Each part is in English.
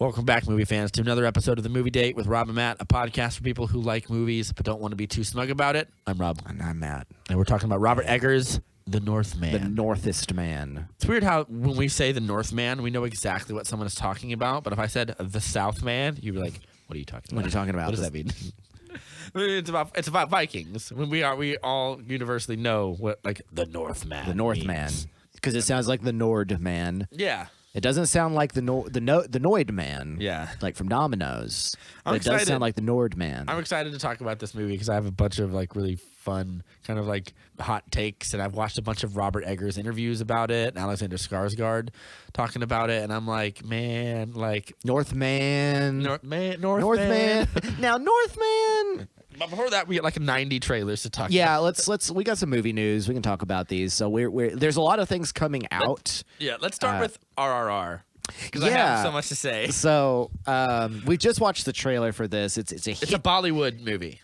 Welcome back, movie fans, to another episode of The Movie Date with Rob and Matt, a podcast for people who like movies but don't want to be too smug about it. I'm Rob. And I'm Matt. And we're talking about Robert Eggers' The Northman. The Northest Man. It's weird how when we say The Northman, we know exactly what someone is talking about, but if I said The Southman, you'd be like, what are you talking about? What are you talking about? What does that mean? I mean, it's about Vikings. When we all universally know what like the Northman. The Northman. Because it sounds like the Nordman. Yeah. It doesn't sound like the Noidman. Yeah. Like from Domino's. I'm But it does excited. sound like the Nordman. I'm excited to talk about this movie because I have a bunch of like really fun kind of like hot takes, and I've watched a bunch of Robert Eggers interviews about it and Alexander Skarsgård talking about it, and I'm like, man, like Northman. Northman. Now Northman. But before that, we get like 90 trailers to talk about. Yeah, let's we got some movie news. We can talk about these. So we're there's a lot of things coming out. Let's start with RRR because I have so much to say. So we just watched the trailer for this. It's a hit. It's a Bollywood movie.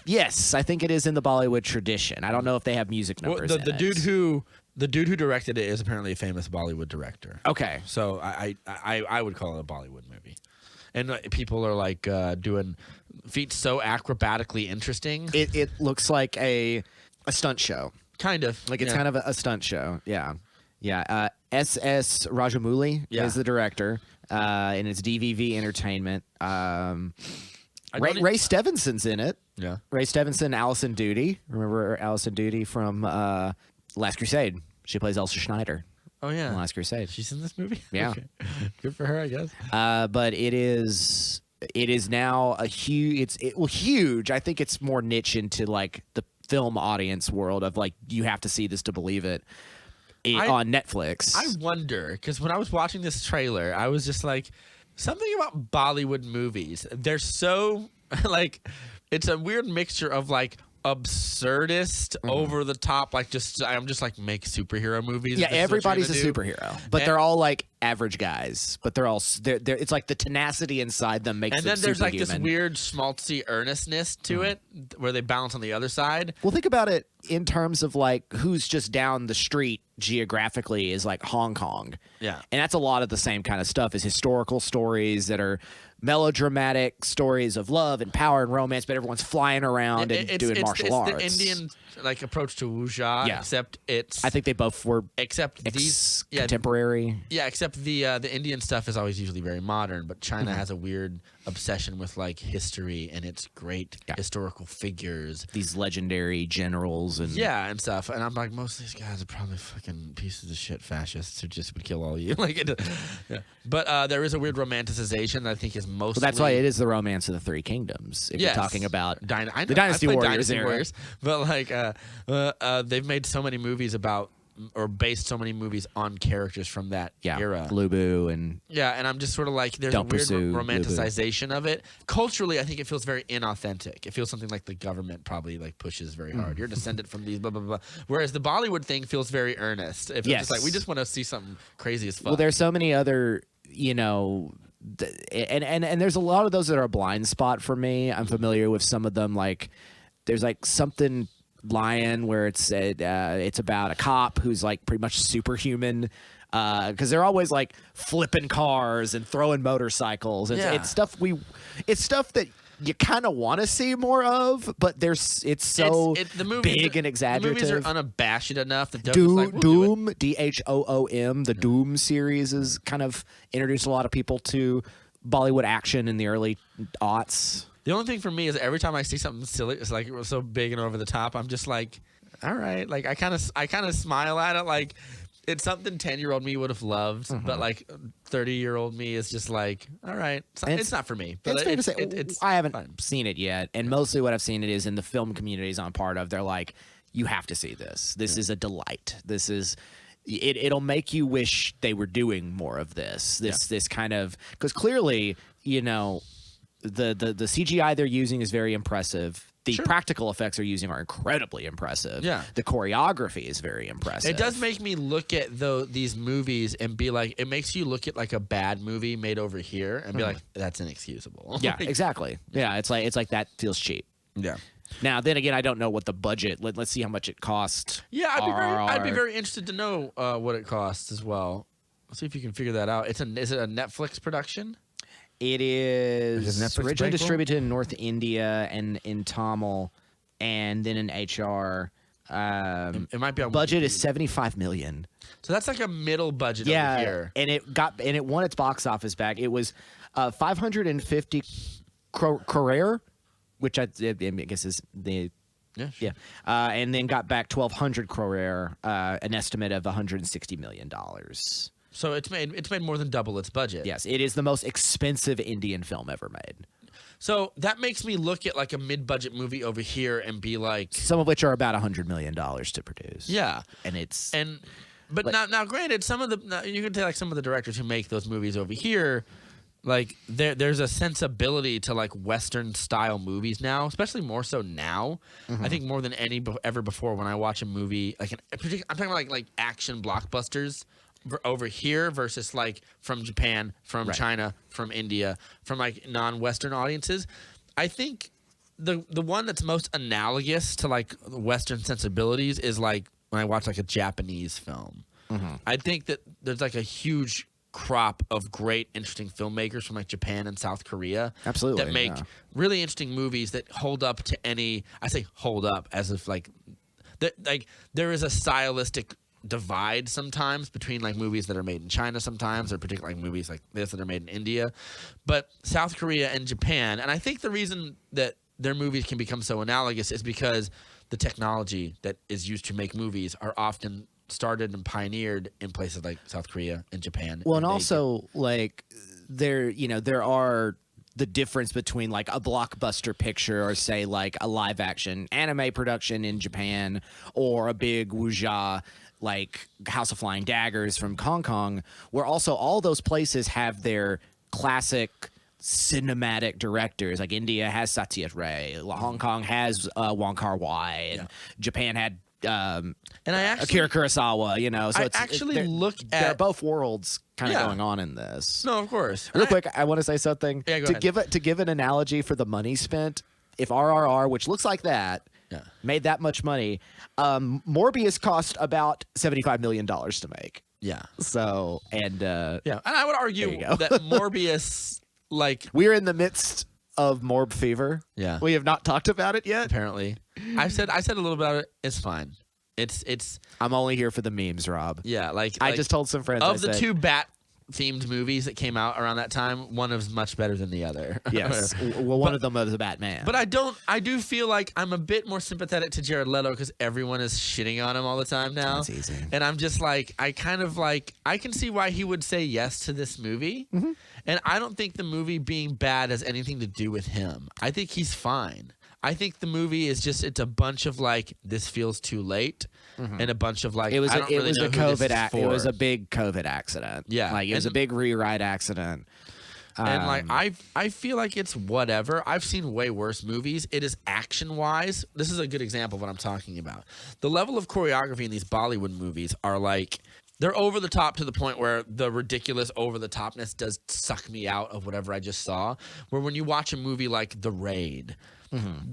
Yes, I think it is in the Bollywood tradition. I don't know if they have music numbers. The in it. dude who directed it is apparently a famous Bollywood director. Okay, So I would call it a Bollywood movie. And people are like doing feats so acrobatically interesting. it looks like a stunt show. Kind of. Like it's kind of a stunt show. Yeah. S.S. Rajamouli is the director, and it's DVV Entertainment. Ray Stevenson's in it. Yeah. Ray Stevenson, Allison Doody. Remember Allison Doody from Last Crusade? She plays Elsa Schneider Oh, yeah. in Last Crusade. She's in this movie? Yeah. Okay. Good for her, I guess. But it is now a huge. I think it's more niche into like the film audience world of like you have to see this to believe it. On Netflix. I wonder, because when I was watching this trailer, I was just like, something about Bollywood movies. They're so, like, it's a weird mixture of, like, absurdist, over the top, like, I'm just like, make superhero movies. Yeah, This is what everybody's a you're gonna do. superhero, but they're all like average guys. But they're all it's like the tenacity inside them makes And them then there's like this superhuman. weird schmaltzy earnestness to it where they balance on the other side. Well, think about it in terms of like who's just down the street geographically is like Hong Kong. Yeah. And that's a lot of the same kind of stuff is historical stories that are melodramatic stories of love and power and romance, but everyone's flying around and doing martial arts. It's the Indian like approach to wuxia, except it's. I think they both were these contemporary. Yeah, except the Indian stuff is always usually very modern, but China has a weird obsession with like history and its great historical figures. These legendary generals and and stuff. And I'm like, most of these guys are probably fucking pieces of shit fascists who just would kill all of you. Like, But there is a weird romanticization that I think is mostly. Well, that's why it is the romance of the Three Kingdoms. If you're talking about the Dynasty Warriors, but like they've made so many movies about or based so many movies on characters from that era. Lubu and and I'm just sort of like there's Don't a weird pursue romanticization of it. Culturally, I think it feels very inauthentic. It feels something like the government probably like pushes very hard. You're descended from these blah blah blah. Whereas the Bollywood thing feels very earnest. It feels just like we just want to see something crazy as fuck. Well, there's so many other, and there's a lot of those that are a blind spot for me. I'm familiar with some of them. Like there's like something Lion where it's about a cop who's like pretty much superhuman because they're always like flipping cars and throwing motorcycles. It's stuff that you kind of want to see more of, but it's so big and exaggerative. The movies are unabashed enough that Doom, DHOOM, the Doom series is kind of introduced a lot of people to Bollywood action in the early aughts. The only thing for me is every time I see something silly, it's like it was so big and over the top. I'm just like, all right, like I kind of smile at it, like it's something 10-year-old me would have loved, but like 30-year-old me is just like, all right, it's not for me. But it's fair to say I haven't seen it yet, and mostly what I've seen it is in the film communities I'm part of. They're like, you have to see this. This is a delight. This is. It'll make you wish they were doing more of this. This kind of because clearly, the CGI they're using is very impressive. The practical effects they're using are incredibly impressive. Yeah. The choreography is very impressive. It does make me look at these movies and be like, it makes you look at like a bad movie made over here and be like, that's inexcusable. Yeah, exactly. Yeah, it's like that feels cheap. Yeah. Now, then again, I don't know what the budget. Let's see how much it cost. Yeah, I'd be very interested to know what it costs as well. Let's see if you can figure that out. Is it a Netflix production? It Is is Netflix originally bankroll? distributed in North India and in Tamil, and then in HR. It might be on Budget Wikipedia. is $75 million. So that's like a middle budget over here. and it won its box office back. It was 550 crore, which I guess is the Yeah, sure. and then got back 1,200 crore, an estimate of $160 million. So it's made more than double its budget. Yes, it is the most expensive Indian film ever made. So that makes me look at like a mid-budget movie over here and be like, Some of which are about $100 million to produce. yeah. But Now granted, you can tell like some of the directors who make those movies over here, like there's a sensibility to like Western style movies now, especially more so now. I think more than ever before when I watch a movie like I'm talking about like action blockbusters over here versus like from Japan, from China, from India, from like non-Western audiences. I think the one that's most analogous to like Western sensibilities is like when I watch like a Japanese film. I think that there's like a huge crop of great, interesting filmmakers from like Japan and South Korea. Absolutely, that make yeah. really interesting movies that hold up to any. I say hold up as if like there is a stylistic divide sometimes between like movies that are made in China sometimes, or particularly like movies like this that are made in India. But South Korea and Japan, and I think the reason that their movies can become so analogous is because the technology that is used to make movies are often started and pioneered in places like South Korea and Japan. Well, and also like there are the difference between like a blockbuster picture or say like a live action anime production in Japan or a big wuxia like House of Flying Daggers from Hong Kong, where also all those places have their classic cinematic directors. Like India has Satyajit Ray, Hong Kong has Wong Kar-wai, and Japan had and I actually Akira Kurosawa. So I it's actually they're- look there are at both worlds kind of Yeah. going on in this. no, of course. Real quick, I want to say something. Yeah, go to ahead. give an analogy for the money spent, if RRR, which looks like that, Yeah. made that much money, Morbius cost about $75 million to make. Yeah. So, and Yeah, and I would There argue you go. that Morbius, like, we're in the midst of Morb fever. Yeah. We have not talked about it yet. apparently, I said a little bit about it. It's fine. It's I'm only here for the memes, Rob. yeah. Like I just told some friends. of I the said, two bat themed movies that came out around that time, one is much better than the other. Yes. Well, one of them was a Batman. But I do feel like I'm a bit more sympathetic to Jared Leto because everyone is shitting on him all the time now. That's easy. And I'm just like, I can see why he would say yes to this movie. And I don't think the movie being bad has anything to do with him. I think he's fine. I think the movie is just, it's a bunch of like, this feels too late. And a bunch of like, it was I a, don't it really was know a who this COVID is ac- it was for. a big COVID accident. Yeah, like it was a and- big rewrite accident. And like I feel like it's whatever. I've seen way worse movies. It is action wise. This is a good example of what I'm talking about. The level of choreography in these Bollywood movies are like they're over the top to the point where the ridiculous over the topness does suck me out of whatever I just saw. Where when you watch a movie like The Raid,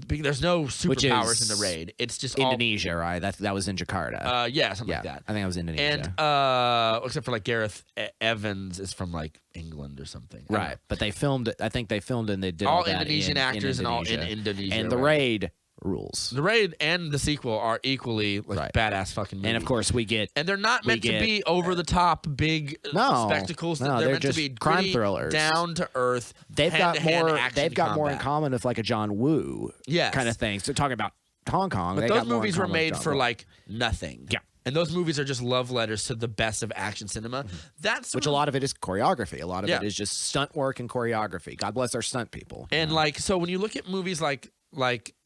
there's no superpowers is in The Raid. It's just Indonesia, right? That was in Jakarta. all yeah, something like that. I think that was Indonesia. And except for like Gareth Evans is from like England or something. I don't know. right, but they filmed. I think they filmed and they did all All that Indonesian in actors and all in Indonesia. Indonesia. And The right? Raid rules. The Raid and the sequel are equally like Right. badass fucking movies. And of course, we get and they're not we meant to get- be over the top big No. spectacles. No, they're they're meant to just be crime gritty, thrillers. down to earth. they've got hand-to-hand more. action They've got more in combat. common with like a John Woo Yes. kind of thing. So talking about Hong Kong, But they those got more in movies were common with made John for Woo. like nothing. Yeah. And those movies are just love letters to the best of action cinema. That's which a lot of it is choreography. A lot of Yeah. it is just stunt work and choreography. God bless our stunt people. And like, so when you look at movies like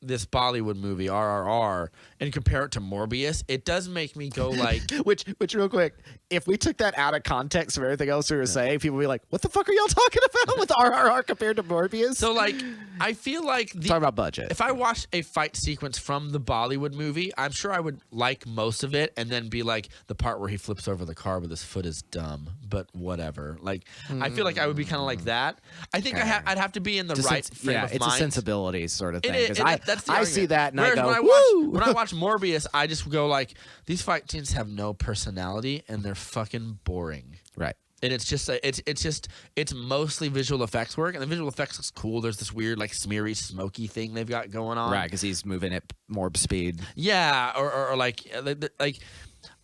this Bollywood movie RRR and compare it to Morbius, it does make me go like, Which real quick, if we took that out of context of everything else we were saying, people would be like, "What the fuck are y'all talking about with RRR compared to Morbius?" so like, I feel like talking about budget. if I watched a fight sequence from the Bollywood movie, I'm sure I would like most of it, and then be like, the part where he flips over the car with his foot is dumb, but whatever. Like, I feel like I would be kind of like that. I think I'd have to be in the It's a right sens- frame yeah, of it's mind. a sensibilities sort of thing. It is- 'Cause that's the I argument. see that and Whereas I go, when "Woo!" when I watch Morbius, I just go like, these fight scenes have no personality and they're fucking boring. Right. And it's mostly visual effects work, and the visual effects looks cool. There's this weird like smeary, smoky thing they've got going on, Right, because he's moving at warp speed. Yeah, or like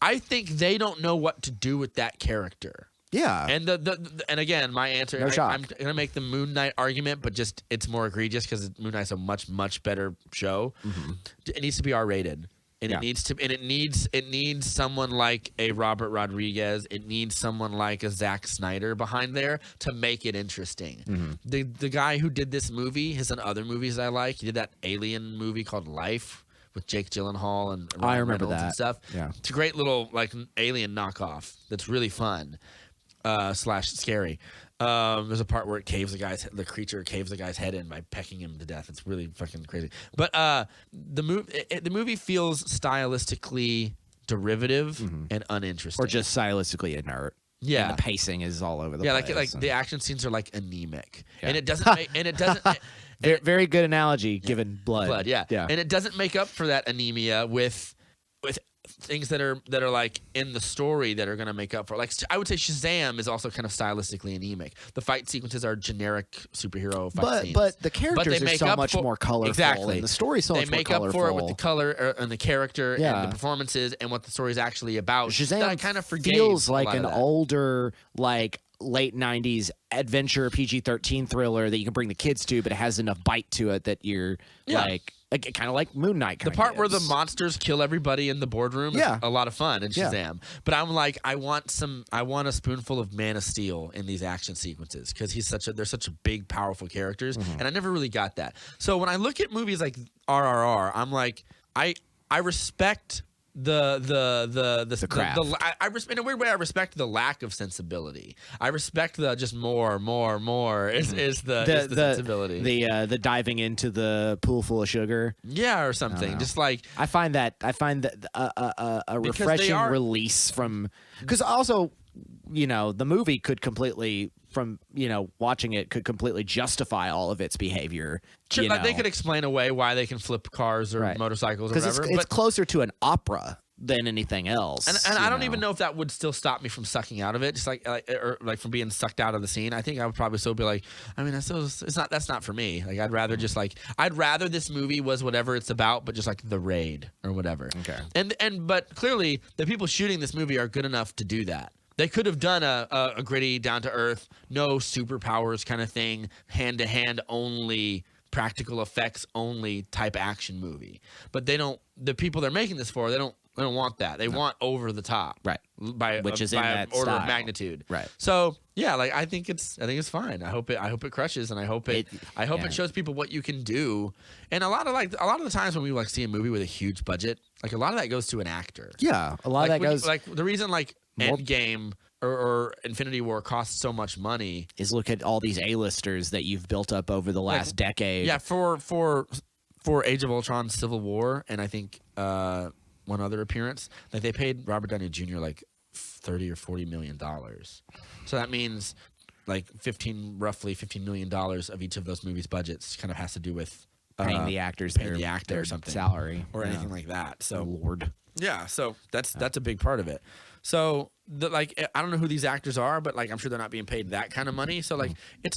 I think they don't know what to do with that character. Yeah. And and again, my answer, No shock. I'm gonna make the Moon Knight argument, but just it's more egregious because Moon Knight's a much better show. It needs to be R-rated. And it needs someone like a Robert Rodriguez. It needs someone like a Zack Snyder behind there to make it interesting. The guy who did this movie has done other movies I like. He did that Alien movie called Life with Jake Gyllenhaal and Ryan I remember Reynolds that. and stuff. Yeah. It's a great little like Alien knockoff that's really fun / scary. There's a part where the creature caves the guy's head in by pecking him to death. It's really fucking crazy. But the movie feels stylistically derivative and uninteresting, Or just stylistically inert. Yeah. And the pacing is all over the yeah, place. like the action scenes are like anemic, Yeah. and it doesn't. Very, very good analogy given blood. Yeah. Yeah. And it doesn't make up for that anemia with things that are like in the story that are going to make up for. Like I would say Shazam is also kind of stylistically anemic. The fight sequences are generic superhero fight scenes. But the characters are make so up much more colorful. Exactly. And the story's so they much more make colorful. up for it with the color and the character Yeah. and the performances and what the story's actually about. Shazam that I kind of forgave feels a like lot an of that. older, like late 90s adventure PG-13 thriller that you can bring the kids to, but it has enough bite to it that you're like kind of like Moon Knight. The part where the monsters kill everybody in the boardroom is a lot of fun in Shazam. But I'm like, I want a spoonful of Man of Steel in these action sequences because they're such big, powerful characters, and I never really got that. So when I look at movies like RRR, I'm like, I respect the craft. In a weird way, I respect the lack of sensibility. I respect the just more is the sensibility. The diving into the pool full of sugar. Yeah, or something. Just like I find that a refreshing release from, because also, the movie could completely, from watching it, could completely justify all of its behavior. Sure, like they could explain away why they can flip cars or motorcycles or whatever. It's closer to an opera than anything else. And I don't even know if that would still stop me from sucking out of it, just like from being sucked out of the scene. I think I would probably still be like, I mean, that's not for me. Like I'd rather this movie was whatever it's about, but just like The Raid or whatever. Okay. But clearly the people shooting this movie are good enough to do that. They could have done a gritty, down to earth, no superpowers kind of thing, hand to hand only, practical effects only type action movie. But they don't. The people they're making this for, they don't want that. They want over the top, right? Which is by in that order style. of magnitude, right? So yeah, like I think it's fine. I hope it crushes, and I hope it shows people what you can do. And a lot of the times when we like see a movie with a huge budget, like a lot of that goes to an actor. Yeah, a lot of that goes. Like the reason like Endgame or Infinity War costs so much money is look at all these A-listers that you've built up over the last decade. Yeah, for Age of Ultron, Civil War, and I think one other appearance, like they paid Robert Downey Jr. like $30 or $40 million. So that means like roughly $15 million of each of those movies' budgets kind of has to do with paying the actors, their or something, salary or anything like that. So Lord, yeah, so that's a big part of it. So I don't know who these actors are, but like I'm sure they're not being paid that kind of money. So like it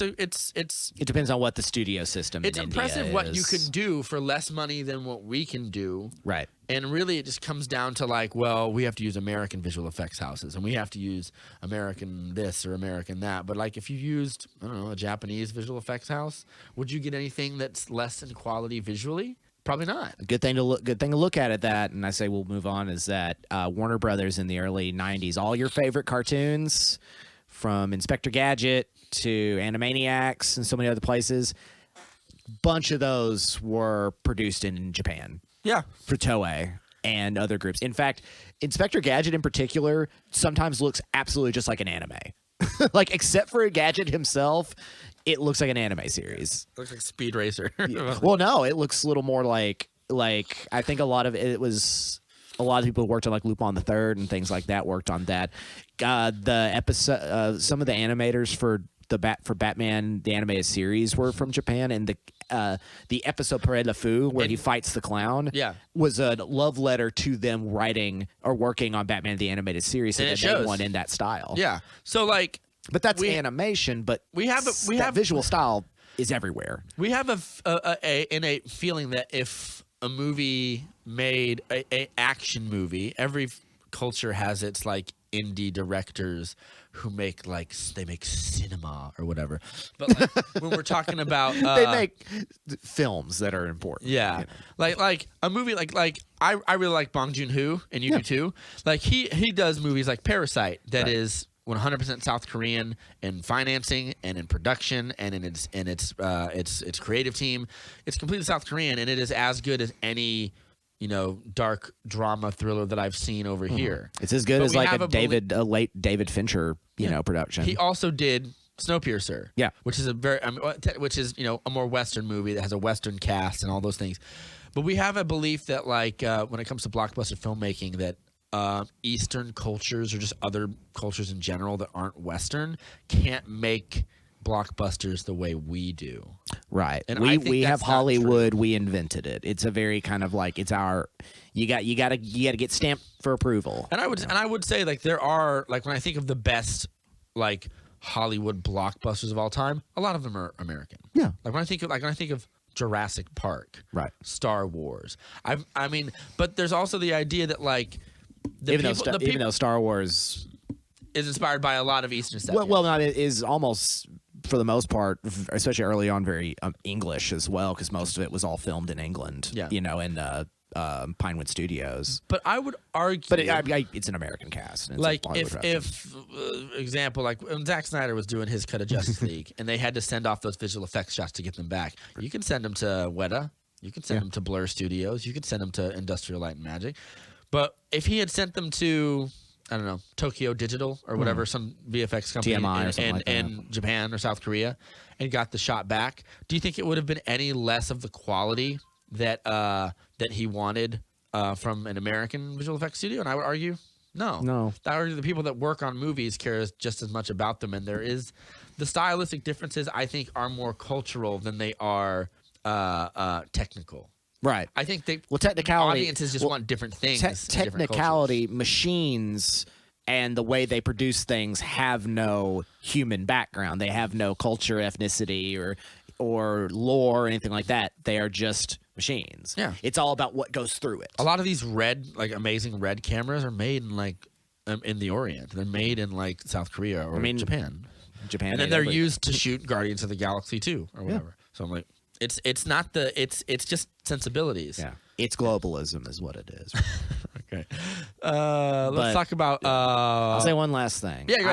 depends on what the studio system. It's in impressive India what is. you can do for less money than what we can do. Right. And really, it just comes down to like, well, we have to use American visual effects houses, and we have to use American this or American that. But like, if you used, I don't know, a Japanese visual effects house, would you get anything that's less in quality visually? Probably not. Good thing to look at that, and I say we'll move on, is that Warner Brothers in the early 90s, all your favorite cartoons, from Inspector Gadget to Animaniacs and so many other places, bunch of those were produced in Japan. Yeah. For Toei and other groups. In fact, Inspector Gadget in particular sometimes looks absolutely just like an anime. Like, except for Gadget himself, it looks like an anime series. Looks like Speed Racer. Well, no, it looks a little more like I think a lot of people who worked on like Lupin the Third and things like that worked on that. The episode, some of the animators for Batman the animated series were from Japan, and the episode Pere Le Fou where he fights the clown was a love letter to them writing or working on Batman the animated series, and they made one in that style. Yeah. So like But that's animation. But we have visual style is everywhere. We have a innate feeling that if a movie made a action movie, every culture has its like indie directors who make they make cinema or whatever. But like, when we're talking about they make films that are important. Yeah, you know? like a movie like I really like Bong Joon-ho, and you do too. Like he does movies like Parasite that is 100% South Korean in financing and in production and in its creative team. It's completely South Korean, and it is as good as any dark drama thriller that I've seen over here. It's as good as like a late David Fincher production. He also did Snowpiercer, which is a more Western movie that has a Western cast and all those things. But we have a belief that like when it comes to blockbuster filmmaking that Eastern cultures or just other cultures in general that aren't Western can't make blockbusters the way we do. Right. And we have Hollywood. We invented it. It's a very kind of like it's our. You got to get stamped for approval. And I would say like there are like when I think of the best like Hollywood blockbusters of all time, a lot of them are American. Yeah. Like when I think of Jurassic Park, right? Star Wars. I mean, but there's also the idea that like even though Star Wars is inspired by a lot of Eastern stuff. It is almost for the most part, especially early on, very English as well, because most of it was all filmed in England. Yeah. In Pinewood Studios. But I would argue, but it's an American cast. And like if example, like when Zack Snyder was doing his cut of Justice League, and they had to send off those visual effects shots to get them back, you can send them to Weta, you can send them to Blur Studios, you can send them to Industrial Light and Magic. But if he had sent them to, I don't know, Tokyo Digital or whatever, some VFX company in Japan or South Korea, and got the shot back, do you think it would have been any less of the quality that he wanted from an American visual effects studio? And I would argue, no. I would argue the people that work on movies care just as much about them, and there is the stylistic differences. I think are more cultural than they are technical. Right. I think technicality, audiences just want different things. Technicality, machines, and the way they produce things have no human background. They have no culture, ethnicity, or lore or anything like that. They are just machines. Yeah. It's all about what goes through it. A lot of these amazing red cameras are made in in the Orient. They're made in South Korea or Japan. And then they're used to shoot Guardians of the Galaxy 2 or whatever. Yeah. So I'm like, it's just sensibilities. Yeah. It's globalism is what it is. Okay. Let's talk about I'll say one last thing. Yeah, go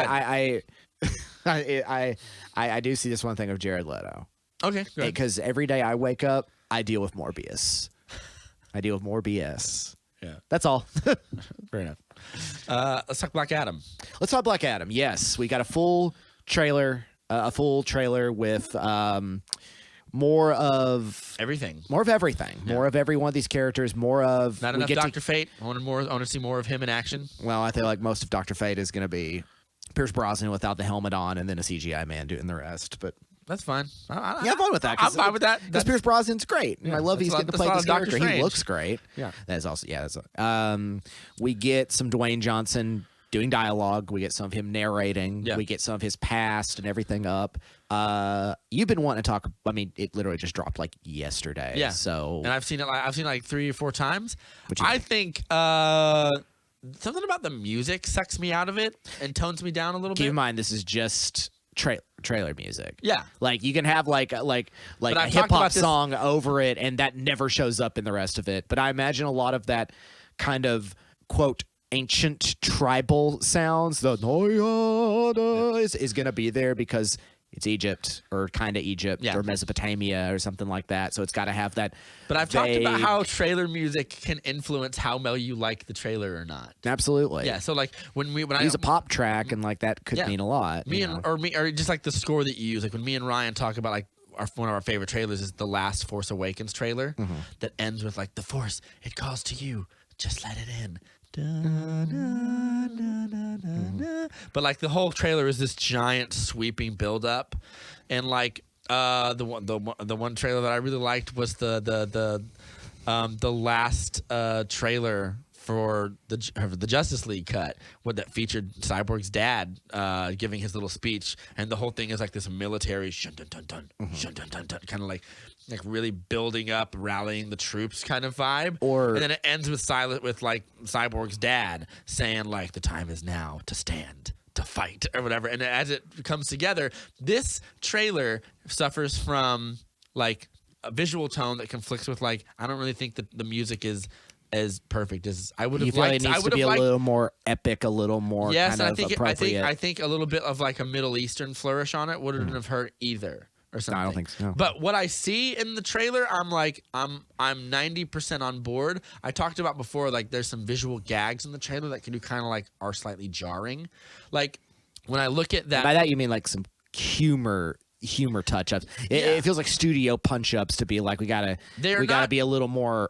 ahead. I do see this one thing of Jared Leto. Okay, good. Because every day I wake up, I deal with more BS. Yeah. That's all. Fair enough. Let's talk Black Adam. Yes, we got a full trailer with more of everything. More of every one of these characters. Not enough Dr. Fate. I want to see more of him in action. Well, I feel like most of Dr. Fate is going to be Pierce Brosnan without the helmet on, and then a CGI man doing the rest. But that's fine. I'm fine with that. I'm fine with that. Because Pierce Brosnan's great. Yeah, I love he's getting to play this character. He looks great. Yeah. That is also we get some Dwayne Johnson doing dialogue. We get some of him narrating. Yeah. We get some of his past and everything up. You've been wanting to talk. I mean, it literally just dropped yesterday. Yeah. So and I've seen it 3 or 4 times. I think something about the music sucks me out of it and tones me down a little bit. Keep in mind, this is just trailer music. Yeah. You can have a hip hop song over it, and that never shows up in the rest of it. But I imagine a lot of that kind of quote ancient tribal sounds, the is going to be there because it's Egypt or kind of Egypt or Mesopotamia or something like that. So it's got to have that. But I've talked about how trailer music can influence how well you like the trailer or not. Absolutely. Yeah. So when I use a pop track and that could mean a lot. Or just the score that you use. When me and Ryan talk about one of our favorite trailers is the last Force Awakens trailer that ends with the Force, it calls to you, just let it in. Da, da, da, da, da. But the whole trailer is this giant sweeping build up, and the one trailer that I really liked was the last trailer for the Justice League cut, that featured Cyborg's dad giving his little speech, and the whole thing is like this military shun dun dun dun shun dun dun dun, kind of like really building up, rallying the troops kind of vibe. And then it ends with like Cyborg's dad saying like the time is now to stand, to fight, or whatever. And as it comes together, this trailer suffers from like a visual tone that conflicts with like, I don't really think that the music is as perfect as I would have liked. It needs to be a little more epic, a little more yes, kind of appropriate. I think a little bit of like a Middle Eastern flourish on it wouldn't have hurt either. Or something. No, I don't think so. But what I see in the trailer, I'm 90% on board. I talked about before, like there's some visual gags in the trailer that can do kind of like are slightly jarring. Like when I look at that, and by that you mean like some humor touch-ups. It feels like studio punch-ups to be like we gotta be a little more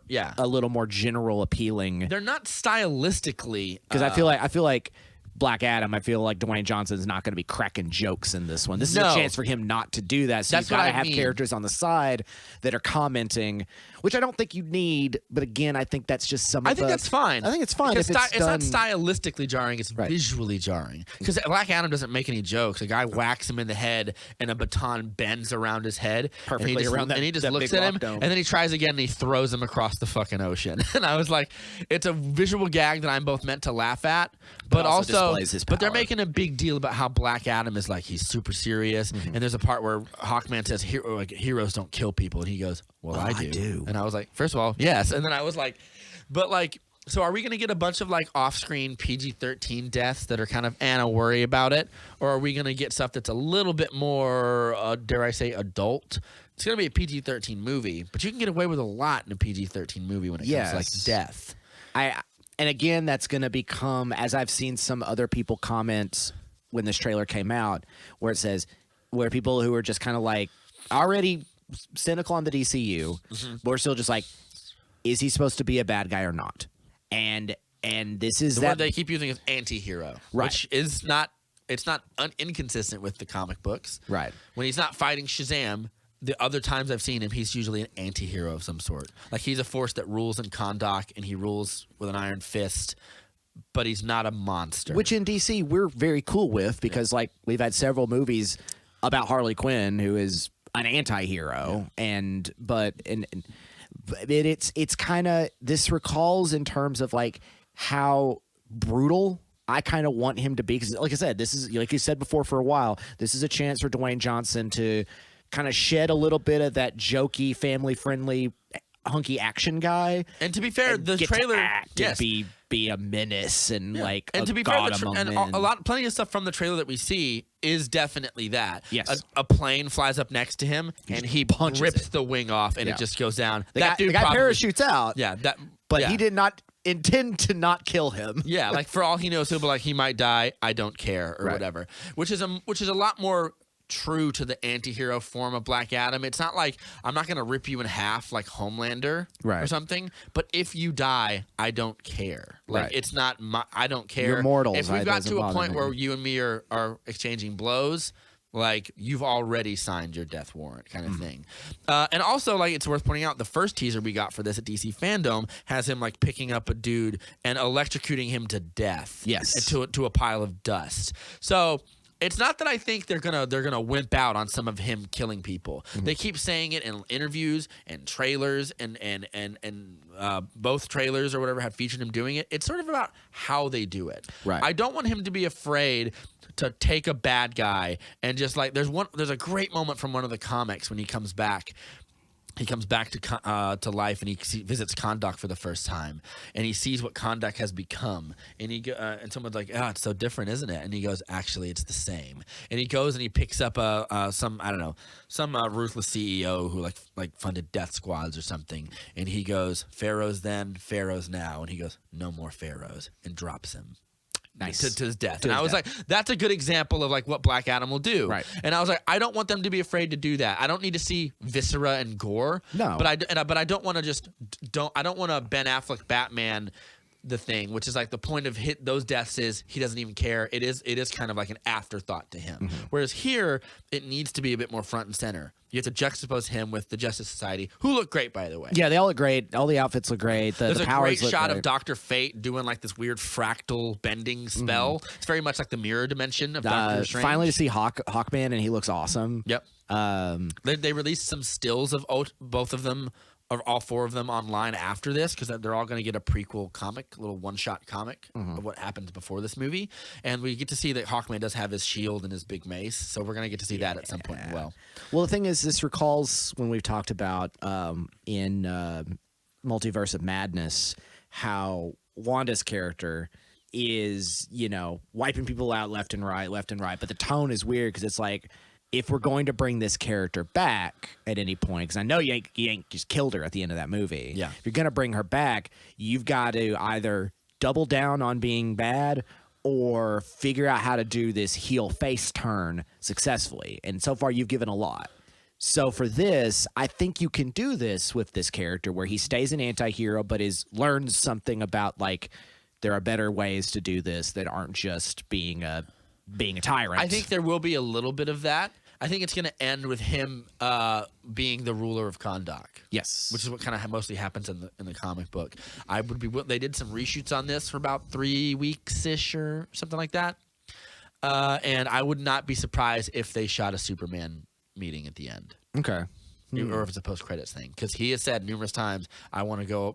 general appealing. They're not stylistically because I feel like Black Adam, I feel like Dwayne Johnson's not going to be cracking jokes in this one. This is a chance for him not to do that. So you've got to have characters on the side that are commenting, which I don't think you need. But again, I think that's just some. I think that's fine. I think it's fine. It's not stylistically jarring. It's visually jarring. Because Black Adam doesn't make any jokes. A guy whacks him in the head, and a baton bends around his head perfectly around that. And he just looks at him, and then he tries again, and he throws him across the fucking ocean. And I was like, it's a visual gag that I'm both meant to laugh at, but also but they're making a big deal about how Black Adam is like he's super serious, and there's a part where Hawkman says heroes don't kill people, and he goes, "Well, I do." And I was like, first of all, yes, and then I was like, but like, so are we going to get a bunch of like off-screen PG-13 deaths that are kind of worry about it, or are we going to get stuff that's a little bit more, dare I say, adult? It's going to be a PG-13 movie, but you can get away with a lot in a PG-13 movie when it comes to like death. And again, that's going to become, as I've seen some other people comment when this trailer came out, where people who are just kind of like already cynical on the DCU, but we're still just like, is he supposed to be a bad guy or not? And this is the word they keep using is anti-hero, right? Which is not, it's not inconsistent with the comic books, right? When he's not fighting Shazam, the other times I've seen him, he's usually an anti-hero of some sort. Like he's a force that rules in Kahndaq, and he rules with an iron fist, but he's not a monster. Which in DC we're very cool with because like we've had several movies about Harley Quinn, who is an anti-hero, but it's kind of, this recalls in terms of like how brutal I kind of want him to be, because like I said, this is, like you said before, for a while, this is a chance for Dwayne Johnson to kind of shed a little bit of that jokey, family-friendly, hunky action guy. And to be fair, the trailer, be a menace and like and to be fair, plenty of stuff from the trailer that we see is definitely that. Yes, a plane flies up next to him and he rips the wing off and it just goes down. The guy parachutes out. Yeah, he did not intend to not kill him. Yeah, like for all he knows, he'll be like, he might die. I don't care or whatever. Which is a lot more true to the anti-hero form of Black Adam. It's not like I'm not going to rip you in half like Homelander or something, but if you die, I don't care. Like it's not I don't care. You're mortal. If we've got to a point where you and me are exchanging blows, like you've already signed your death warrant kind of thing. And also, like, it's worth pointing out, the first teaser we got for this at DC Fandom has him like picking up a dude and electrocuting him to death. Yes. To a pile of dust. So it's not that I think they're gonna wimp out on some of him killing people. They keep saying it in interviews and trailers, and both trailers or whatever have featured him doing it. It's sort of about how they do it. Right. I don't want him to be afraid to take a bad guy and just like there's a great moment from one of the comics when he comes back. He comes back to life, and he visits Kahndaq for the first time, and he sees what Kahndaq has become. And and someone's like, "Oh, it's so different, isn't it?" And he goes, "Actually, it's the same." And he goes and he picks up some ruthless CEO who like funded death squads or something. And he goes, "Pharaohs then, pharaohs now." And he goes, "No more pharaohs," and drops him. Nice. To his death. And I was like, that's a good example of like what Black Adam will do. Right. And I was like, I don't want them to be afraid to do that. I don't need to see viscera and gore. No. But I don't want to I don't want a Ben Affleck Batman the thing, which is like the point of those deaths is he doesn't even care. It is kind of like an afterthought to him. Whereas here, it needs to be a bit more front and center. You have to juxtapose him with the Justice Society, who look great, by the way. Yeah, they all look great. All the outfits look great. There's the a powers great look shot great. of Dr. Fate doing like this weird fractal bending spell. It's very much like the mirror dimension of Doctor Strange. Finally to see Hawkman, and he looks awesome. Yep. They released some stills of both of them, or all four of them, online after this, because they're all going to get a prequel comic, a little one-shot comic of what happens before this movie. And we get to see that Hawkman does have his shield and his big mace, so we're going to get to see that at some point as well. Well, the thing is, this recalls when we've talked about in Multiverse of Madness how Wanda's character is, wiping people out left and right, but the tone is weird because it's like, if we're going to bring this character back at any point, because I know you ain't just killed her at the end of that movie. Yeah. If you're going to bring her back, you've got to either double down on being bad or figure out how to do this heel face turn successfully. And so far, you've given a lot. So for this, I think you can do this with this character where he stays an anti-hero, but learns something about, like, there are better ways to do this that aren't just being a tyrant. I think there will be a little bit of that. I think it's going to end with him being the ruler of Kahndaq. Yes, which is what kind of mostly happens in the comic book. They did some reshoots on this for about 3 weeks ish or something like that, and I would not be surprised if they shot a Superman meeting at the end. Okay. Or if it's a post-credits thing, because he has said numerous times, "I want to go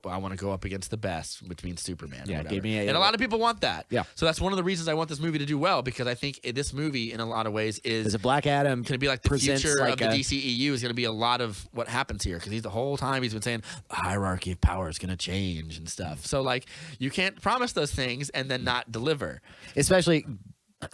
up against the best," which means Superman. Yeah, and a lot of people want that. Yeah, so that's one of the reasons I want this movie to do well, because I think this movie, in a lot of ways, is a Black Adam going to be like the future of the DCEU. Is going to be a lot of what happens here, because the whole time he's been saying the hierarchy of power is going to change and stuff. So like, you can't promise those things and then not deliver, especially.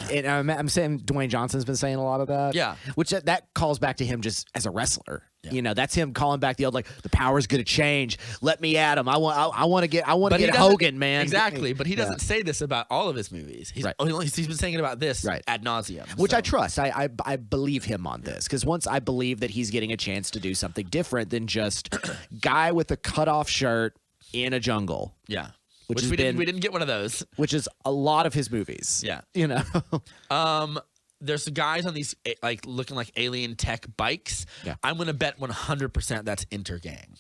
And I'm saying Dwayne Johnson's been saying a lot of that. Yeah. Which that calls back to him just as a wrestler. Yeah. That's him calling back the old, like, the power's going to change. Let me at him. I want to get Hogan, man. Exactly. But he doesn't say this about all of his movies. He's been saying it about this ad nauseum. Which I trust. I believe him on this, because once I believe that he's getting a chance to do something different than just guy with a cutoff shirt in a jungle. Yeah. Which we didn't get one of those. Which is a lot of his movies. Yeah. There's guys on these looking like alien tech bikes. Yeah. I'm going to bet 100% that's Intergang.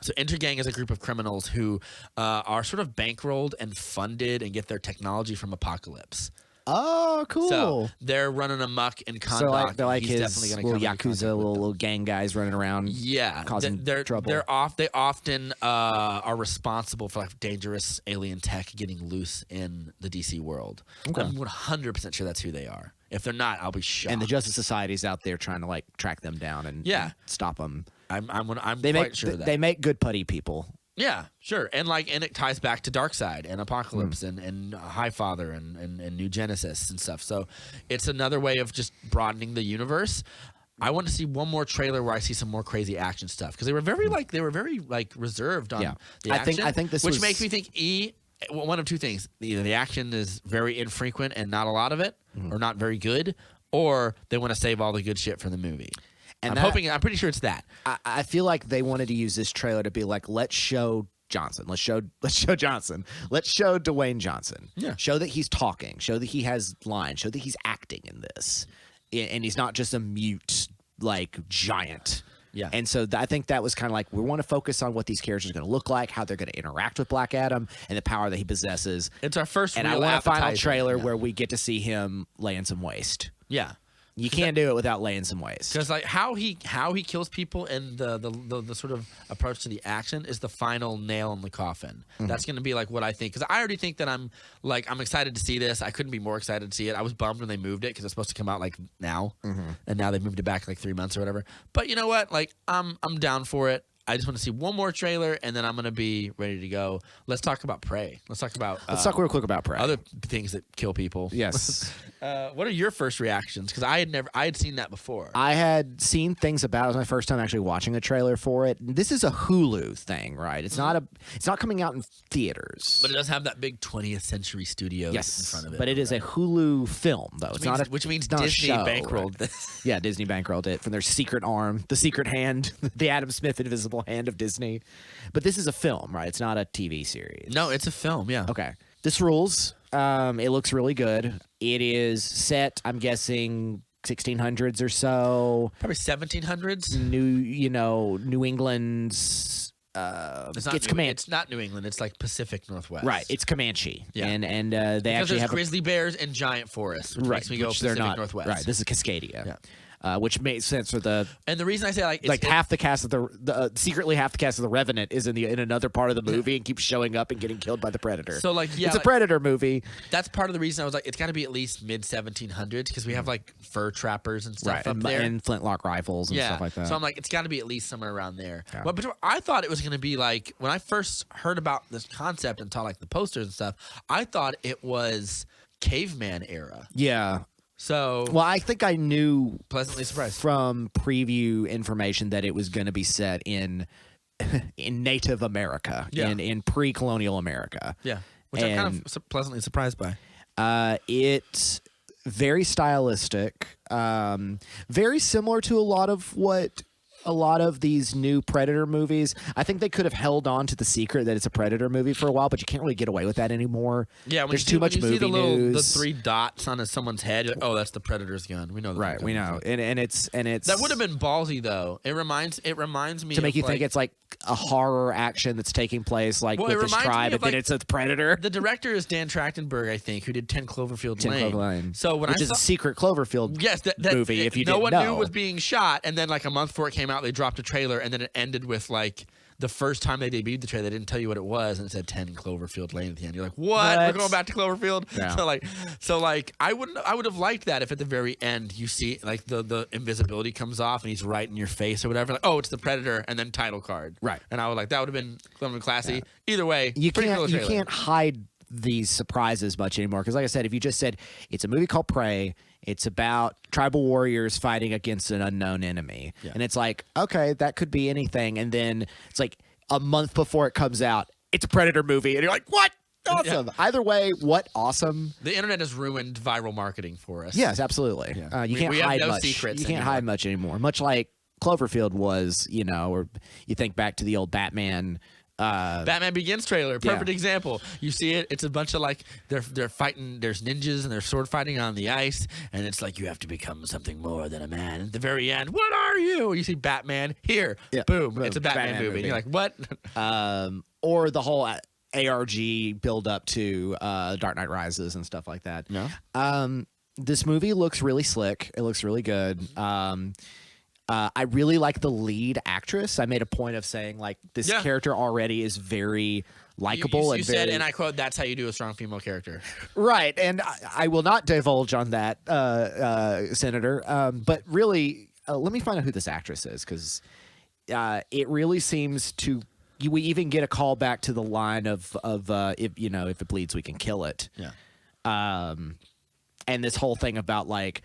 So Intergang is a group of criminals who are sort of bankrolled and funded and get their technology from Apocalypse. Oh, cool. So they're running amok in Kahndaq. So they're like He's his little Yakuza, little gang guys running around causing trouble. They often are responsible for like dangerous alien tech getting loose in the DC world. Okay. I'm 100% sure that's who they are. If they're not, I'll be shocked. And the Justice Society's out there trying to like track them down and stop them. I'm quite sure of that. They make good putty people. Yeah, sure. And it ties back to Darkseid and Apocalypse and Highfather and New Genesis and stuff. So it's another way of just broadening the universe. I want to see one more trailer where I see some more crazy action stuff, because they were very reserved on the action. I think this which makes me think one of two things: either the action is very infrequent and not a lot of it, or not very good, or they want to save all the good shit for the movie. And I'm pretty sure it's that. I feel like they wanted to use this trailer to be like, let's show Johnson. Let's show Johnson. Let's show Dwayne Johnson. Yeah. Show that he's talking. Show that he has lines. Show that he's acting in this. And he's not just a mute, like, giant. Yeah. And so I think that was kind of like, we want to focus on what these characters are going to look like, how they're going to interact with Black Adam, and the power that he possesses. It's our first and real I want a final appetizer. trailer where we get to see him laying some waste. Yeah. You can't do it without laying some waste. Because like how he kills people and the sort of approach to the action is the final nail in the coffin. That's going to be like what I think. Because I already think that I'm excited to see this. I couldn't be more excited to see it. I was bummed when they moved it because it's supposed to come out like now, and now they moved it back like 3 months or whatever. But you know what? Like I'm down for it. I just want to see one more trailer, and then I'm going to be ready to go. Let's talk about Prey. Let's talk real quick about Prey. Other things that kill people. Yes. What are your first reactions? Because I had seen that before. I had seen things about it. It was my first time actually watching a trailer for it. This is a Hulu thing, right? It's not coming out in theaters. But it does have that big 20th Century Studios in front of it. But it is a Hulu film, though. Which means Disney bankrolled this. Yeah, Disney bankrolled it from their secret arm, the secret hand, the Adam Smith Invisible invisible hand of Disney. But this is a film, right? It's not a TV series. No, it's a film. Yeah. Okay. This rules. It looks really good. It is set, I'm guessing, 1600s or so. Probably 1700s. New England's. It's not New England. It's like Pacific Northwest. Right. It's Comanche. Yeah. And they because actually have grizzly bears and giant forests, which makes me go which Pacific they're not, Northwest. Right. This is Cascadia. Yeah. Which makes sense for the And the reason I say it's half the cast of the secretly half the cast of the Revenant is in another part of the movie and keeps showing up and getting killed by the Predator. So it's a Predator movie. That's part of the reason I was like, it's got to be at least mid 1700s because we have like fur trappers and stuff up there and flintlock rifles and stuff like that. So I'm like, it's got to be at least somewhere around there. Yeah. But I thought it was going to be like when I first heard about this concept and saw like the posters and stuff, I thought it was caveman era. Yeah. So well, I think I knew pleasantly surprised from preview information that it was going to be set in Native America, in pre-colonial America. Yeah, which I'm kind of pleasantly surprised by. It's very stylistic, very similar to a lot of these new Predator movies. I think they could have held on to the secret that it's a Predator movie for a while, but you can't really get away with that anymore. Yeah, there's too much movie news. The 3 dots on someone's head. You're like, oh, that's the Predator's gun. We know that. Right, we know, and it's that would have been ballsy though. It reminds me to make you think it's like a horror action that's taking place with this tribe, and then it's a Predator. The director is Dan Trachtenberg, I think, who did 10 Cloverfield Lane. So which is a secret Cloverfield movie. If you no didn't one know, knew it was being shot, and then like a month before it came out, they dropped a trailer, and then it ended with like the first time they debuted the trailer, they didn't tell you what it was, and it said 10 Cloverfield Lane at the end. You're like, what? We're going back to Cloverfield? Yeah. So like, I would have liked that if at the very end you see like the invisibility comes off and he's right in your face or whatever. Like, oh, it's the Predator, and then title card. Right. And I was like, that would have been something classy. Yeah. Either way, you can't hide these surprises much anymore because, like I said, if you just said it's a movie called Prey. It's about tribal warriors fighting against an unknown enemy. Yeah. And it's like, okay, that could be anything. And then it's like a month before it comes out, it's a Predator movie. And you're like, what? Awesome. Yeah. Either way, what awesome. The internet has ruined viral marketing for us. Yes, absolutely. Yeah. You can't hide much. Secrets you can't hide much anymore. Much like Cloverfield was, or you think back to the old Batman. Batman Begins trailer, perfect example. You see it; it's a bunch of like they're fighting. There's ninjas and they're sword fighting on the ice, and it's like you have to become something more than a man. At the very end, what are you? You see Batman here, boom! It's a Batman movie. And you're like, what? Or the whole ARG build up to Dark Knight Rises and stuff like that. No. This movie looks really slick. It looks really good. I really like the lead actress. I made a point of saying like this character already is very likable. You said, and I quote, "That's how you do a strong female character." Right, and I will not divulge on that, Senator. But really, let me find out who this actress is because it really seems to. We even get a call back to the line of if it bleeds, we can kill it. Yeah. And this whole thing about like.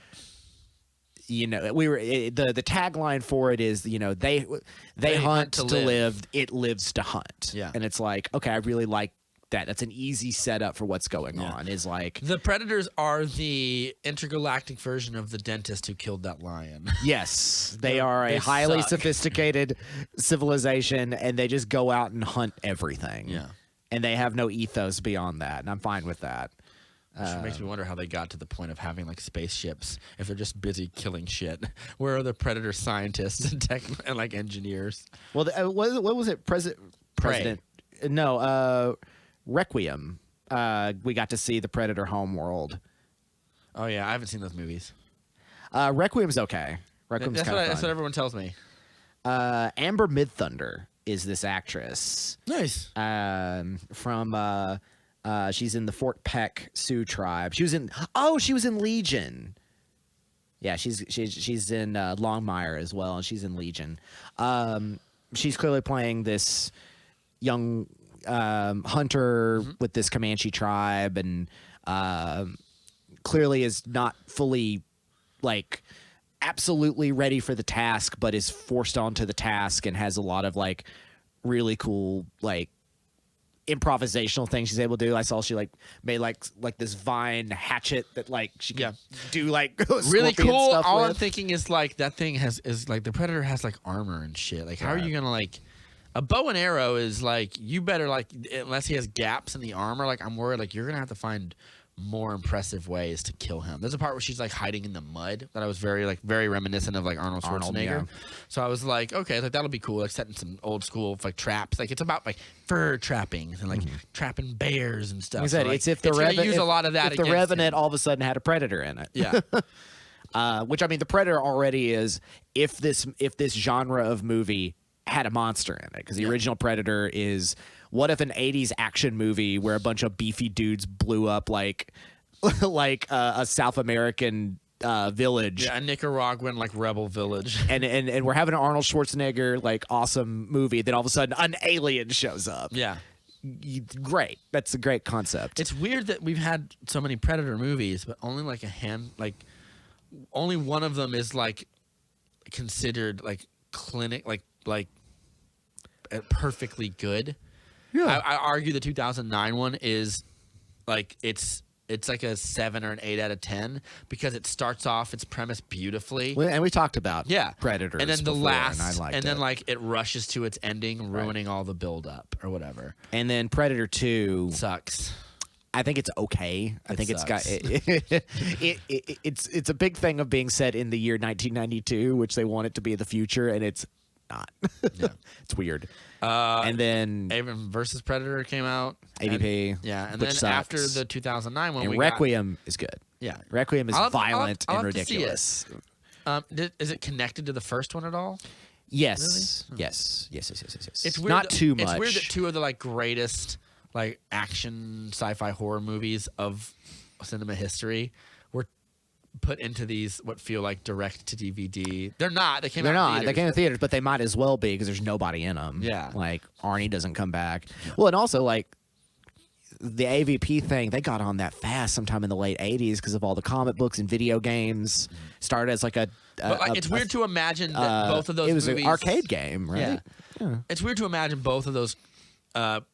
The tagline for it is, they hunt to live, it lives to hunt. Yeah. And it's like, okay, I really like that. That's an easy setup for what's going on. Is like the Predators are the intergalactic version of the dentist who killed that lion. Yes, they are a highly sophisticated civilization, and they just go out and hunt everything. Yeah. And they have no ethos beyond that, and I'm fine with that. Which makes me wonder how they got to the point of having like spaceships if they're just busy killing shit. Where are the Predator scientists and tech and like engineers? Well, what was it? President? No, Requiem. We got to see the Predator homeworld. Oh yeah, I haven't seen those movies. Requiem's okay. Requiem's kind of fun. That's what everyone tells me. Amber Midthunder is this actress. Nice. From. She's in the Fort Peck Sioux tribe. She was in Legion. Yeah, she's in Longmire as well, and she's in Legion. She's clearly playing this young hunter with this Comanche tribe, and clearly is not fully like absolutely ready for the task, but is forced onto the task and has a lot of like really cool like improvisational things she's able to do. I saw she like made like this vine hatchet that like she can do like really cool stuff all with. I'm thinking is like that thing is like the Predator has like armor and shit. Like how are you gonna like A bow and arrow is like you better like unless he has gaps in the armor. Like I'm worried like you're gonna have to find more impressive ways to kill him. There's a part where she's like hiding in the mud that I was very reminiscent of like Arnold Schwarzenegger. yeah. So I was like, okay, like that'll be cool. Like setting some old school like traps. Like it's about like fur trapping and like trapping bears and stuff. Like I said, So, like, it's if the gonna use a lot of that. If the against Revenant him. all of a sudden had a predator in it. Yeah. Which I mean, the Predator already is. If this genre of movie had a monster in it, because the original Predator is. What if an '80s action movie where a bunch of beefy dudes blew up like a South American village? Yeah, a Nicaraguan like rebel village. And we're having an Arnold Schwarzenegger like awesome movie. Then all of a sudden an alien shows up. Yeah. Great. That's a great concept. It's weird that we've had so many Predator movies, but only like only one of them is like considered like clinic like perfectly good. Yeah. I argue the 2009 one is like it's like a 7 or an 8 out of 10 because it starts off its premise beautifully. And we talked about Yeah, Predators, and then the before, last, and I liked then it. like it rushes to its ending, ruining all the build up or whatever. And then Predator 2 Sucks. I think it's okay. I think sucks. it's a big thing of being set in the year 1992, which they want it to be the future, and it's not. Yeah. It's weird. And then Alien versus Predator came out. AVP. And which then sucks. after the 2009 one, and we Requiem is good. Yeah. Requiem is violent I'll and have to see it. ridiculous. Is it connected to the first one at all? Yes. Yes. It's weird. Not too much. It's weird that two of the like greatest like action sci-fi horror movies of cinema history were put into these what feel like direct to DVD. They're not. They came They're out in not. They theaters. came in theaters, but they might as well be because there's nobody in them. Yeah. Like Arnie doesn't come back. Well, and also like the AVP thing, they got on that fast sometime in the late '80s because of all the comic books and video games. Started as like a. But like, it's weird to imagine that both of those It was movies. an arcade game, right? Yeah. It's weird to imagine both of those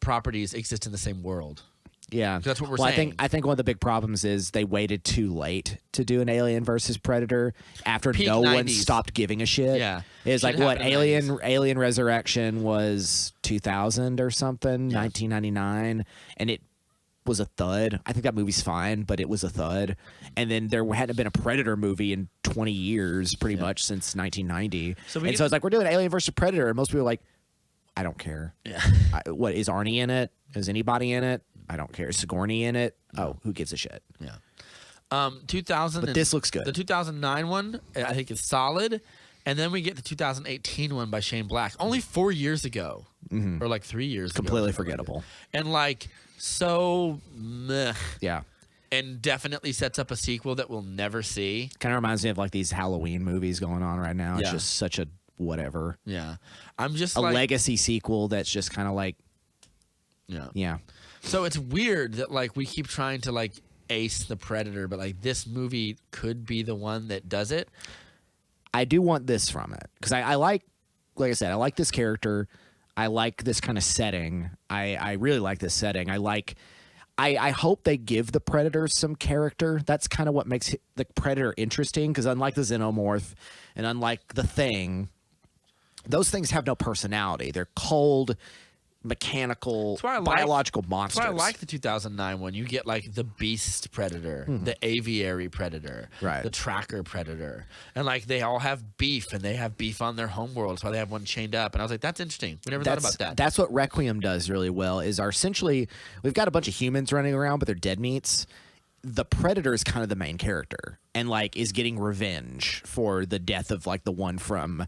properties exist in the same world. Yeah, That's what we're well, saying. I think one of the big problems is they waited too late to do an Alien versus Predator after Peak no one 90s. stopped giving a shit. Yeah. It's like Should've what happened in the Alien Resurrection was 2000 or something, 1999, and it was a thud. I think that movie's fine, but it was a thud. And then there hadn't been a Predator movie in 20 years, pretty much since 1990. So it's like we're doing Alien versus Predator, and most people are like, I don't care. Yeah. What is Arnie in it? Is anybody in it? I don't care. Is Sigourney in it? Oh, who gives a shit? Yeah. 2000. But this looks good. The 2009 one, I think, is solid. And then we get the 2018 one by Shane Black, only 4 years ago, or like 3 years ago. Completely forgettable. And like so meh. Yeah. And definitely sets up a sequel that we'll never see. Kind of reminds me of like these Halloween movies going on right now. It's Yeah. just such a whatever. Yeah. I'm just A like legacy sequel that's just kind of like, Yeah. yeah. So it's weird that like we keep trying to like ace the Predator, but like this movie could be the one that does it. I do want this from it because I like I said, I like this character. I like this kind of setting. I really like this setting. I hope they give the Predator some character. That's kind of what makes the Predator interesting because unlike the Xenomorph and unlike the Thing, those things have no personality. They're cold, mechanical, biological monsters. That's why I like the 2009 one. You get like the Beast Predator, the Aviary Predator, Right. the Tracker Predator, and like they all have beef, and they have beef on their homeworld. That's why they have one chained up. And I was like, that's interesting. We never thought about that. That's what Requiem does really well. Is essentially we've got a bunch of humans running around, but they're dead meats. The Predator is kind of the main character, and like is getting revenge for the death of like the one from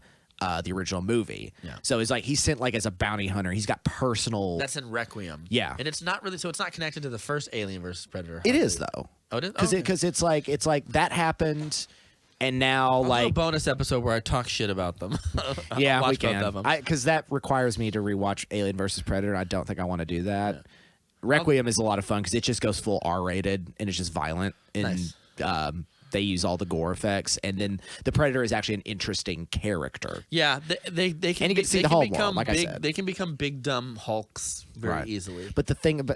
the original movie. Yeah. So it's like he's sent like as a bounty hunter. He's got personal. That's in Requiem. Yeah. And it's not really so. It's not connected to the first Alien versus Predator. It is though. Oh, it is. Because it's like that happened, and now I'll do a like bonus episode where I talk shit about them. yeah, I'll we watch both can. of them. Because that requires me to rewatch Alien versus Predator. I don't think I want to do that. Requiem is a lot of fun because it just goes full R-rated and it's just violent and Nice. They use all the gore effects, and then the Predator is actually an interesting character. Yeah, they can. And you get to see they the can whole become world, like I big, said. They can become big dumb hulks very Right. easily. But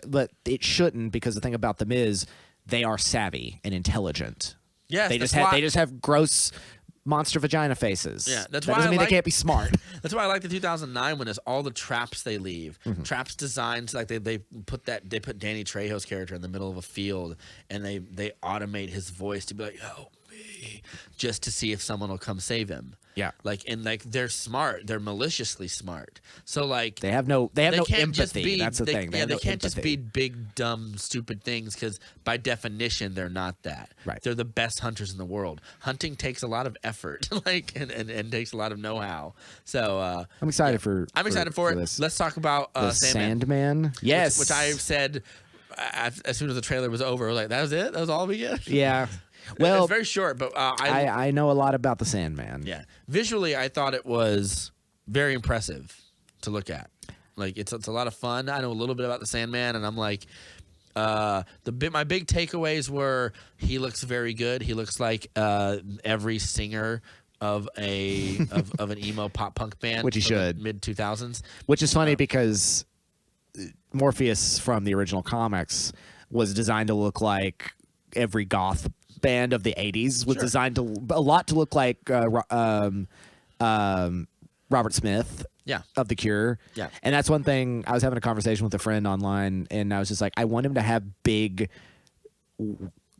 but it shouldn't, because the thing about them is they are savvy and intelligent. Yes, they that's just have why- they just have gross monster vagina faces. Yeah, that's that why doesn't I mean like- they can't be smart. That's why I like the 2009 one. Is all the traps they leave, traps designed like they put Danny Trejo's character in the middle of a field, and they automate his voice to be like, "Help me," just to see if someone will come save him. Yeah. They're smart. They're maliciously smart. So like they have no can't just empathy. That's the thing. They can't just be big, dumb, stupid things because by definition they're not that. Right. They're the best hunters in the world. Hunting takes a lot of effort, and takes a lot of know-how. So I'm excited for it. This. Let's talk about the Sandman. Yes, which I said as soon as the trailer was over. I was like, that was it. That was all we get. Yeah. Well, it's very short, but I know a lot about the Sandman. Yeah, visually, I thought it was very impressive to look at. Like it's a lot of fun. I know a little bit about the Sandman, and I'm like, my big takeaways were he looks very good. He looks like every singer of an emo pop punk band, which he should, mid 2000s. Which is funny because Morpheus from the original comics was designed to look like every goth band of the 80s. Was designed to look like Robert Smith. Yeah. Of The Cure. Yeah. And that's one thing. I was having a conversation with a friend online, and I was just like, I want him to have big,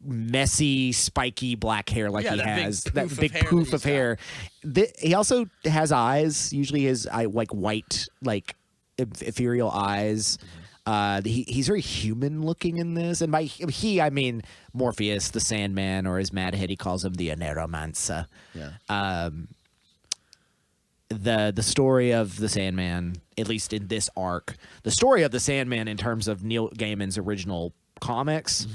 messy, spiky black hair like he has. That big poof of hair. He also has eyes. Usually his like white, like ethereal eyes. He's very human looking in this, and by he I mean Morpheus, the Sandman, or as Mad Hetty calls him, the Aneromancer. Yeah. The story of the Sandman, at least in this arc, the story of the Sandman in terms of Neil Gaiman's original comics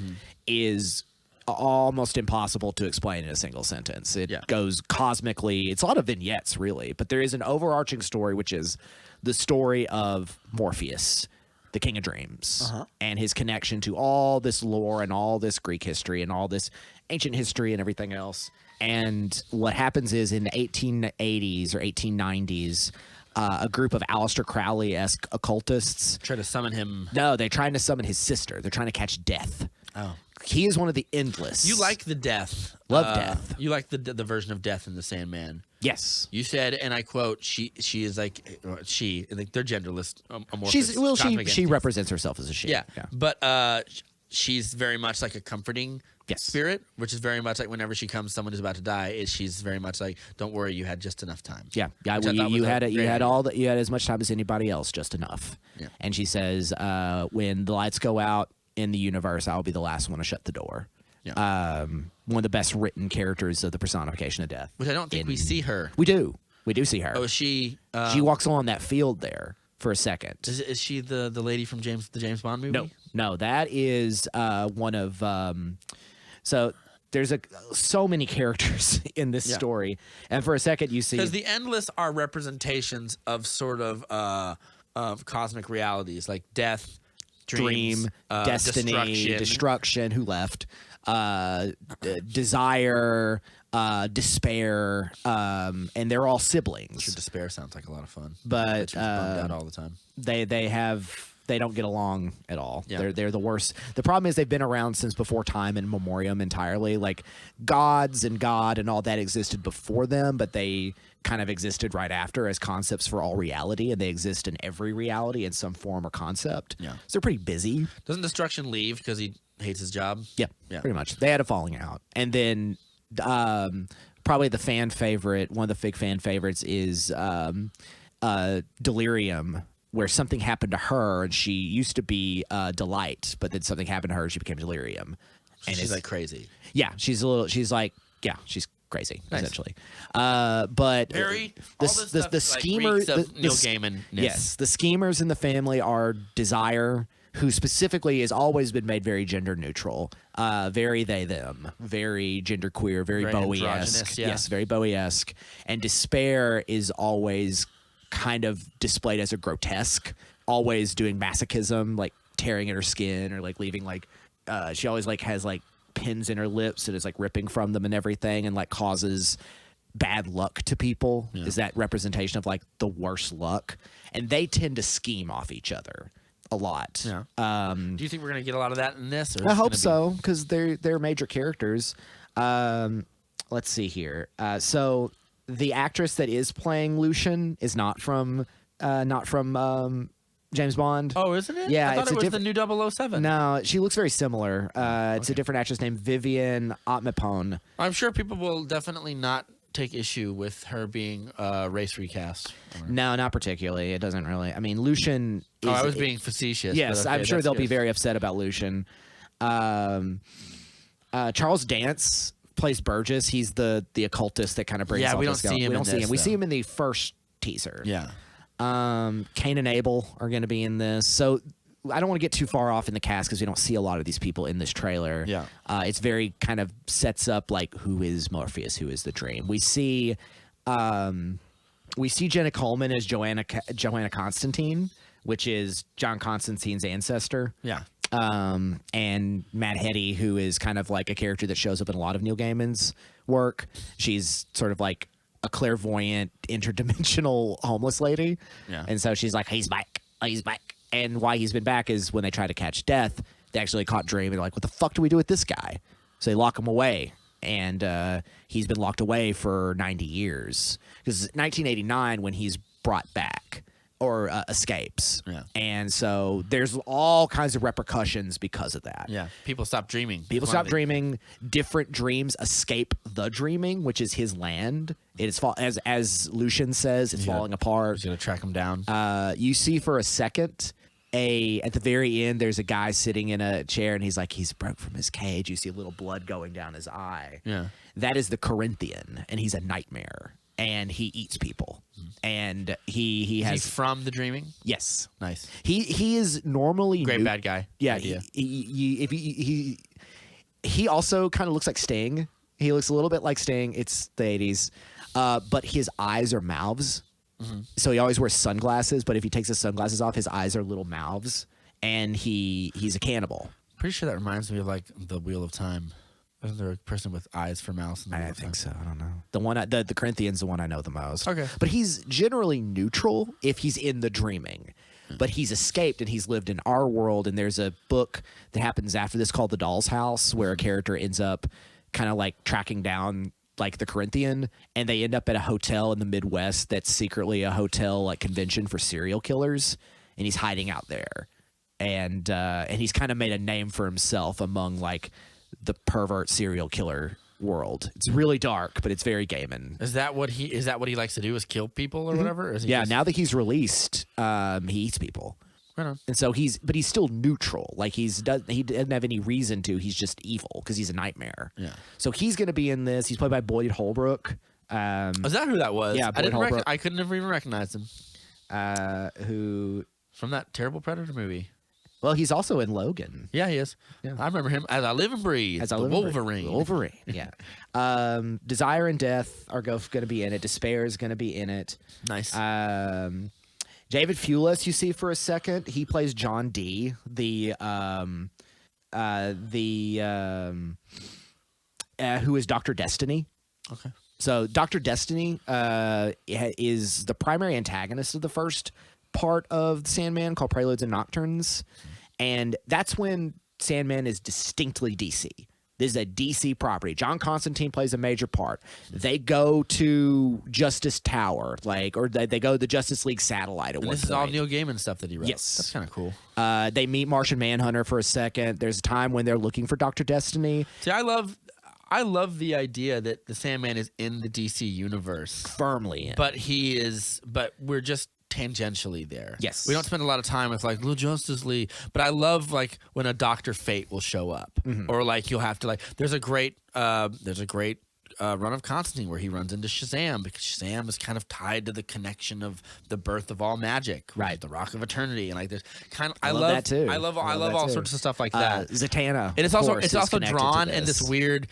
is almost impossible to explain in a single sentence. It goes cosmically. It's a lot of vignettes, really, but there is an overarching story, which is the story of Morpheus, the King of Dreams, and his connection to all this lore and all this Greek history and all this ancient history and everything else. And what happens is in the 1880s or 1890s, a group of Aleister Crowley-esque occultists try to summon him. No, they're trying to summon his sister. They're trying to catch Death. Oh. He is one of the Endless. You like the Death. Love Death. You like the version of Death in the Sandman. Yes. You said, and I quote, she is like they're genderless. She represents herself as a she. Yeah. But she's very much like a comforting spirit, which is very much like whenever she comes, someone is about to die. She's very much like, don't worry, you had just enough time. Yeah. You had as much time as anybody else, just enough. Yeah. And she says, when the lights go out in the universe, I'll be the last one to shut the door. Yeah. One of the best written characters of the personification of death. Which I don't think we see her. We do see her. Oh, is she? She walks along that field there for a second. Is she the lady from the James Bond movie? No, that is one of. So there's so many characters in this story, and for a second you see because the Endless are representations of sort of cosmic realities like death, dream, destiny, destruction. Who left? Desire, despair, and they're all siblings. Sure, despair sounds like a lot of fun, but bummed out all the time. They don't get along at all. Yeah. They're the worst. The problem is they've been around since before time and memoriam entirely. Like gods and God and all that existed before them, but they kind of existed right after as concepts for all reality, and they exist in every reality in some form or concept. Yeah. So they're pretty busy. Doesn't Destruction leave because he hates his job? Yeah, pretty much. They had a falling out. And then probably the fan favorite, one of the big fan favorites is Delirium, where something happened to her and she used to be Delight, but then something happened to her and she became Delirium. And she's like crazy. Yeah, she's crazy, essentially. But the schemers of Neil Gaiman. Yes, the schemers in the family are Desire, who specifically has always been made very gender neutral, very they them, very genderqueer, very Bowie-esque. Yes, very Bowie-esque. And Despair is always kind of displayed as a grotesque, always doing masochism, like tearing at her skin or like leaving like she always like has like pins in her lips and is like ripping from them and everything, and like causes bad luck to people. Is that representation of like the worst luck, and they tend to scheme off each other a lot. Do you think we're gonna get a lot of that in this? I hope so, because they're major characters. Let's see here. So the actress that is playing Lucian is not from James Bond. Oh, isn't it? Yeah, I thought it's it a was different- the new 007. No, she looks very similar. It's a different actress named Vivian Otmapone. I'm sure people will definitely not take issue with her being race recast. No, not particularly. It doesn't really. I mean, Lucian. Is, I was being facetious. Yes, but okay, I'm sure that's they'll be good. very upset about Lucian. Charles Dance plays Burgess. He's the occultist that kind of brings. Yeah, all we this don't see going. him We in don't see this, him. We see though. him in the first teaser. Yeah. Cain and Abel are going to be in this. So I don't want to get too far off in the cast because we don't see a lot of these people in this trailer. Yeah. It's very kind of sets up like who is Morpheus, who is the Dream. We see Jenna Coleman as Joanna Constantine, which is John Constantine's ancestor. Yeah. And Mad Hetty, who is kind of like a character that shows up in a lot of Neil Gaiman's work. She's sort of like a clairvoyant, interdimensional homeless lady. Yeah. And so she's like, he's back. He's back. And why he's been back is when they try to catch Death, they actually caught Dream and they're like, what the fuck do we do with this guy? So they lock him away. And he's been locked away for 90 years. Because 1989 when he's brought back or escapes. Yeah. And so there's all kinds of repercussions because of that. Yeah. People stop dreaming. People stop dreaming. Different dreams escape the dreaming, which is his land. It is as Lucian says, it's falling apart. He's gonna track him down. You see for a second at the very end, there's a guy sitting in a chair and he's broke from his cage. You see a little blood going down his eye. Yeah. That is the Corinthian, and he's a nightmare, and he eats people, and he has He's from the dreaming. yes. Nice. He is normally Great bad guy. Yeah, Idea. he also kind of looks like Sting. He looks a little bit like Sting. It's the 80s. But his eyes are mouths. Mm-hmm. So he always wears sunglasses, but if he takes his sunglasses off, his eyes are little mouths, and he's a cannibal. Pretty sure that reminds me of like the Wheel of Time. Isn't there a person with eyes for mouths? In the Wheel I of think Time? so. I don't know. The one the Corinthian's the one I know the most. Okay. But he's generally neutral if he's in the dreaming. But he's escaped and he's lived in our world, and there's a book that happens after this called The Doll's House where a character ends up kind of like tracking down like the Corinthian, and they end up at a hotel in the Midwest that's secretly a hotel like convention for serial killers, and he's hiding out there. And he's kind of made a name for himself among like the pervert serial killer world. It's really dark, but it's very Gaiman. Is that what he likes to do? Is kill people or whatever? Or is he Yeah, just- now that he's released, he eats people. Right on. And so he's still neutral. Like he doesn't have any reason to. He's just evil because he's a nightmare. Yeah. So he's going to be in this. He's played by Boyd Holbrook. Is that who that was? Yeah, I didn't. Boyd Holbrook. I couldn't have even recognized him Who? from that terrible Predator movie. Well, he's also in Logan. Yeah, he is. Yeah. I remember him as I Live and Breathe. As the I live and breathe. Wolverine. Wolverine. Yeah. Desire and Death are going to be in it. Despair is going to be in it. Nice. David Fulis, you see for a second, he plays John D, who is Dr. Destiny. Okay. So Dr. Destiny is the primary antagonist of the first part of Sandman called Preludes and Nocturnes. And that's when Sandman is distinctly DC. This is a DC property. John Constantine plays a major part. They go to Justice Tower, or they go to the Justice League satellite at And one this is all point. Neil Gaiman stuff that he wrote. Yes. That's kind of cool. They meet Martian Manhunter for a second. There's a time when they're looking for Dr. Destiny. See, I love the idea that the Sandman is in the DC universe, Firmly in. but we're just tangentially there. Yes. We don't spend a lot of time with like little Justice League, but I love like when a Dr. Fate will show up, or like you'll have to like. There's a great run of Constantine where he runs into Shazam because Shazam is kind of tied to the connection of the birth of all magic, Right. The Rock of Eternity, and like there's kind of I love that too. I love I love that all too. sorts of stuff like that. Zatanna. And it's of also course, is connected to drawn in this weird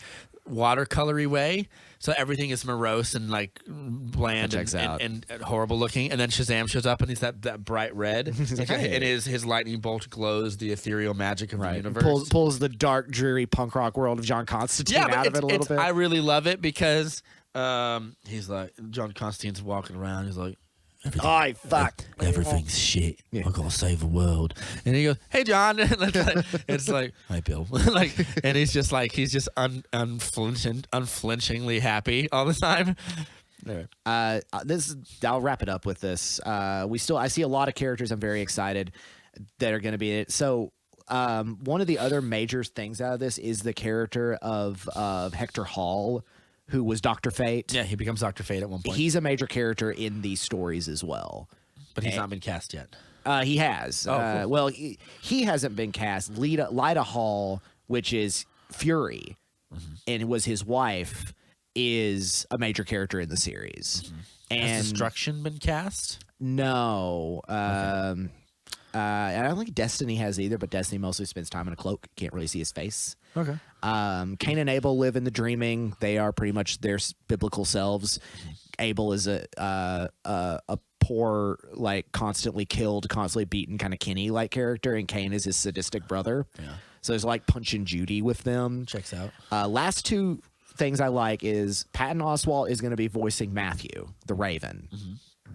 watercolory way, so everything is morose and like bland That checks out. and horrible looking. And then Shazam shows up and he's that bright red, like, hey. and his lightning bolt glows the ethereal magic of the universe. Pulls the dark, dreary punk rock world of John Constantine yeah, but out of it a little bit. I really love it because he's like John Constantine's walking around. He's like, Oh, fuck. everything's shit. Yeah. I gotta save the world. And he goes, "Hey, John." It's like, "Hi, Bill." And he's just unflinchingly happy all the time. I'll wrap it up with this. I see a lot of characters I'm very excited that are going to be in it. So one of the other major things out of this is the character of Hector Hall, who was Dr. Fate. Yeah, he becomes Dr. Fate at one point. He's a major character in these stories as well. But he's not been cast yet. He has. Cool. Well, he hasn't been cast. Lyda Hall, which is Fury, and was his wife, is a major character in the series. And Has Destruction been cast? no, I don't think Destiny has either, but Destiny mostly spends time in a cloak. Can't really see his face. Okay. Cain and Abel live in the dreaming. They are pretty much their biblical selves. Abel is a poor, like constantly killed, constantly beaten, kind of Kenny like character, and Cain is his sadistic brother. Yeah. So there's like Punch and Judy with them. Checks out. Last two things I like is Patton Oswalt is going to be voicing Matthew, the Raven.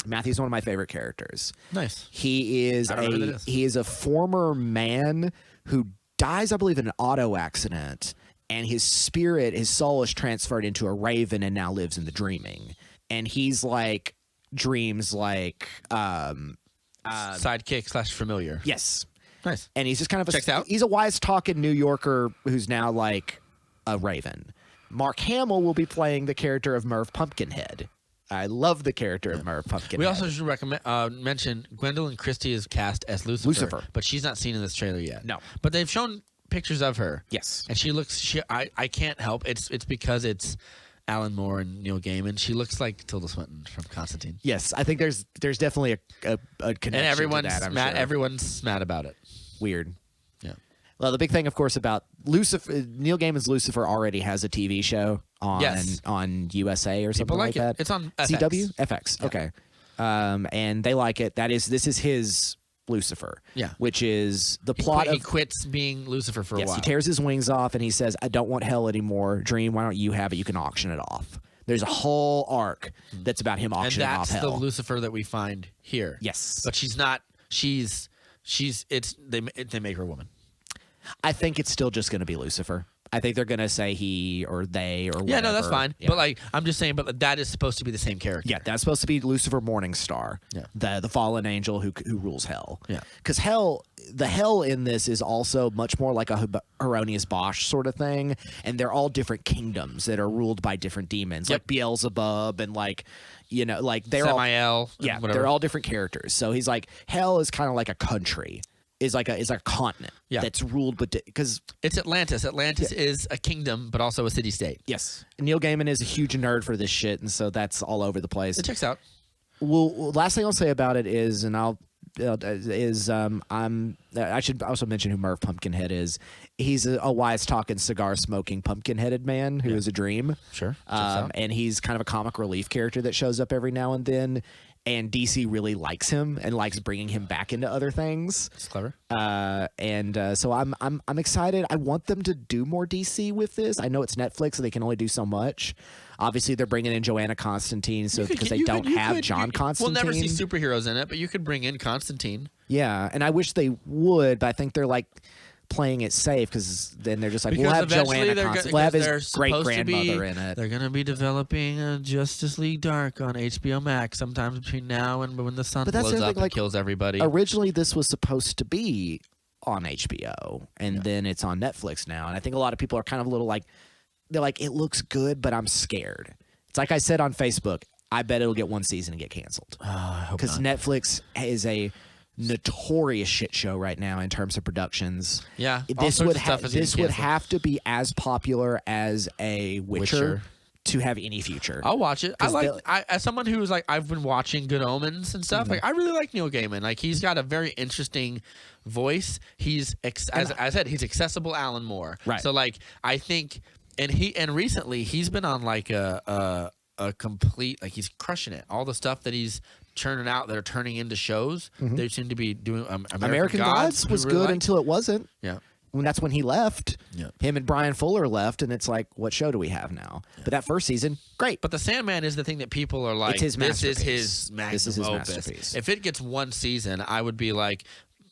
Matthew's one of my favorite characters. Nice. He is a former man who dies, I believe, in an auto accident, and his spirit, his soul is transferred into a raven and now lives in the dreaming. And he's like dreams like Sidekick / familiar. yes. Nice. And he's just kind of Checks out. He's a wise talking New Yorker who's now like a raven. Mark Hamill will be playing the character of Merv Pumpkinhead. I love the character of Merv Pumpkinhead. We also should mention Gwendolyn Christie is cast as Lucifer, but she's not seen in this trailer yet. No. But they've shown pictures of her. Yes. And she looks I can't help. It's because it's Alan Moore and Neil Gaiman. She looks like Tilda Swinton from Constantine. Yes, I think there's definitely a connection And everyone's to that, I'm mad. sure. Everyone's mad about it. Weird. Yeah. Well, the big thing, of course, about Lucifer, Neil Gaiman's Lucifer already has a TV show on USA or something People like that. it. It's on FX. CW? FX. Yeah. Okay. And they like it. This is his Lucifer. Yeah. Which is the plot He of quits being Lucifer for a while. he tears his wings off and he says, "I don't want hell anymore. Dream, why don't you have it? You can auction it off." There's a whole arc that's about him And auctioning off that's the hell. Lucifer that we find here. Yes. But she's not. They make her a woman. I think it's still just going to be Lucifer. I think they're going to say he or they or whatever. Yeah, no, that's fine. Yeah. But like, I'm just saying, but that is supposed to be the same character. Yeah, that's supposed to be Lucifer Morningstar, the fallen angel who rules hell. Yeah, because the hell in this is also much more like a Hieronymus Bosch sort of thing, and they're all different kingdoms that are ruled by different demons, like Beelzebub and like they're Samael. Yeah, whatever. they're all different characters. So he's like hell is kind of like a country. Is like a continent that's ruled, but because it's Atlantis. Atlantis is a kingdom, but also a city-state. Yes, Neil Gaiman is a huge nerd for this shit, and so that's all over the place. It checks out. Well, last thing I'll say about it is, and I should also mention who Merv Pumpkinhead is. He's a wise talking, cigar smoking, pumpkin headed man who is a dream. Sure, and he's kind of a comic relief character that shows up every now and then. And DC really likes him and likes bringing him back into other things. It's clever. So I'm excited. I want them to do more DC with this. I know it's Netflix, so they can only do so much. Obviously, they're bringing in Joanna Constantine, so because they don't have John Constantine. We'll never see superheroes in it, but you could bring in Constantine. Yeah, and I wish they would, but I think they're like playing it safe because then they're just like, Because we'll have eventually Joanna Constantine. We'll have his great grandmother in it. They're going to be developing a Justice League Dark on HBO Max sometime between now and when the sun blows up and kills everybody. Originally, this was supposed to be on HBO, and then it's on Netflix now. And I think a lot of people are kind of a little like, they're like, it looks good, but I'm scared. It's like I said on Facebook, I bet it'll get one season and get canceled. Because Netflix is a notorious shit show right now in terms of productions. Yeah, this would have to be as popular as a Witcher to have any future. I'll watch it. As someone who's like, I've been watching Good Omens and stuff. Like, I really like Neil Gaiman. Like, he's got a very interesting voice. He's as I said, he's accessible Alan Moore. Right. So like, I think, and recently he's been on like a complete, like, he's crushing it. All the stuff that he's churning out that are turning into shows. They seem to be doing American Gods was good until it wasn't. Yeah. When that's when he left. Yeah. Him and Brian Fuller left, and it's like, what show do we have now? Yeah. But that first season, great. But The Sandman is the thing that people are like, it's his this is masterpiece. his magnum opus. Masterpiece. If it gets one season, I would be like,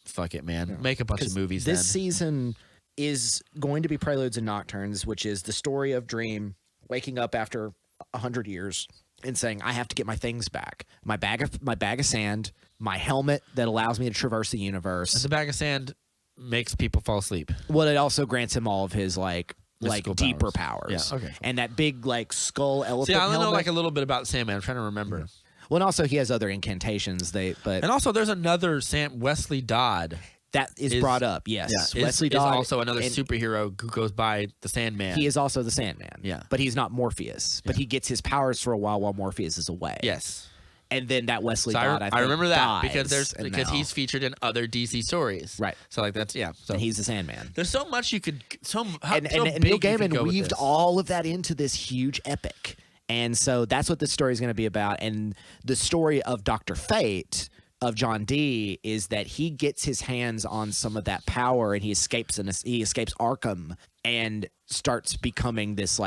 fuck it, man. Make a bunch of movies This season is going to be Preludes and Nocturnes, which is the story of Dream waking up after 100 years and saying, I have to get my things back. My bag of sand, my helmet that allows me to traverse the universe. The bag of sand makes people fall asleep. Well, it also grants him all of his Mystical deeper powers. Yeah, okay. And that big skull elephant See, I only know helmet. like a little bit about Sandman. I'm trying to remember. Well, and also he has other incantations. And also there's another Wesley Dodd. That is brought up, yes. Yeah, Wesley is Dodd also another superhero who goes by the Sandman. He is also the Sandman. Yeah. But he's not Morpheus. But he gets his powers for a while Morpheus is away. Yes. And then that Wesley So Dodd, I remember that because dies, he's featured in other DC stories. Right. So like that's So and he's the Sandman. there's so much you could And Neil Gaiman weaved all of that into this huge epic. And so that's what this story is going to be about. And the story of Dr. Fate of John Dee is that he gets his hands on some of that power and he escapes Arkham and starts becoming this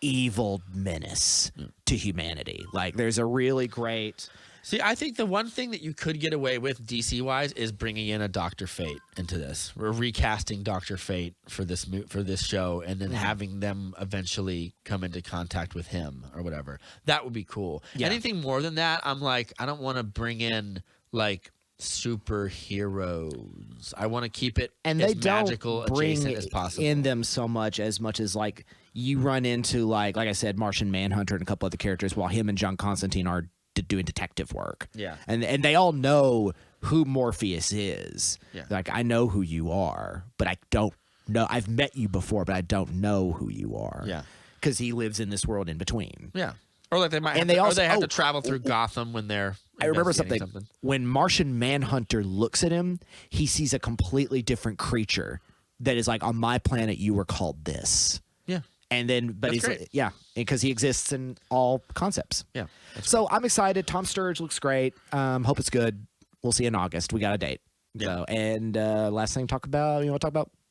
evil menace to humanity. There's a really great. See, I think the one thing that you could get away with DC wise is bringing in a Dr. Fate into this. We're recasting Dr. Fate for this show and then having them eventually come into contact with him or whatever. That would be cool. Yeah. Anything more than that, I'm like, I don't want to bring in superheroes. I want to keep it And as they don't magical bring adjacent as possible. in them so much as you run into like I said, Martian Manhunter and a couple other characters while him and John Constantine are doing detective work. Yeah. And they all know who Morpheus is. Yeah. I know who you are, but I don't know. I've met you before, but I don't know who you are. Yeah. Because he lives in this world in between. Yeah. Or they might And have they have to travel through Gotham when they're I remember investigating something. When Martian Manhunter looks at him, he sees a completely different creature that is on my planet you were called this. Yeah. And then, but That's great. because he exists in all concepts. Yeah. So I'm excited. Tom Sturridge looks great. Hope it's good. We'll see in August. We got a date. Yeah. So, and last thing, talk about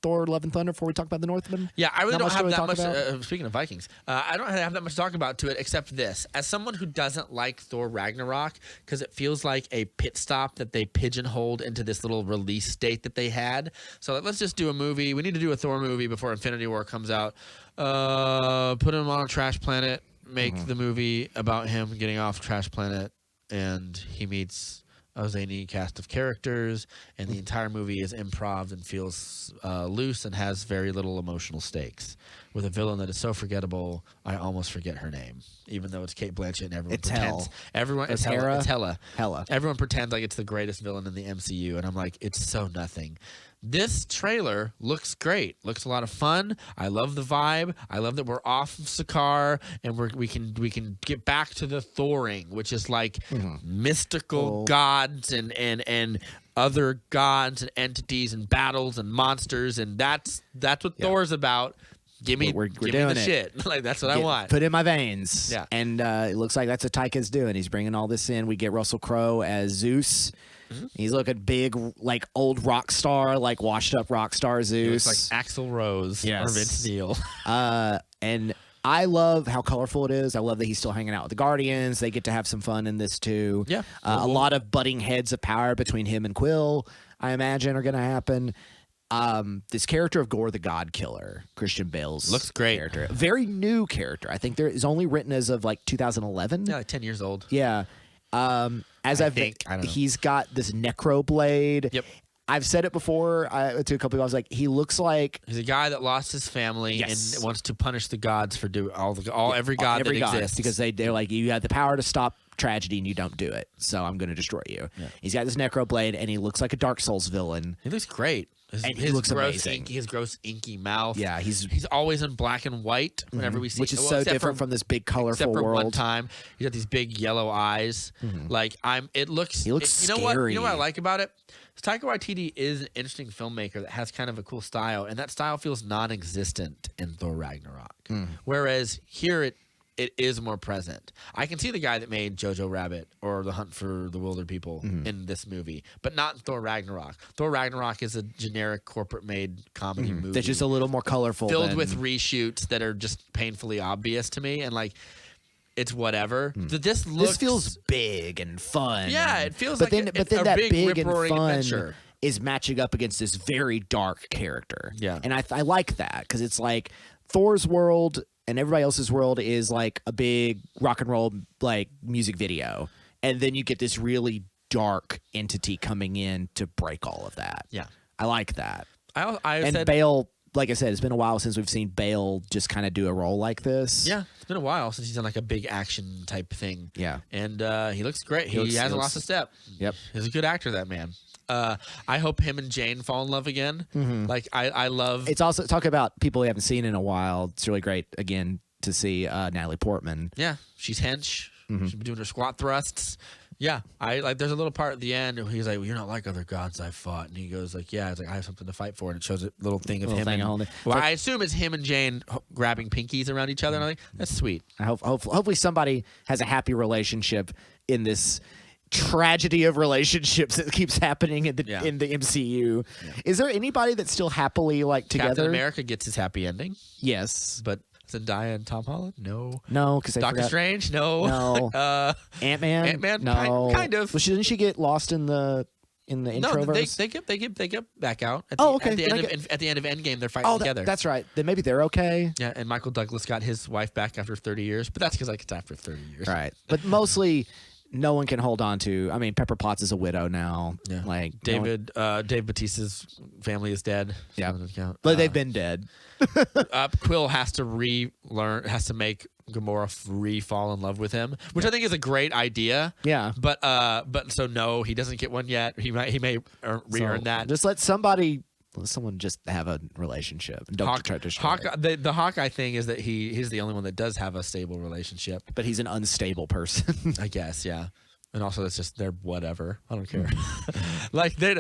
Thor: Love and Thunder before we talk about the Northman. Yeah, I really Not don't have that much. about? Speaking of Vikings, I don't have that much to talk about to it except this. As someone who doesn't like Thor Ragnarok because it feels like a pit stop that they pigeonholed into this little release date that they had. So let's just do a movie. We need to do a Thor movie before Infinity War comes out. Put him on a trash planet. Make the movie about him getting off trash planet, and he meets a zany cast of characters, and the entire movie is improv and feels loose and has very little emotional stakes. With a villain that is so forgettable, I almost forget her name, even though it's Kate Blanchett and everyone It's pretends. Hel. Everyone, It's Hela. Hera? It's Hela. Hela. Everyone pretends like it's the greatest villain in the MCU, and I'm like, it's so nothing. This trailer looks great. Looks a lot of fun. I love the vibe. I love that we're off of Sakaar and we can get back to the Thoring, which is mystical gods and other gods and entities and battles and monsters, and that's what Thor's about. Give me We're give me doing the it. shit. That's what I want. Put in my veins. Yeah. And it looks like that's what Taika's doing. He's bringing all this in. We get Russell Crowe as Zeus. He's looking big, old rock star, washed up rock star Zeus. It's like Axl Rose or Vince Neil. And I love how colorful it is. I love that he's still hanging out with the Guardians. They get to have some fun in this too. Yeah. A lot of butting heads of power between him and Quill, I imagine, are going to happen. This character of Gore the God Killer, Christian Bale's Looks great. character, very new character. I think there is only written as of 2011. Yeah, 10 years old. Yeah. As I think. I don't know. he's got this necro blade. Yep. I've said it before to a couple people. I was like, he looks like He's a guy that lost his family Yes. and wants to punish the gods for every god that exists. because they're like, you have the power to stop tragedy and you don't do it, so I'm going to destroy you. Yeah. He's got this necro blade and he looks like a Dark Souls villain. He looks great. And he looks amazing. His gross, inky mouth. Yeah, he's always in black and white whenever we see, which is so except different from this big colorful except for world. one time, he's got these big yellow eyes. It looks. He looks you know what? scary. You know what I like about it? Taika Waititi is an interesting filmmaker that has kind of a cool style, and that style feels non-existent in Thor Ragnarok. Whereas here it is more present. I can see the guy that made Jojo Rabbit or The Hunt for the Wilder People in this movie, but not in Thor Ragnarok. Thor Ragnarok is a generic corporate-made comedy movie That's just a little more colorful, filled with reshoots that are just painfully obvious to me, and it's whatever. This feels big and fun. Yeah, it feels but like then that big big and rip-roaring fun adventure. is matching up against this very dark character. Yeah. And I like that because it's like Thor's world and everybody else's world is like a big rock and roll like music video, and then you get this really dark entity coming in to break all of that. Yeah. I like that. I said Bale, like I said, it's been a while since we've seen Bale just kind of do a role like this. yeah, it's been a while since he's done like a big action type thing. Yeah. And he looks great. He looks- hasn't he lost a step. Yep. He's a good actor, that man. I hope him and Jane fall in love again. Like I love. It's also talk about people we haven't seen in a while. It's really great again to see Natalie Portman. Yeah, she's hench. She's been doing her squat thrusts. Yeah, I like. There's a little part at the end where he's like, well, "You're not like other gods I've fought," and he goes like, "Yeah." It's like I have something to fight for, and it shows a little thing of him. Well, I assume it's him and Jane grabbing pinkies around each other. And I'm like, that's sweet. I hope hopefully somebody has a happy relationship in this tragedy of relationships that keeps happening in the MCU. Yeah. Is there anybody that's still happily like together? Captain America gets his happy ending. Yes, but Zendaya and Tom Holland, no, because Doctor Strange, no, Ant-Man, no, kind of. Well, didn't she get lost in the introverse? No, they get back out. Okay. At the end of Endgame, they're fighting together. That's right. Then maybe they're okay. Yeah, and Michael Douglas got his wife back after 30 years, but that's because like it's after 30 years, right? But mostly. No one can hold on to. I mean, Pepper Potts is a widow now. Yeah. Like Dave Bautista's family is dead. Yeah, but they've been dead. Quill has to make Gamora fall in love with him, which I think is a great idea. Yeah, but so no, he doesn't get one yet. He may re-earn that. Just let someone just have a relationship. And don't try to destroy it. The Hawkeye thing is that he's the only one that does have a stable relationship. But he's an unstable person. I guess, yeah. And also, it's just they're whatever. I don't care. Like they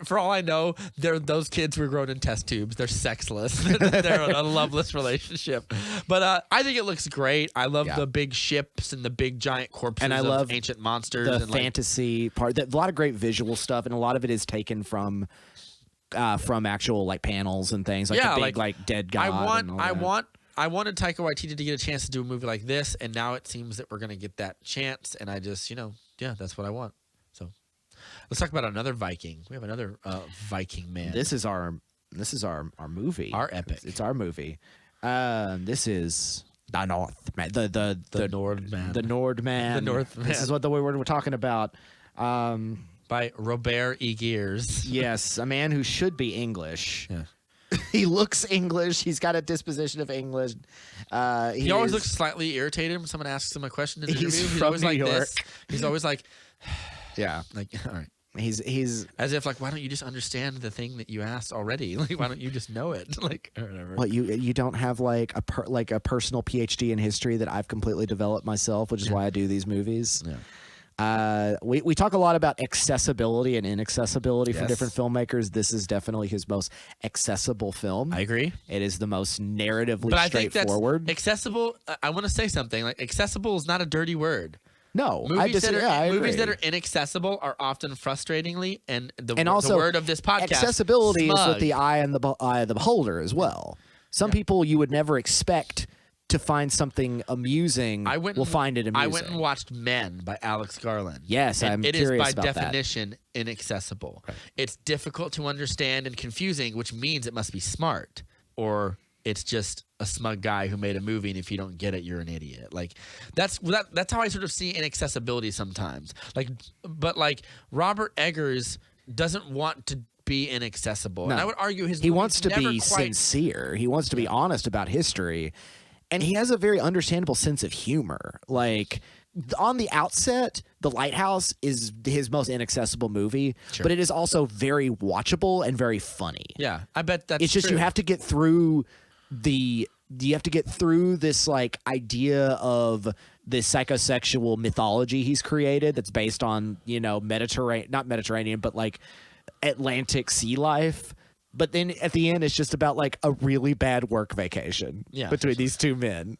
for all I know, those kids were grown in test tubes. They're sexless. They're in a loveless relationship. But I think it looks great. I love the big ships and the big giant corpses and I of love ancient monsters. The and fantasy part. A lot of great visual stuff, and a lot of it is taken from actual like panels and things like the big like dead god. I wanted Taika Waititi to get a chance to do a movie like this, and now it seems that we're gonna get that chance. And I just that's what I want. So let's talk about another Viking. We have another Viking man. This is our movie. Our epic. It's our movie. This is the Northman. The Northman. The Northman. The Northman. This is what the word we're talking about. By Robert E. Gears. Yes, a man who should be English. Yeah. He looks English. He's got a disposition of English. He always looks slightly irritated when someone asks him a question in the interview. He's from always New like York. this. He's always like, yeah, like all right. He's as if like, why don't you just understand the thing that you asked already? Like, why don't you just know it? Like, or whatever. What you don't have like a personal PhD in history that I've completely developed myself, which is why I do these movies. Yeah. We talk a lot about accessibility and inaccessibility for different filmmakers. This is definitely his most accessible film. I agree. It is the most narratively but straightforward. I think that's accessible. I want to say something. Like, accessible is not a dirty word. No, movies I movies agree. that are inaccessible are often frustratingly, and the also, word of this podcast, accessibility smug. is with the eye of the beholder as well. Some people you would never expect to find something amusing will find it amusing. I went and watched Men by Alex Garland. Yes, I'm curious about that. It is by definition inaccessible. Right. It's difficult to understand and confusing, which means it must be smart, or it's just a smug guy who made a movie, and if you don't get it, you're an idiot. Like that's how I sort of see inaccessibility sometimes. But Robert Eggers doesn't want to be inaccessible, and I would argue he wants to be sincere. He wants to be honest about history. And he has a very understandable sense of humor. Like, on the outset, The Lighthouse is his most inaccessible movie, but it is also very watchable and very funny. Yeah, I bet that's It's just true. You have to get through this like idea of this psychosexual mythology he's created that's based on, not Mediterranean, but like Atlantic sea life. But then at the end, it's just about like a really bad work vacation between these two men.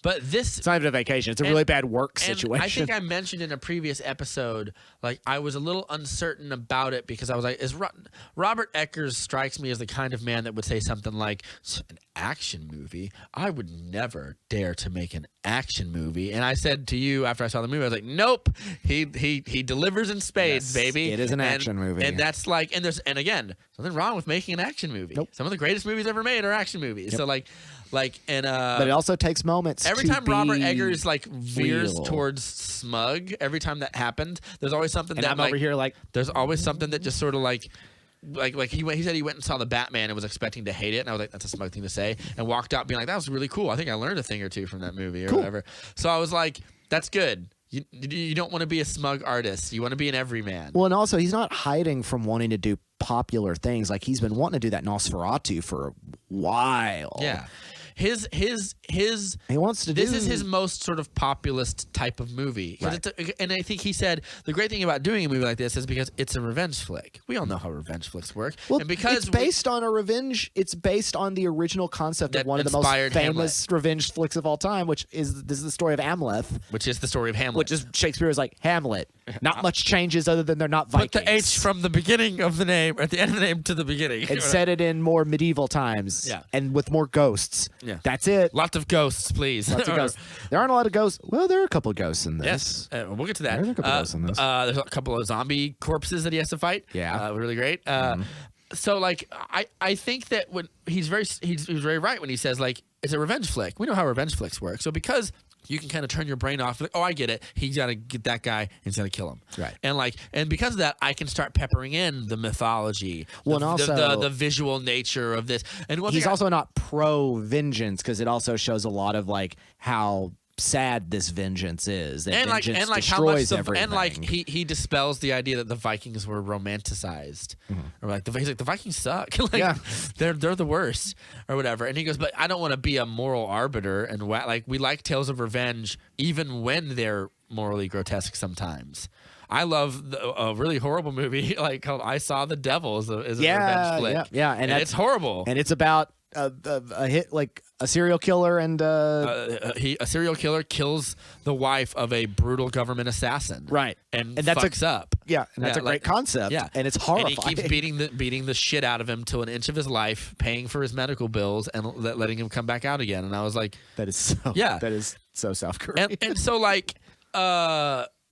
But it's not even a vacation. It's a really bad work situation. I think I mentioned in a previous episode, like I was a little uncertain about it because I was like, Robert Eggers strikes me as the kind of man that would say something like, an action movie? I would never dare to make an action movie. And I said to you after I saw the movie, I was like, nope, he delivers in spades, baby. It is an action movie. And that's like, and again, something wrong with making an action movie. Nope. Some of the greatest movies ever made are action movies. Yep. So like, Like, and but it also takes moments. every to time Robert be Eggers like veers real. towards smug, every time that happened, there's always something And that I'm like, over here like, there's always something that just sort of like he said he went and saw the Batman and was expecting to hate it, and I was like, that's a smug thing to say, and walked out being like, that was really cool. I think I learned a thing or two from that movie or whatever. So I was like, that's good. You don't want to be a smug artist. You want to be an everyman. well, and also he's not hiding from wanting to do popular things. Like he's been wanting to do that Nosferatu for a while. Yeah. His He wants to do. This is his most sort of populist type of movie. Right. And I think he said the great thing about doing a movie like this is because it's a revenge flick. We all know how revenge flicks work. Well, and because it's based on a revenge. It's based on the original concept That of one of the most inspired famous revenge flicks of all time, this is the story of Amleth, which is the story of Hamlet. which is Shakespeare was like Hamlet. Not much changes other than they're not Vikings. Put the H from the beginning of the name, at the end of the name to the beginning. and set it in more medieval times. Yeah. and with more ghosts. Yeah. That's it. Lots of ghosts, please. Lots of ghosts. There aren't a lot of ghosts. Well, there are a couple of ghosts in this. Yes, we'll get to that. There's a couple ghosts in this. There's a couple of zombie corpses that he has to fight. Yeah. Really great. So like I think that when he's very right when he says like it's a revenge flick. We know how revenge flicks work. So because you can kind of turn your brain off. Like, oh, I get it. He's got to get that guy. He's got to kill him. Right. And because of that, I can start peppering in the mythology. Well, and also the visual nature of this. And one he's thing also not pro vengeance because it also shows a lot of like how sad this vengeance is. That vengeance and like how much destroys everything. and like he dispels the idea that the Vikings were romanticized or like he's like the Vikings suck. Like Yeah. they're the worst or whatever. And he goes, but I don't want to be a moral arbiter and like we like tales of revenge even when they're morally grotesque sometimes. I love a really horrible movie like called I Saw the Devil is a revenge flick. Yeah, and it's horrible. And it's about a hit like a serial killer and a serial killer kills the wife of a brutal government assassin. Right. And that's fucks up. Yeah, and that's a great concept. Yeah. And it's horrifying. And he keeps beating the shit out of him till an inch of his life, paying for his medical bills and letting him come back out again. And I was like, that is so that is so South Korean. and so like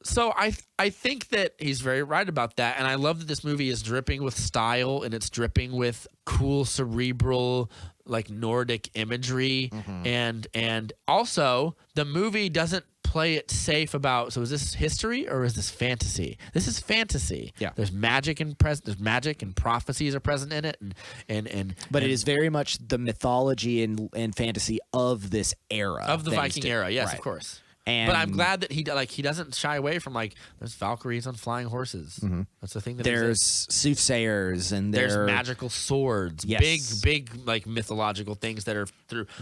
so I think that he's very right about that, and I love that this movie is dripping with style and it's dripping with cool cerebral like Nordic imagery, and also the movie doesn't play it safe about. So is this history or is this fantasy? This is fantasy. Yeah. There's magic and prophecies are present in it, and but it is very much the mythology and fantasy of this era of the that Viking era. Yes, right. of course. And but I'm glad that he doesn't shy away from like there's Valkyries on flying horses. That's the thing that there's exists. soothsayers and There's magical swords, Yes. big like mythological things that are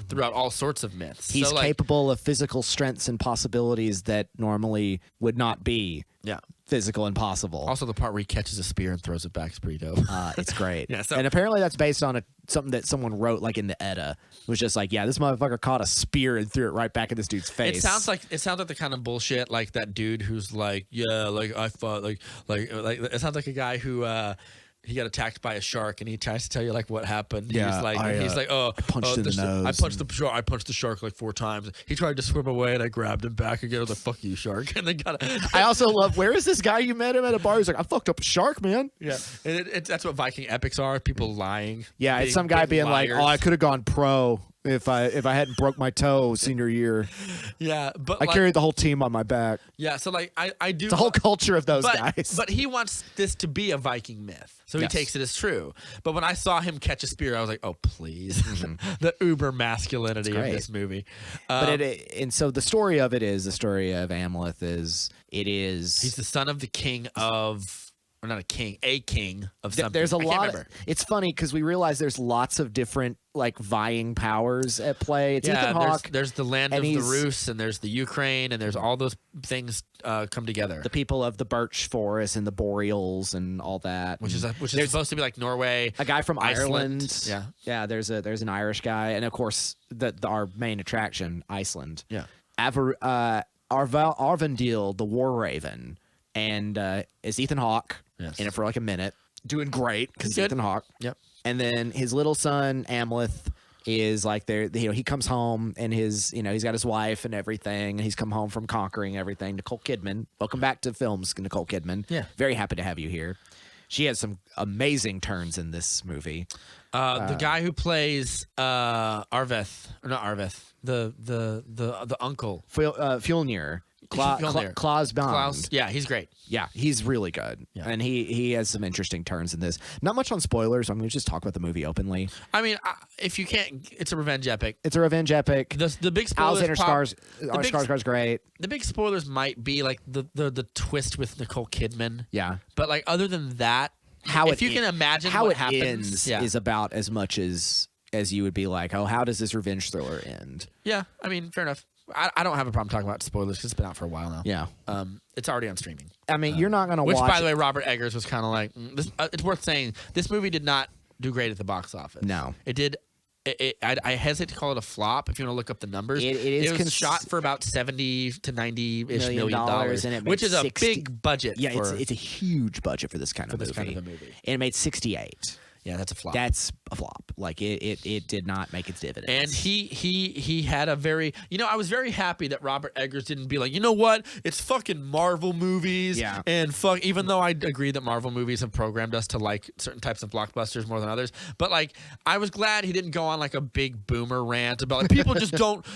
throughout all sorts of myths. he's so, like, capable of physical strengths and possibilities that normally would not be yeah. physical and possible. Also, the part where he catches a spear and throws it back is pretty dope. It's great. Yeah, so- and apparently that's based on something that someone wrote like in the Edda. It was just like, yeah, this motherfucker caught a spear and threw it right back in this dude's face. It sounds like the kind of bullshit like that dude who's like, yeah, like I thought like it sounds like a guy who he got attacked by a shark and he tries to tell you like what happened. Yeah, he's like, I punched in the nose. I punched the shark like 4 times. He tried to swim away and I grabbed him back again. I was like, fuck you, shark. And they got I also love, where is this guy you met him at a bar? He's like, I fucked up a shark, man. yeah. And that's what Viking epics are. People lying. Yeah, it's some guy being like, oh, I could have gone pro if I hadn't broke my toe senior year. Yeah, but I carried the whole team on my back. Yeah, so like I do. It's a whole culture of those but, guys. But he wants this to be a Viking myth, so he Yes. takes it as true. But when I saw him catch a spear, I was like, oh please, the uber masculinity of great. this movie. But and so the story of it is the story of Amleth is he's the son of the king of. Or not a king of something. there's a I can't lot. remember. It's funny because we realize there's lots of different like vying powers at play. It's Ethan Hawke. There's the land and of the he's- Rus, and there's the Ukraine, and there's all those things come together. the people of the birch forest and the boreals and all that, Which is There's supposed to be like Norway. a guy from Iceland. Ireland. Yeah. There's an Irish guy, and of course our main attraction, Iceland. Yeah. Arvandil, the War Raven, and is Ethan Hawke Yes. in it for like a minute, doing great because Good. Ethan Hawke. Yep. And then his little son Amleth is like there. He comes home and he's got his wife and everything, and he's come home from conquering everything. Nicole Kidman, welcome back to films, Nicole Kidman. Yeah. Very happy to have you here. She has some amazing turns in this movie. The guy who plays Arveth, or not Arveth, the uncle. Fjolnir. Fjolnir. Klaus Bond. Klaus, yeah, he's great. Yeah, he's really good. Yeah. And he has some interesting turns in this. Not much on spoilers. I'm going to just talk about the movie openly. I mean, if you can't, it's a revenge epic. It's a revenge epic. The big spoilers. Alexander Skarsgård's great. The big spoilers might be like the twist with Nicole Kidman. Yeah. But like other than that, if you can imagine how what it happens, ends is about as much as you would be like, oh, how does this revenge thriller end? Yeah, I mean, fair enough. I don't have a problem talking about spoilers because it's been out for a while now. Yeah. It's already on streaming. I mean, you're not going to watch. Which, by the way, Robert Eggers was kind of like, this, it's worth saying, this movie did not do great at the box office. No. It did. I hesitate to call it a flop if you want to look up the numbers. It was shot for about $70 to $90-ish million, and it made which is 60, a big budget. Yeah, it's a huge budget for this kind of movie. This kind of a movie. And it made 68. Yeah, that's a flop. That's a flop. Like it did not make its dividends. And he had a very, I was very happy that Robert Eggers didn't be like, you know what, it's fucking Marvel movies. Yeah. And even though I agree that Marvel movies have programmed us to like certain types of blockbusters more than others, but like I was glad he didn't go on like a big boomer rant about like people just don't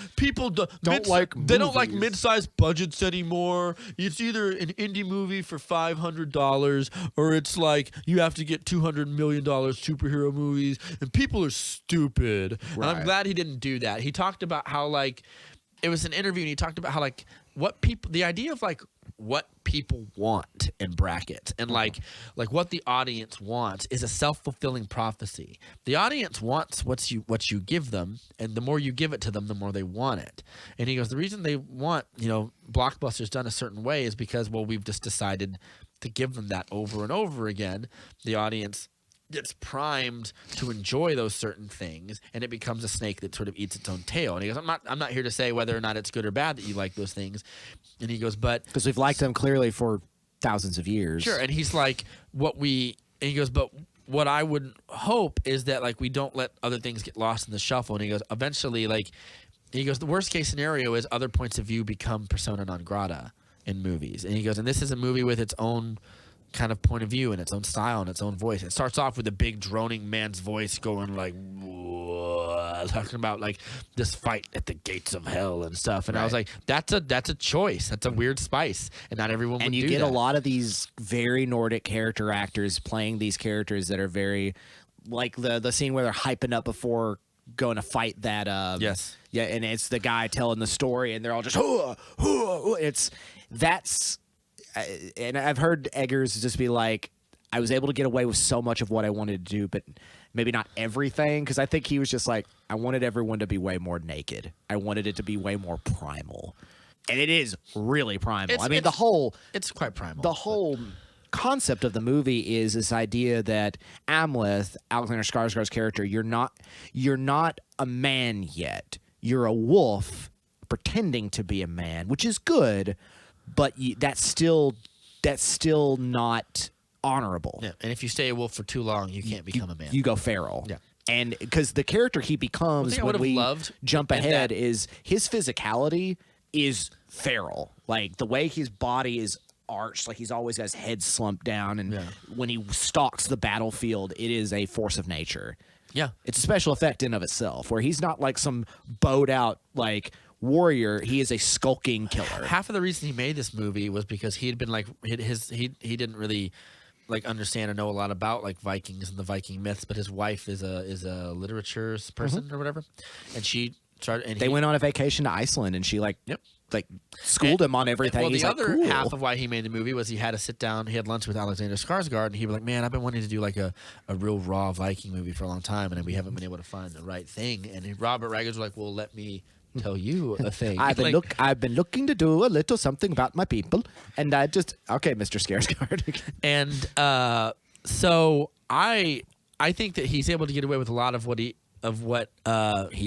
like they don't like mid-sized budgets anymore. It's either an indie movie for $500 or it's like you have to get $200 million superhero movies, and people are stupid. Right. And I'm glad he didn't do that. He talked about how like it was an interview, and he talked about how like the idea of like what people want in brackets and like what the audience wants is a self-fulfilling prophecy. The audience wants what you give them, and the more you give it to them, the more they want it. And he goes, the reason they want blockbusters done a certain way is because we've just decided to give them that over and over again. The audience gets primed to enjoy those certain things, and it becomes a snake that sort of eats its own tail. And he goes, I'm not here to say whether or not it's good or bad that you like those things. And he goes, but because we've liked them clearly for thousands of years. Sure. And he's like, and he goes, but what I would hope is that like we don't let other things get lost in the shuffle. And he goes, eventually, the worst case scenario is other points of view become persona non grata in movies. And he goes, and this is a movie with its own kind of point of view and its own style and its own voice. It starts off with a big droning man's voice going like, talking about like this fight at the gates of hell and stuff. And I was like, that's a choice. That's a weird spice, and not everyone would do that. And you get a lot of these very Nordic character actors playing these characters that are very like the scene where they're hyping up before going to fight that. Yes. Yeah, and it's the guy telling the story, and they're all just and I've heard Eggers just be like, I was able to get away with so much of what I wanted to do, but maybe not everything, because I think he was just like, I wanted everyone to be way more naked. I wanted it to be way more primal. And it is really primal. It's quite primal. The whole concept of the movie is this idea that Amleth, Alexander Skarsgård's character, you're not a man yet. You're a wolf pretending to be a man, which is good, but that's still not honorable. Yeah, and if you stay a wolf for too long, you can't become a man. You go feral. Yeah. And because the character he becomes when we jump ahead is his physicality is feral. Like the way his body is arched, like he's always got his head slumped down, and when he stalks the battlefield, it is a force of nature. Yeah. It's a special effect in of itself, where he's not like some bowed out like warrior. He is a skulking killer. Half of the reason he made this movie was because he had been like he didn't really like understand or know a lot about like Vikings and the Viking myths, but his wife is a literature person or whatever, and she started. And they went on a vacation to Iceland, and she schooled him on everything. Well, He's the other cool. half of why he made the movie was he had to sit down. He had lunch with Alexander Skarsgård, and he was like, "Man, I've been wanting to do like a real raw Viking movie for a long time, and we haven't been able to find the right thing." And Robert Eggers was like, "Well, let me tell you a thing. I've been looking to do a little something about my people, and I just okay, Mr. Skarsgård." And so I think that he's able to get away with a lot of what he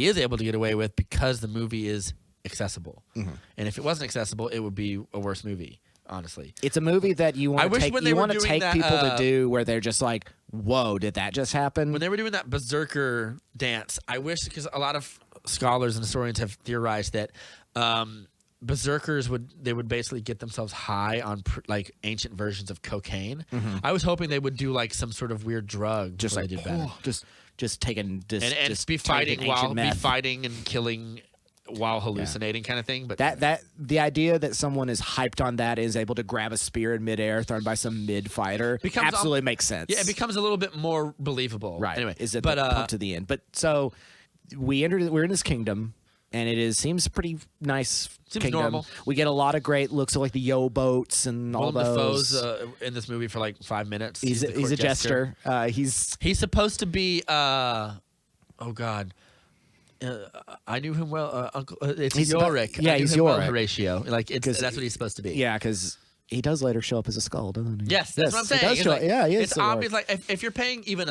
is able to get away with because the movie is accessible. Mm-hmm. And if it wasn't accessible, it would be a worse movie. Honestly, it's a movie that you want to take. You want to take people to do where they're just like, "Whoa, did that just happen?" When they were doing that berserker dance, I wish, because a lot of scholars and historians have theorized that berserkers would basically get themselves high on like ancient versions of cocaine. I was hoping they would do like some sort of weird drug, just like they did better. just taking this and just be taking fighting ancient meth. and killing while hallucinating kind of thing. But That the idea that someone is hyped on that is able to grab a spear in midair thrown by some mid fighter absolutely makes sense. Yeah, it becomes a little bit more believable. Right. Anyway, is it but the pump to the end? But so we're in this kingdom, and seems pretty nice. Seems kingdom. normal. We get a lot of great looks of like the yo boats and all Willem those. Dafoe's in this movie for like 5 minutes. He's the court a jester. He's supposed to be. Oh God. I knew him well. Uncle, he's Yorick. Yeah, he's Yorick. Well, Horatio. Like that's what he's supposed to be. yeah, because he does later show up as a skull, doesn't he? Yes, that's what I'm saying. He does show, Like, yeah, he is it's a obvious. Like if you're paying even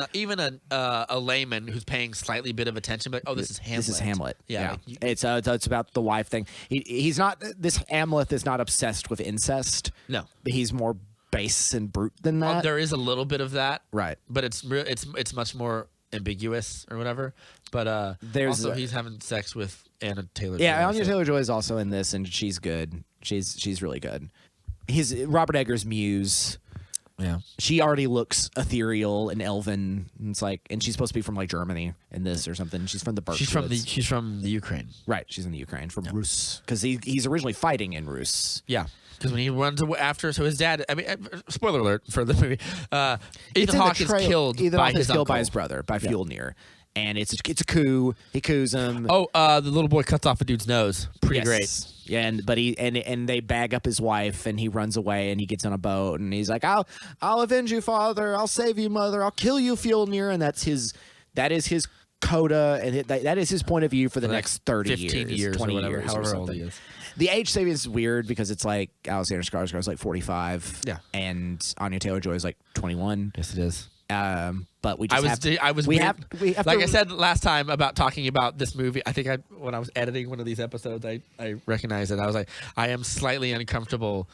a layman who's paying slightly bit of attention, but this is Hamlet. This is Hamlet. Yeah, Like, it's about the wife thing. He's not. This Hamlet is not obsessed with incest. No, He's more base and brute than that. there is a little bit of that, Right. But it's much more ambiguous or whatever. But There's also he's having sex with Anna Taylor. Yeah, Anya Taylor-Joy is also in this, and she's good. She's really good. Robert Eggers' muse. Yeah, She already looks ethereal and elven. And it's like, and she's supposed to be from like Germany in this or something. She's from the Berkshires. she's from the Ukraine. Right. She's in the Ukraine from Rus, because he's originally fighting in Rus. Yeah. Because when he runs away after, so his dad. I mean, spoiler alert for the movie. Ethan Hawke is killed by his uncle. By his brother, by Fjolnir, and it's a coup. He coups him. Oh, the little boy cuts off a dude's nose. Pretty great. Yeah, but they bag up his wife, and he runs away, and he gets on a boat, and he's like, "I'll avenge you, father. I'll save you, mother. I'll kill you, Fjolnir." And that is his coda, and that is his point of view for the next 30 15 years 20 or whatever, years, however or old something. he is. The age saving is weird because it's like Alexander Skarsgård's like 45, Yeah, and Anya Taylor-Joy is like 21. Yes, it is. But we just we have like to, I said last time about talking about this movie. I think when I was editing one of these episodes, I recognized it. I was like, I am slightly uncomfortable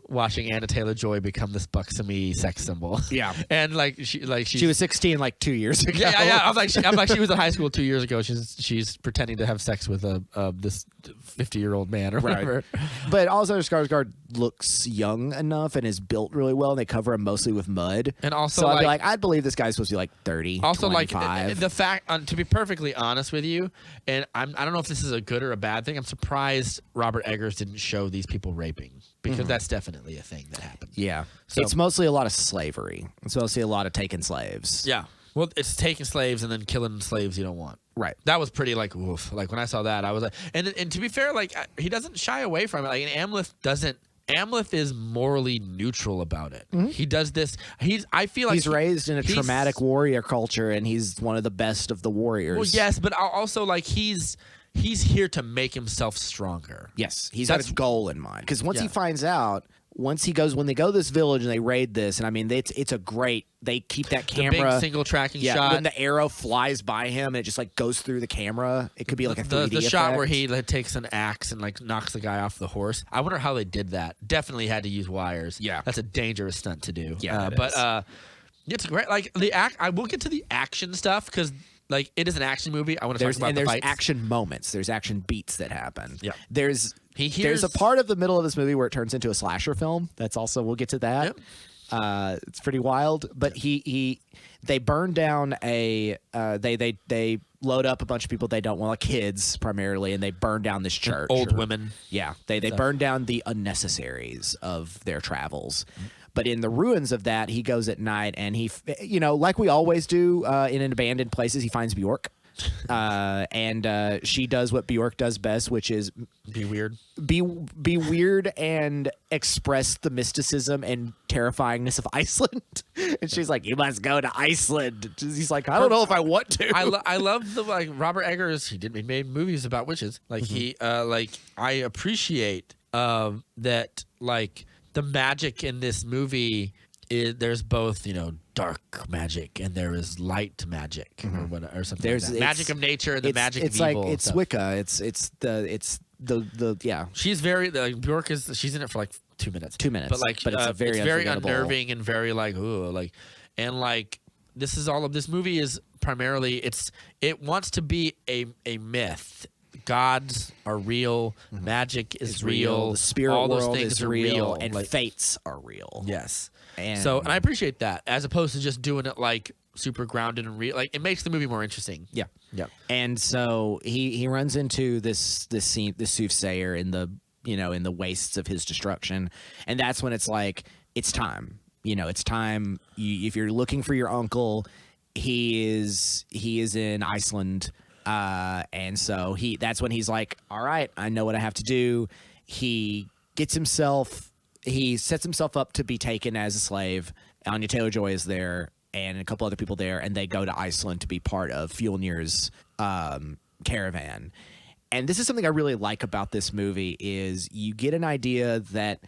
watching Anna Taylor-Joy become this buxomy sex symbol. Yeah, and she was 16 like 2 years ago. Yeah. I'm like she was in high school 2 years ago. She's pretending to have sex with this 50-year-old man or whatever. But also Skarsgård looks young enough and is built really well. And they cover him mostly with mud. And also, so I'd be like, I'd believe this guy's supposed to be like 30. Also, 25. like the fact, to be perfectly honest with you, and I don't know if this is a good or a bad thing. I'm surprised Robert Eggers didn't show these people raping, because that's definitely a thing that happened. Yeah, So- it's mostly a lot of slavery. It's mostly a lot of taking slaves. Yeah. Well, it's taking slaves and then killing slaves you don't want. Right. That was pretty like woof. Like when I saw that, I was like, and to be fair, like he doesn't shy away from it. Like Amleth doesn't. Amleth is morally neutral about it. He does this. I feel like he's raised in a traumatic warrior culture, and he's one of the best of the warriors. Well, yes, but also like he's here to make himself stronger. Yes, he's got a goal in mind. Because once he finds out, when they go to this village and they raid this, and I mean, it's a great. They keep that camera, the big single tracking shot. When the arrow flies by him and it just like goes through the camera. It could be like a 3D the shot effect. where he like, takes an axe and like knocks the guy off the horse. I wonder how they did that. Definitely had to use wires. Yeah, that's a dangerous stunt to do. Yeah, but it's great. Like I will get to the action stuff because. Like it is an action movie. I want to talk about the fights. There's action moments. There's action beats that happen. Yeah. There's a part of the middle of this movie where it turns into a slasher film. That's also we'll get to that. Yep. It's pretty wild. But they burn down they load up a bunch of people they don't want, like kids primarily, and they burn down this church. Old women. Yeah. They burn down the unnecessaries of their travels. But in the ruins of that, he goes at night and he, like we always do in abandoned places, he finds Bjork. And she does what Bjork does best, which is be weird. Be weird and express the mysticism and terrifyingness of Iceland. And she's like, "You must go to Iceland." He's like, "I don't know if I want to." I love the Robert Eggers. He made movies about witches. Like I appreciate that the magic in this movie there's both dark magic and there is light magic or something. There's magic of nature and the magic of evil. It's Wicca. It's the yeah. She's very Bjork she's in it for like 2 minutes. 2 minutes, but it's very unnerving and very this movie is primarily it wants to be a myth. gods are real, magic is real, the spirit all those world things is are real, and like, fates are real. yes. And And I appreciate that, as opposed to just doing it like super grounded and real. Like, it makes the movie more interesting. yeah. Yeah. And so he runs into this soothsayer in the in the wastes of his destruction, and that's when it's like it's time. It's time. If you're looking for your uncle, he is in Iceland, and so that's when he's like, all right, I know what I have to do. He sets himself up to be taken as a slave. Anya Taylor-Joy is there, and a couple other people there, and they go to Iceland to be part of Fjolnir's caravan. And this is something I really like about this movie is you get an idea that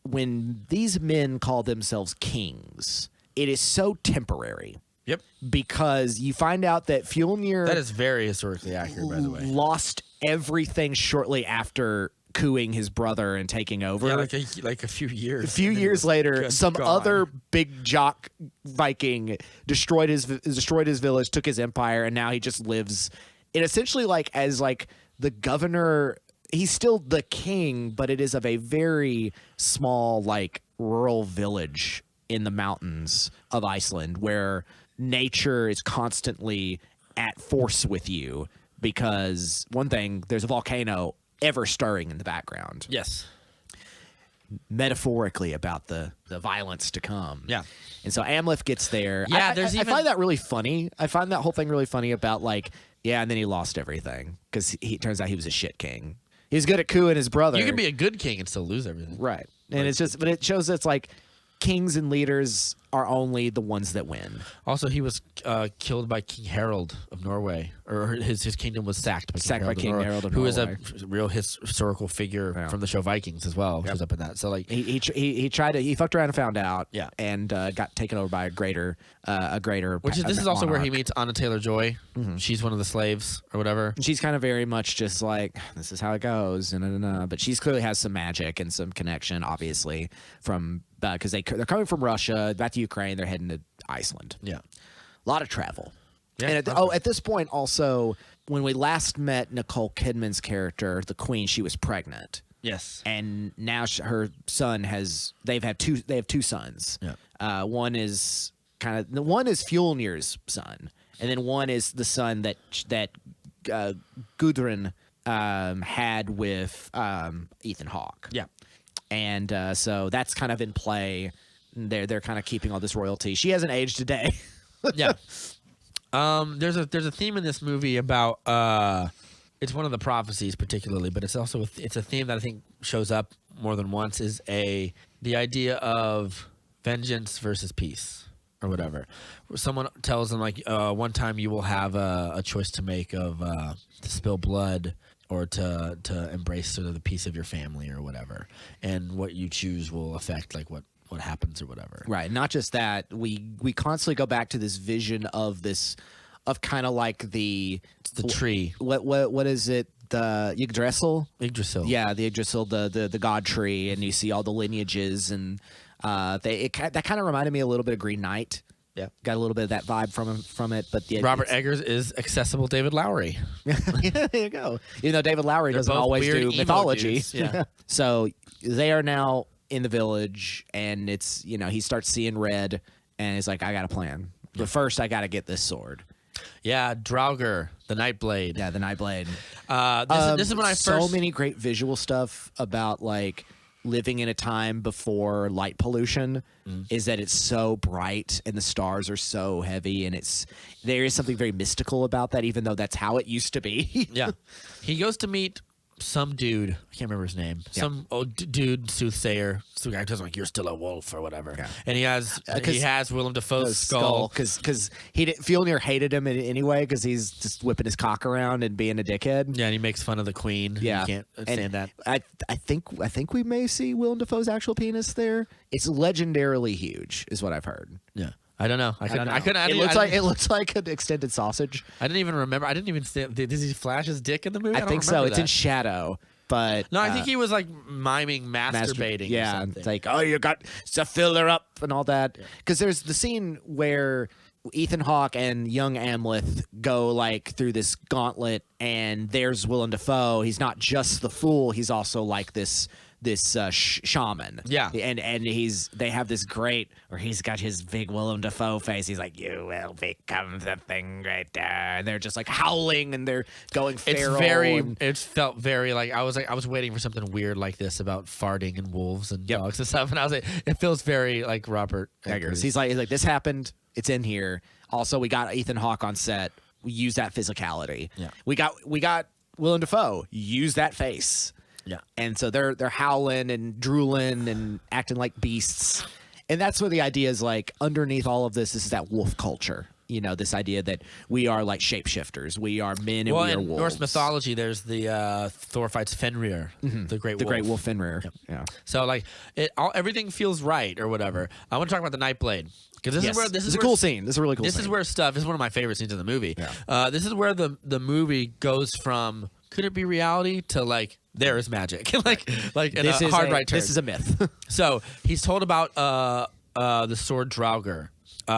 when these men call themselves kings, it is so temporary. Yep. Because you find out that Fjolnir That is very historically accurate, by the way. lost everything shortly after cooing his brother and taking over. Yeah, like a few years. A few years later, some gone. other big jock Viking destroyed his village, took his empire, and now he just lives in essentially as the governor. He's still the king, but it is of a very small, rural village in the mountains of Iceland where nature is constantly at force with you because, one thing, there's a volcano ever stirring in the background. Yes. Metaphorically about the violence to come. Yeah. And so Amleth gets there. Yeah, I find that really funny. I find that whole thing really funny about and then he lost everything because he turns out he was a shit king. He's good at cooing his brother. You can be a good king and still lose everything. Right. And but it shows it's kings and leaders are only the ones that win. Also, he was killed by King Harold of Norway, or his kingdom was sacked by King Harold of Norway, who is a real historical figure from the show Vikings as well. Shows up in that. So he tried to he fucked around and found out. Yeah. And got taken over by a greater. Which is this is also where he meets Anya Taylor-Joy. Mm-hmm. She's one of the slaves or whatever. And she's kind of very much just this is how it goes, but she's clearly has some magic and some connection, obviously, from because they're coming from Russia back to Ukraine. They're heading to Iceland. Yeah. A lot of travel. Yeah, And at this point, also, when we last met Nicole Kidman's character, the Queen, she was pregnant. Yes. And now her son they have two sons. Yeah. One is Fjolnir's son, and then one is the son that Gudrun had with Ethan Hawke. Yeah. And so that's kind of in play. They're kind of keeping all this royalty. She hasn't aged a day. Yeah. There's a theme in this movie about it's one of the prophecies particularly, but it's also it's a theme that I think shows up more than once is the idea of vengeance versus peace or whatever. Where someone tells them one time you will have a choice to make of to spill blood or to embrace sort of the peace of your family or whatever, and what you choose will affect what happens or whatever. Right. Not just that, we constantly go back to this vision of kind of the tree. What is it? The Yggdrasil? Yggdrasil. Yeah, the Yggdrasil, the god tree, and you see all the lineages, and that kind of reminded me a little bit of Green Knight. Yeah, got a little bit of that vibe from it, but Robert Eggers is accessible David Lowery. Yeah, there you go. Even though David Lowery doesn't both always weird do emo mythology. dudes, yeah. So they are now in the village, and it's he starts seeing red, and he's like, I got a plan. But first, I got to get this sword. Yeah, Draugr, the Nightblade. Yeah, the Nightblade. This is when I first. So many great visual stuff about living in a time before light pollution is that it's so bright and the stars are so heavy, and there is something very mystical about that, even though that's how it used to be. Yeah, he goes to meet some dude. I can't remember his name. Yeah. Some old dude, soothsayer. So the guy tells him you're still a wolf or whatever. Yeah. And he has Willem Dafoe's skull because Fjolnir hated him anyway because he's just whipping his cock around and being a dickhead. Yeah, and he makes fun of the queen. Yeah, you can't stand that. I think we may see Willem Dafoe's actual penis there. It's legendarily huge, is what I've heard. Yeah. I don't know. I couldn't. It looks like an extended sausage. I didn't even remember. I didn't even see. Does he flash his dick in the movie? I think so. It's in shadow, but No, I think he was like miming masturbating. Or Yeah, something. it's like, oh, you got to fill her up and all that. Because there's the scene where Ethan Hawke and young Amleth go like through this gauntlet, and there's Willem Dafoe. He's not just the fool; he's also like this shaman. Yeah. and they have this great, or he's got his big Willem Dafoe face. He's like, you will become the thing right there. And they're just like howling, and they're going feral. It felt very like I was waiting for something weird like this about farting and wolves and dogs and stuff, and I was like, it feels very like Robert Eggers. He's like, this happened. It's in here. Also, we got Ethan Hawke on set. We use that physicality. Yeah. We got Willem Dafoe. Use that face. Yeah. And so they're howling and drooling and acting like beasts. And that's where the idea is like underneath all of this is that wolf culture. You know, this idea that we are like shapeshifters. We are men and we are in wolves. Norse mythology, there's the Thor fights Fenrir, the great wolf. Great wolf Fenrir. Yep. Yeah. So like everything feels right or whatever. I want to talk about the Nightblade because this is a cool scene. This is a really cool scene. This is one of my favorite scenes in the movie. Yeah. This is where the movie goes from could it be reality to like there is magic like in this a is hard right turn. This is a myth. So he's told about the sword Draugr.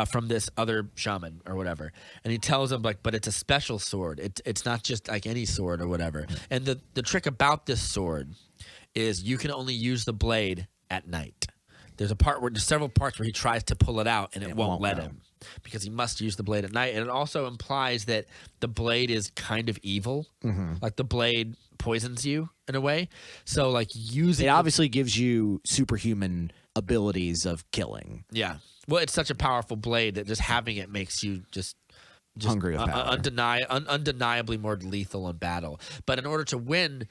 From this other shaman or whatever, and he tells him like, but it's a special sword. It's not just like any sword or whatever. And the trick about this sword is you can only use the blade at night. There's several parts where he tries to pull it out and it won't let him because he must use the blade at night. And it also implies that the blade is kind of evil, like the blade poisons you in a way. So like using it obviously gives you superhuman abilities of killing. Yeah. Well, it's such a powerful blade that just having it makes you just hungry of power. Undeniably more lethal in battle. But in order to win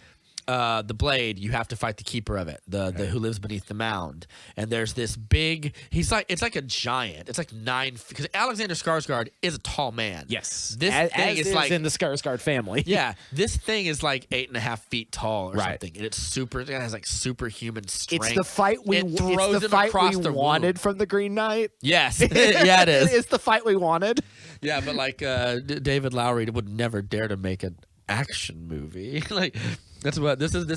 the blade, you have to fight the keeper of it, the who lives beneath the mound. And there's this big. It's like a giant. It's like 9 because Alexander Skarsgård is a tall man. Yes, this thing is like in the Skarsgård family. Yeah, this thing is like 8.5 feet tall or something, and it has like superhuman strength. It's the fight we wanted from the Green Knight. Yes, yeah, it is. It's the fight we wanted. Yeah, but like David Lowery would never dare to make an action movie. Like this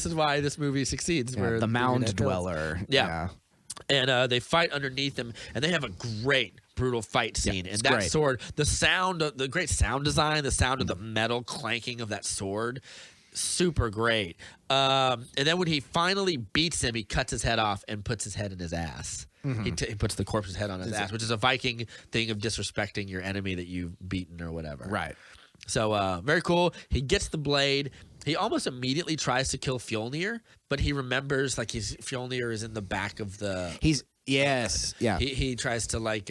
is why this movie succeeds. Yeah, where the Mound Dweller. Yeah. And they fight underneath him, and they have a great brutal fight scene. And that sword, the great sound design, the sound of the metal clanking of that sword, super great. And then when he finally beats him, he cuts his head off and puts his head in his ass. He puts the corpse's head on his ass, which is a Viking thing of disrespecting your enemy that you've beaten or whatever. Right. So very cool. He gets the blade. He almost immediately tries to kill Fjolnir, but he remembers like Fjolnir is in the back of the. He tries to like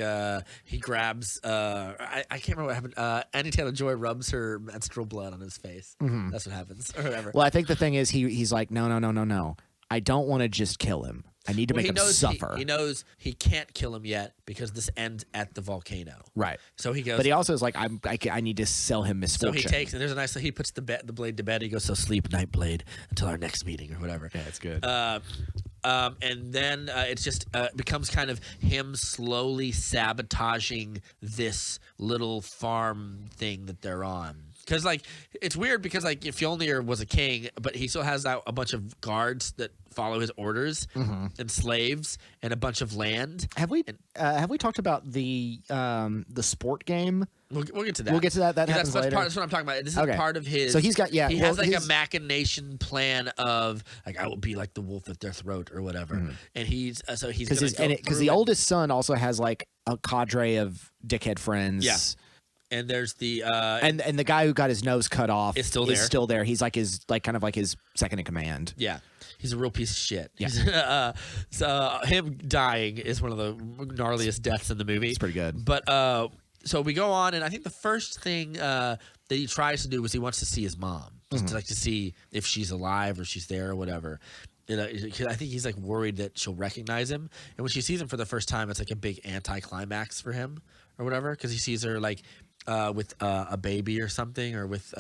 he grabs I can't remember what happened. Annie Taylor-Joy rubs her menstrual blood on his face. That's what happens or whatever. Well, I think the thing is he's like no. I don't want to just I need to make him suffer. He knows he can't kill him yet because this ends at the volcano. Right. So he goes. But he also is like, I need to sell him misfortune. So he takes, and there's a nice. So he puts the blade to bed. He goes, so sleep, night blade, until our next meeting or whatever. Yeah, it's good. And then it's just becomes kind of him slowly sabotaging this little farm thing that they're on. Because like it's weird because like if Fjolnir was a king, but he still has a bunch of guards that follow his orders and slaves and a bunch of land. Have we talked about the sport game? We'll get to that. We'll get to that. That happens later. That's what I'm talking about. This is part of his. So he's got He has like a machination plan of like I will be like the wolf at their throat or whatever. And he's because the oldest son also has like a cadre of dickhead friends. Yeah. And there's the and the guy who got his nose cut off is still there. He's like kind of like his second in command. Yeah, he's a real piece of shit. Yeah. So him dying is one of the gnarliest deaths in the movie. It's pretty good. But so we go on, and I think the first thing that he tries to do is he wants to see his mom, just to see if she's alive or she's there or whatever. I think he's like worried that she'll recognize him, and when she sees him for the first time, it's like a big anticlimax for him or whatever because he sees her like a baby or something, or with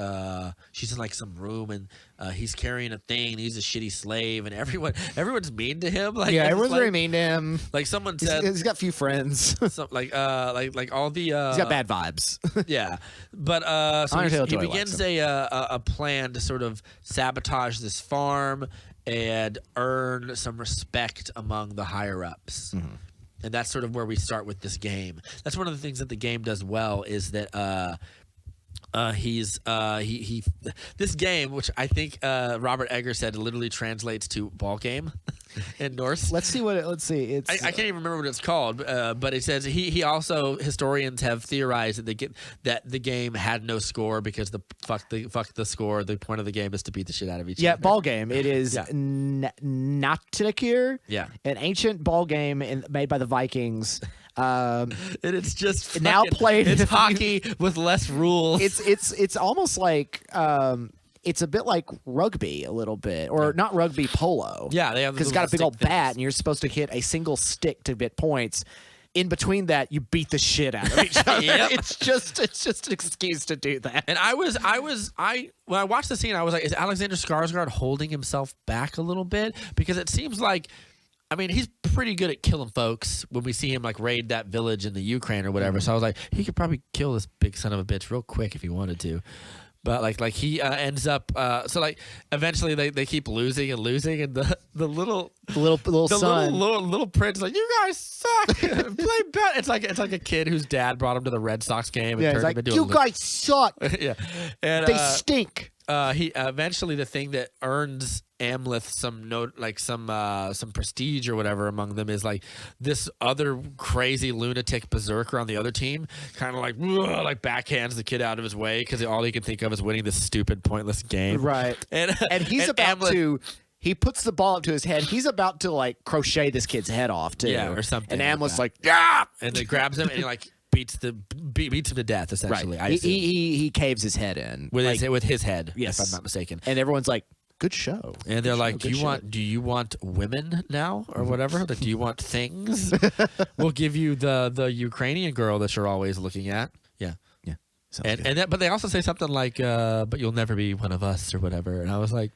she's in like some room and he's carrying a thing. And he's a shitty slave, and everyone's mean to him. Like everyone's very mean to him. Like someone said, he's got few friends. like all the he's got bad vibes. yeah, but so he begins a plan to sort of sabotage this farm and earn some respect among the higher ups. Mm-hmm. And that's sort of where we start with this game. That's one of the things that the game does well is that this game, which I think Robert Egger said literally translates to ball game in Norse. Let's see. It's I can't even remember what it's called, but it says he also, historians have theorized that the game had no score because fuck the score. The point of the game is to beat the shit out of each other. Yeah, ball game. It is Natikir. Yeah, an ancient ball game made by the Vikings. And it's just now played. It's hockey with less rules. It's almost like it's a bit like rugby a little bit, or not rugby, polo. Yeah, they have because it's got a big old bat, and you're supposed to hit a single stick to get points. In between that, you beat the shit out of each other. Yep. It's just an excuse to do that. And when I watched the scene, I was like, is Alexander Skarsgård holding himself back a little bit? Because it seems like, I mean, he's pretty good at killing folks when we see him like raid that village in the Ukraine or whatever. So I was like, he could probably kill this big son of a bitch real quick if he wanted to. But like he ends up so like eventually they keep losing and losing, and the little son, little prince is like, you guys suck. Play better. It's like a kid whose dad brought him to the Red Sox game and turned him into you guys suck. Yeah, and they stink. He eventually, the thing that earns Amleth some prestige or whatever among them is like this other crazy lunatic berserker on the other team kind of like backhands the kid out of his way because all he can think of is winning this stupid pointless game. Right. And he's about to. He puts the ball up to his head. He's about to like crochet this kid's head off too. Yeah, or something. And Amleth's like, yeah, and then grabs him and he like beats him to death essentially. Right. He caves his head in with his head. Yes, if I'm not mistaken. And everyone's like, good show. And they're like, do you want women now or whatever? Like, do you want things? We'll give you the Ukrainian girl that you're always looking at. Yeah. Yeah. But they also say something like, but you'll never be one of us or whatever. And I was like,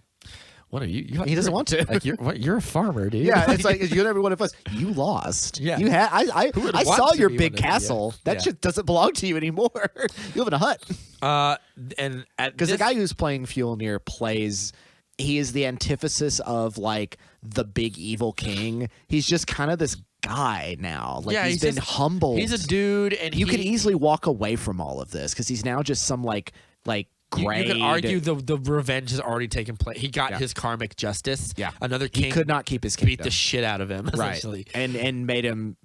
what are you? He doesn't want to. Like you're a farmer, dude. Yeah, it's like you're never one of us. You lost. Yeah, you had. I saw your big castle. That shit doesn't belong to you anymore. You live in a hut. And because the guy who's playing Fjolnir plays. He is the antithesis of like the big evil king. He's just kind of this guy now. Like he's been humbled. He's a dude, and you could easily walk away from all of this because he's now just some like. Grade. You could argue the revenge has already taken place. He got his karmic justice. Yeah, another king he could not keep his kingdom. Beat the shit out of him. Essentially. Right, and made him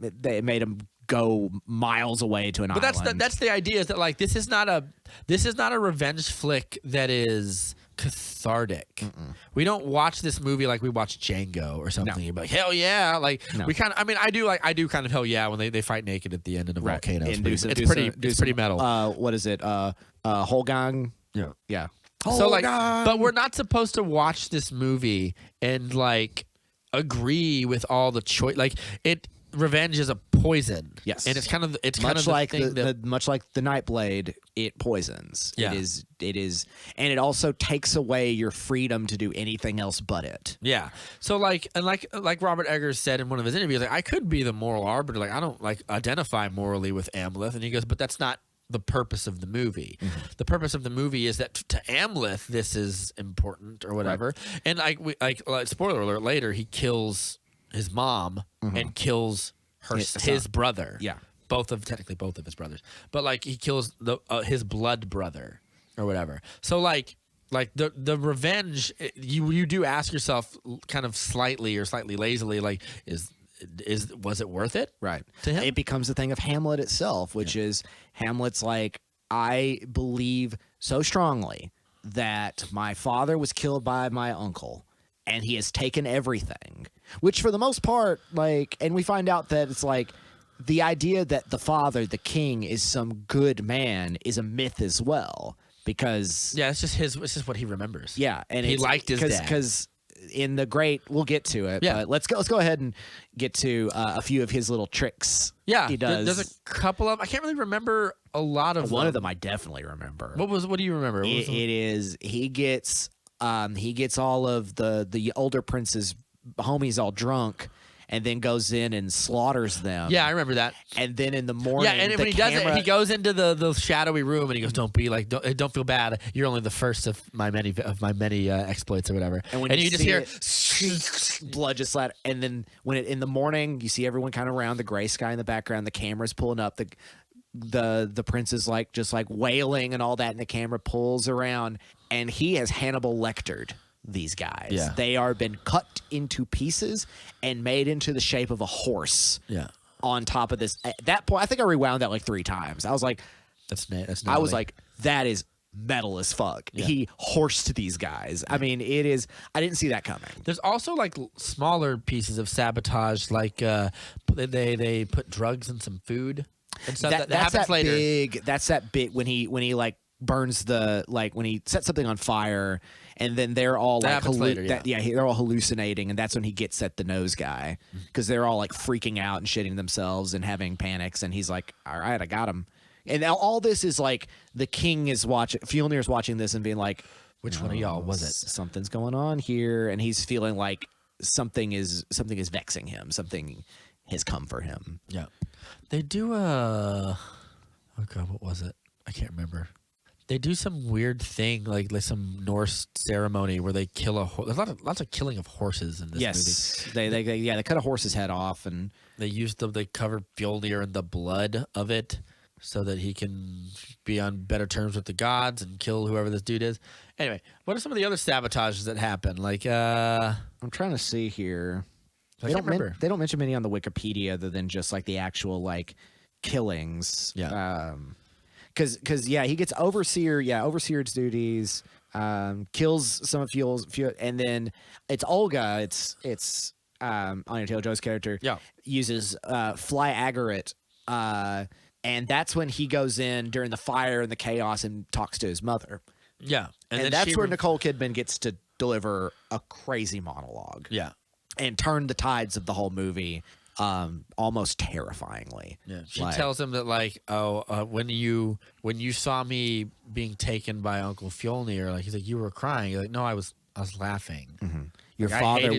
go miles away to an island. But that's the idea is that like this is not a revenge flick that is cathartic. Mm-mm. We don't watch this movie like we watch Django or something. You're like, hell yeah, like we kind of. I mean, I do kind of hell yeah when they fight naked at the end of the volcano. It's pretty metal. What is it? Holgang. Yeah. So like, but we're not supposed to watch this movie and like agree with all the choice. Like revenge is a poison. Yes, and it's much like much like the Nightblade. It poisons. Yeah. It is, and it also takes away your freedom to do anything else but it. Yeah. So like Robert Eggers said in one of his interviews, like I could be the moral arbiter. Like I don't like identify morally with Amleth, and he goes, but that's not the purpose of the movie. Mm-hmm. The purpose of the movie is that to Amleth this is important or whatever. Right. And like spoiler alert, later he kills his mom and kills his brother. Yeah. Technically both of his brothers. But like he kills his blood brother or whatever. So like the revenge, you do ask yourself kind of slightly lazily, like was it worth it? Right. To him? It becomes the thing of Hamlet itself, which is Hamlet's like, I believe so strongly that my father was killed by my uncle and he has taken everything, which for the most part, like, and we find out that it's like the idea that the father, the king, is some good man is a myth as well, because it's just what he remembers. Yeah. And he liked his dad. Because in the great. We'll get to it. Yeah. But let's go ahead and get to a few of his little tricks. Yeah, he does. There's a couple of. I can't really remember a lot of One them. of them I definitely remember. What do you remember? It is he gets all of the older prince's homies all drunk, and then goes in and slaughters them. Yeah, I remember that. And then in the morning, Yeah, and when he does it, he goes into the shadowy room and he goes, "Don't feel bad. You're only the first of my many exploits or whatever." And when you just hear blood just slat, and then in the morning, you see everyone kind of around the gray sky in the background. The camera's pulling up. The prince is just wailing and all that, and the camera pulls around, and he has Hannibal Lectered these guys. Yeah. They are been cut into pieces and made into the shape of a horse. Yeah. On top of this, at that point, I think I rewound that like 3 times. I was like, that's I was like, that is metal as fuck. Yeah. He horsed these guys. I mean, it is. I didn't see that coming. There's also like smaller pieces of sabotage, like they put drugs in some food and stuff. That happens that later. That's that bit when he like burns when he sets something on fire, and then they're all That happens later, yeah. They're all hallucinating, and that's when he gets at the nose guy because they're all like freaking out and shitting themselves and having panics, and he's like, "All right, I got him." And now all this is like the king is watching, Fjolnir's watching this and being like, Which one of y'all was it? Something's going on here, and he's feeling like something is vexing him. Something has come for him. Yeah, they do oh god, what was it? I can't remember. They do some weird thing, like some Norse ceremony where they kill a horse. There's lots of killing of horses in this movie. They cut a horse's head off, and they cover Fjolnir in the blood of it so that he can be on better terms with the gods and kill whoever this dude is. Anyway, what are some of the other sabotages that happen? Like I'm trying to see here. I can't remember. They don't mention many on the Wikipedia other than just like the actual like killings. Yeah. Because he gets overseer's duties, kills some of Fuel's, and then it's Olga. It's Anya Taylor-Joy's character. Yeah. Uses fly agate, and that's when he goes in during the fire and the chaos and talks to his mother. Yeah, and that's where Nicole Kidman gets to deliver a crazy monologue. Yeah, and turn the tides of the whole movie. Almost terrifyingly. Yeah, she tells him that when you saw me being taken by Uncle Fjolnir, like he's like, you were crying. You're like, no, I was laughing. Mm-hmm. Your father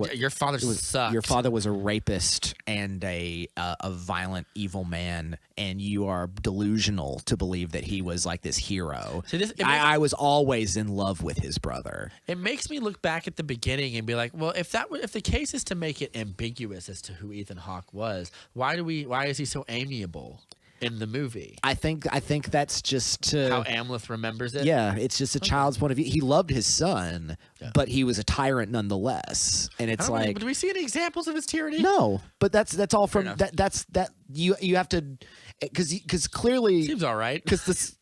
sucked. Your father was a rapist and a violent, evil man, and you are delusional to believe that he was like this hero. See, I was always in love with his brother. It makes me look back at the beginning and be like, well, if the case is to make it ambiguous as to who Ethan Hawke was, why is he so amiable in the movie? I think that's just how Amleth remembers it. Yeah, it's just a child's point of view. He loved his son, but he was a tyrant nonetheless. And it's like, do we see any examples of his tyranny? No, but that's all from that. You have to because clearly seems all right. Because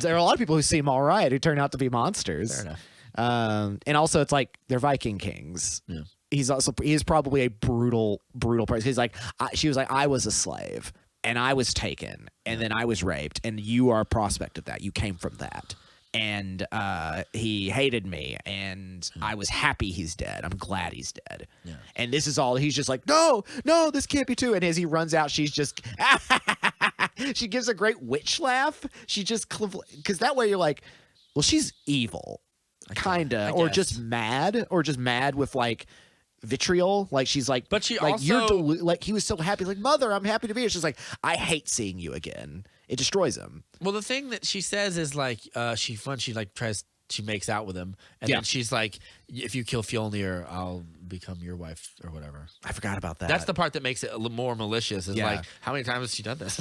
there are a lot of people who seem all right who turn out to be monsters. Fair enough. And also it's like they're Viking kings. Yeah. He's probably a brutal person. He's like she was like, I was a slave. And I was taken, and then I was raped, and you are a prospect of that. You came from that. And he hated me, and I was happy he's dead. I'm glad he's dead. Yeah. And this is all, he's just like, no, this can't be true. And as he runs out, she's just, she gives a great witch laugh. She just, because that way you're like, well, she's evil, kind of, or just mad with like, vitriol, like she's like, but she like also like he was so happy, like, mother, I'm happy to be here. She's like, I hate seeing you again. It destroys him. Well, the thing that she says is like, she makes out with him, and then she's like, if you kill Fjolnir, I'll become your wife or whatever. I forgot about that. That's the part that makes it a little more malicious. Is like, how many times has she done this?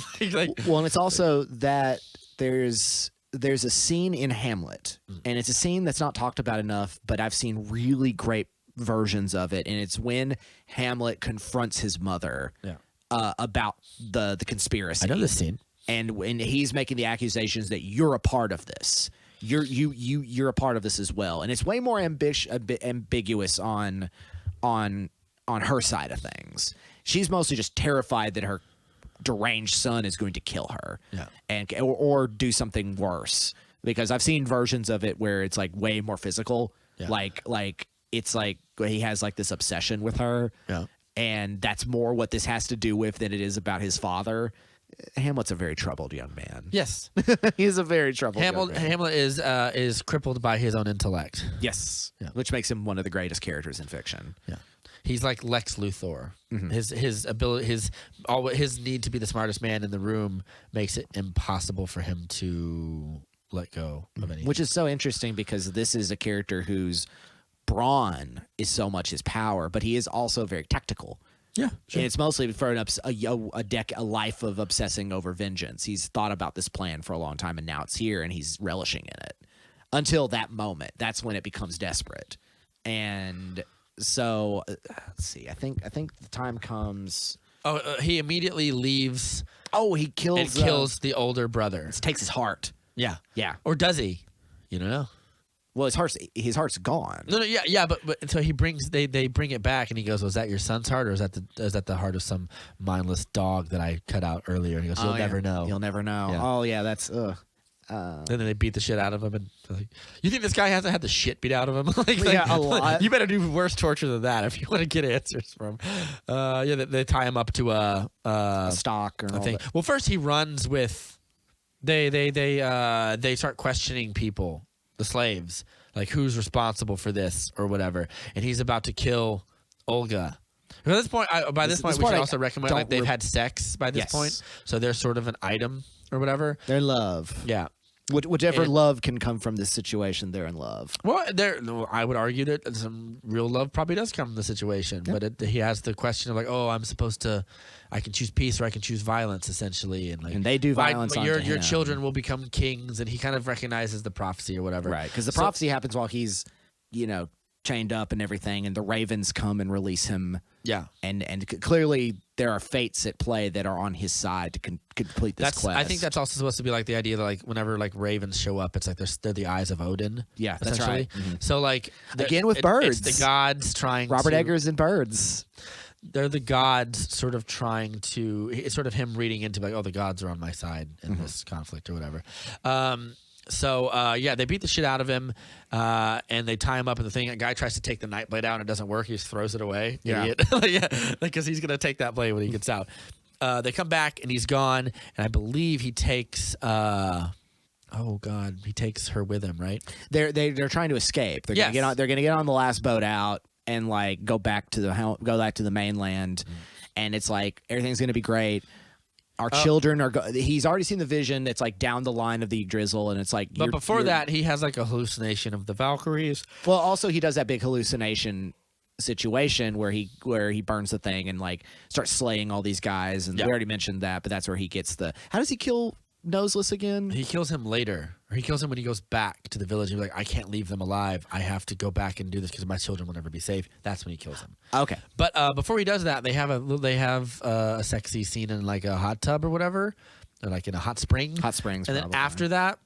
Well, and it's also that there's a scene in Hamlet, and it's a scene that's not talked about enough, but I've seen really great versions of it, and it's when Hamlet confronts his mother about the conspiracy. I know this scene, and when he's making the accusations that you're a part of this, you're a part of this as well, and it's way more ambiguous on her side of things. She's mostly just terrified that her deranged son is going to kill her, or do something worse. Because I've seen versions of it where it's like way more physical, like it's like he has like this obsession with her. Yeah. And that's more what this has to do with than it is about his father. Hamlet's a very troubled young man. Yes. He's a very troubled young man. Hamlet is crippled by his own intellect. Yes. Yeah. Which makes him one of the greatest characters in fiction. Yeah. He's like Lex Luthor. His ability, his need to be the smartest man in the room makes it impossible for him to let go of anything. Which is so interesting because this is a character whose brawn is so much his power, but he is also very tactical. Yeah, sure. And it's mostly for a life of obsessing over vengeance. He's thought about this plan for a long time, and now it's here, and he's relishing in it. Until that moment, that's when it becomes desperate. And so, let's see. I think the time comes. He immediately leaves. Oh, he kills and kills the older brother. Takes his heart. Yeah, Yeah. Or does he? You don't know. Well, his heart's gone. No, yeah, but so they bring it back, and he goes, "Was that your son's heart, or is that the heart of some mindless dog that I cut out earlier?" And he goes, "You'll never know. You'll never know." Yeah. Oh yeah, that's And then they beat the shit out of him, and like, you think this guy hasn't had the shit beat out of him? Yeah, a lot. You better do worse torture than that if you want to get answers from. They tie him up to a stock or a thing. Well, first he runs with. They start questioning people, the slaves, like who's responsible for this or whatever, and he's about to kill Olga. By this point, we should also recommend like they've had sex by this point, so they're sort of an item or whatever. They're in love. Yeah. Whichever love can come from this situation, they're in love. Well, I would argue that some real love probably does come from the situation, but he has the question of like, oh, I can choose peace or I can choose violence, essentially, and they do violence. Your children will become kings, and he kind of recognizes the prophecy or whatever, right? Because the prophecy happens while he's, chained up and everything, and the ravens come and release him. Yeah, and clearly there are fates at play that are on his side to complete this quest. I think that's also supposed to be like the idea that like whenever like ravens show up, it's like they're the eyes of Odin. Yeah, that's right. Mm-hmm. So like again with birds, it's the gods trying. Robert Eggers and birds. They're the gods sort of trying to. It's sort of him reading into like, oh, the gods are on my side in this conflict or whatever. So they beat the shit out of him, and they tie him up in the thing. A guy tries to take the night blade out, and it doesn't work. He just throws it away. Yeah, Idiot. Because he's gonna take that blade when he gets out. They come back, and he's gone. And I believe he takes. Oh God, he takes her with him, right? They're trying to escape. They're gonna get on. They're gonna get on the last boat out and like go back to the mainland, and it's like everything's gonna be great. Our children are. He's already seen the vision. It's like down the line of the drizzle, and it's like. But before that, he has like a hallucination of the Valkyries. Well, also he does that big hallucination situation where he burns the thing and like starts slaying all these guys, and we already mentioned that. But that's where he gets the. How does he kill Noseless again? He kills him later. Or he kills him when he goes back to the village. He's like, I can't leave them alive. I have to go back and do this because my children will never be safe. That's when he kills him. Okay. But before he does that, they have a sexy scene in like a hot tub or whatever, or like in a hot spring. Hot springs. And then after that,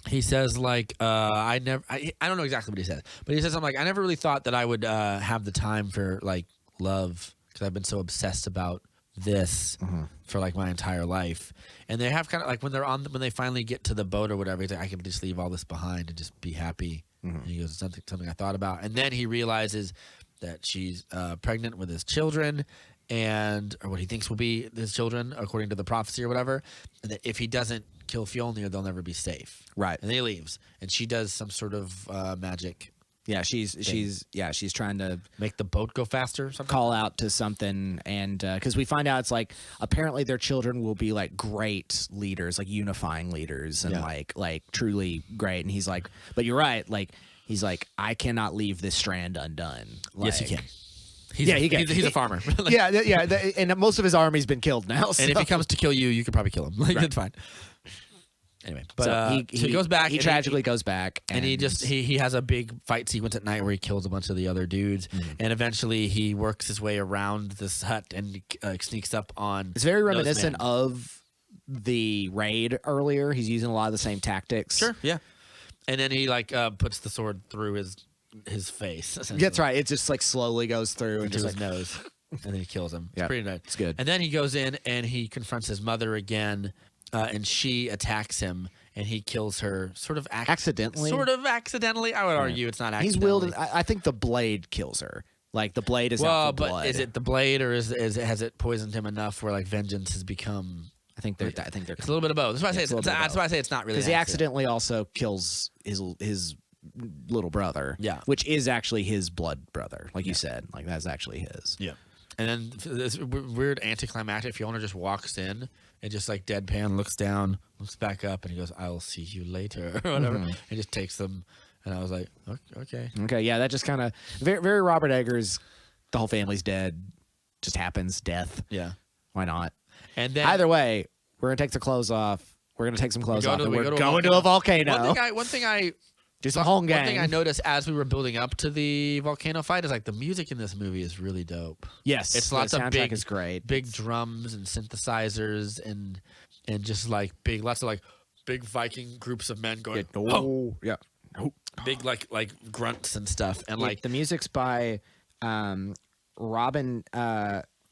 he says like, I don't know exactly what he says, but he says something like, I never really thought that I would have the time for like love because I've been so obsessed about this for like my entire life. And they have kind of like when they finally get to the boat or whatever, he's like, I can just leave all this behind and just be happy. And he goes, it's something I thought about. And then he realizes that she's pregnant with his children, or what he thinks will be his children according to the prophecy or whatever. And that if he doesn't kill Fjolnir, they'll never be safe. Right. And then he leaves, and she does some sort of magic. Yeah, she's trying to make the boat go faster or something. Call out to something, and because we find out it's like apparently their children will be like great leaders, like unifying leaders, and like truly great. And he's like, but you're right. Like he's like, I cannot leave this strand undone. Yes, you can. He's a farmer. And most of his army's been killed now. So. And if he comes to kill you, you can probably kill him. Like it's fine. Anyway, but so he goes back. He tragically goes back, and he just he has a big fight sequence at night where he kills a bunch of the other dudes, and eventually he works his way around this hut and sneaks up on. It's very reminiscent of the raid earlier. He's using a lot of the same tactics. Sure, yeah. And then he like puts the sword through his face. That's right. It just like slowly goes through into his like, nose, and then he kills him. It's pretty nice. It's good. And then he goes in and he confronts his mother again. And she attacks him, and he kills her sort of Accidentally? Sort of accidentally. I would argue it's not He's accidentally. wielding. I think the blade kills her. Like the blade is out Well, for but blood. is it the blade or has it poisoned him enough where like vengeance has become? I think they're. It's a little bit of both. That's why I say that's why I say it's not really. Because he accidentally also kills his little brother. Yeah. Which is actually his blood brother, like you said. Like that's actually his. Yeah. And then this weird anticlimactic Fiona just walks in and just like deadpan looks down, looks back up, and he goes, "I'll see you later," or whatever, and just takes them. And I was like, okay. Okay, yeah, that just kind of very, very Robert Eggers. The whole family's dead. Just happens, death. Yeah. Why not? And then Either way, we're gonna take the clothes off. We're gonna take some clothes off, and we're go going to a volcano. One thing I Do some home gang. One thing I noticed as we were building up to the volcano fight is like the music in this movie is really dope. Yes, It's the lots of soundtrack is great. big drums and synthesizers and just like lots of like big Viking groups of men going, Yeah. big like grunts and stuff, and like the music's by Robin.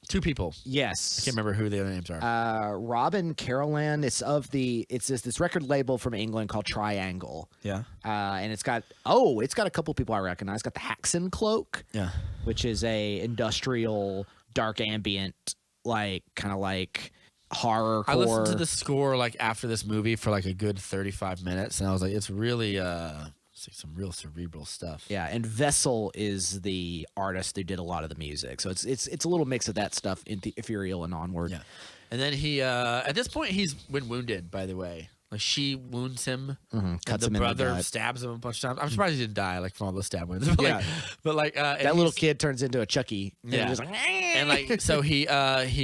two people. Yes, I can't remember who the other names are. Robin Carolan. It's this record label from England called Triangle. Yeah, and it's got a couple people I recognize. It's got the Haxon Cloak. Yeah, which is a industrial dark ambient kind of like horror. I listened to the score like after this movie for like a good 35 minutes, and I was like, it's really it's like some real cerebral stuff. Yeah, and Vessel is the artist who did a lot of the music, so it's a little mix of that stuff in the Ethereal and onward. Yeah, and then he at this point he's been wounded. By the way, like she wounds him, Cuts and him in the the brother gut. stabs him a bunch of times. I'm surprised he didn't die like from all the stab wounds. But Yeah. and That little he's- kid turns into a Chucky. And Yeah. he's like, and like so he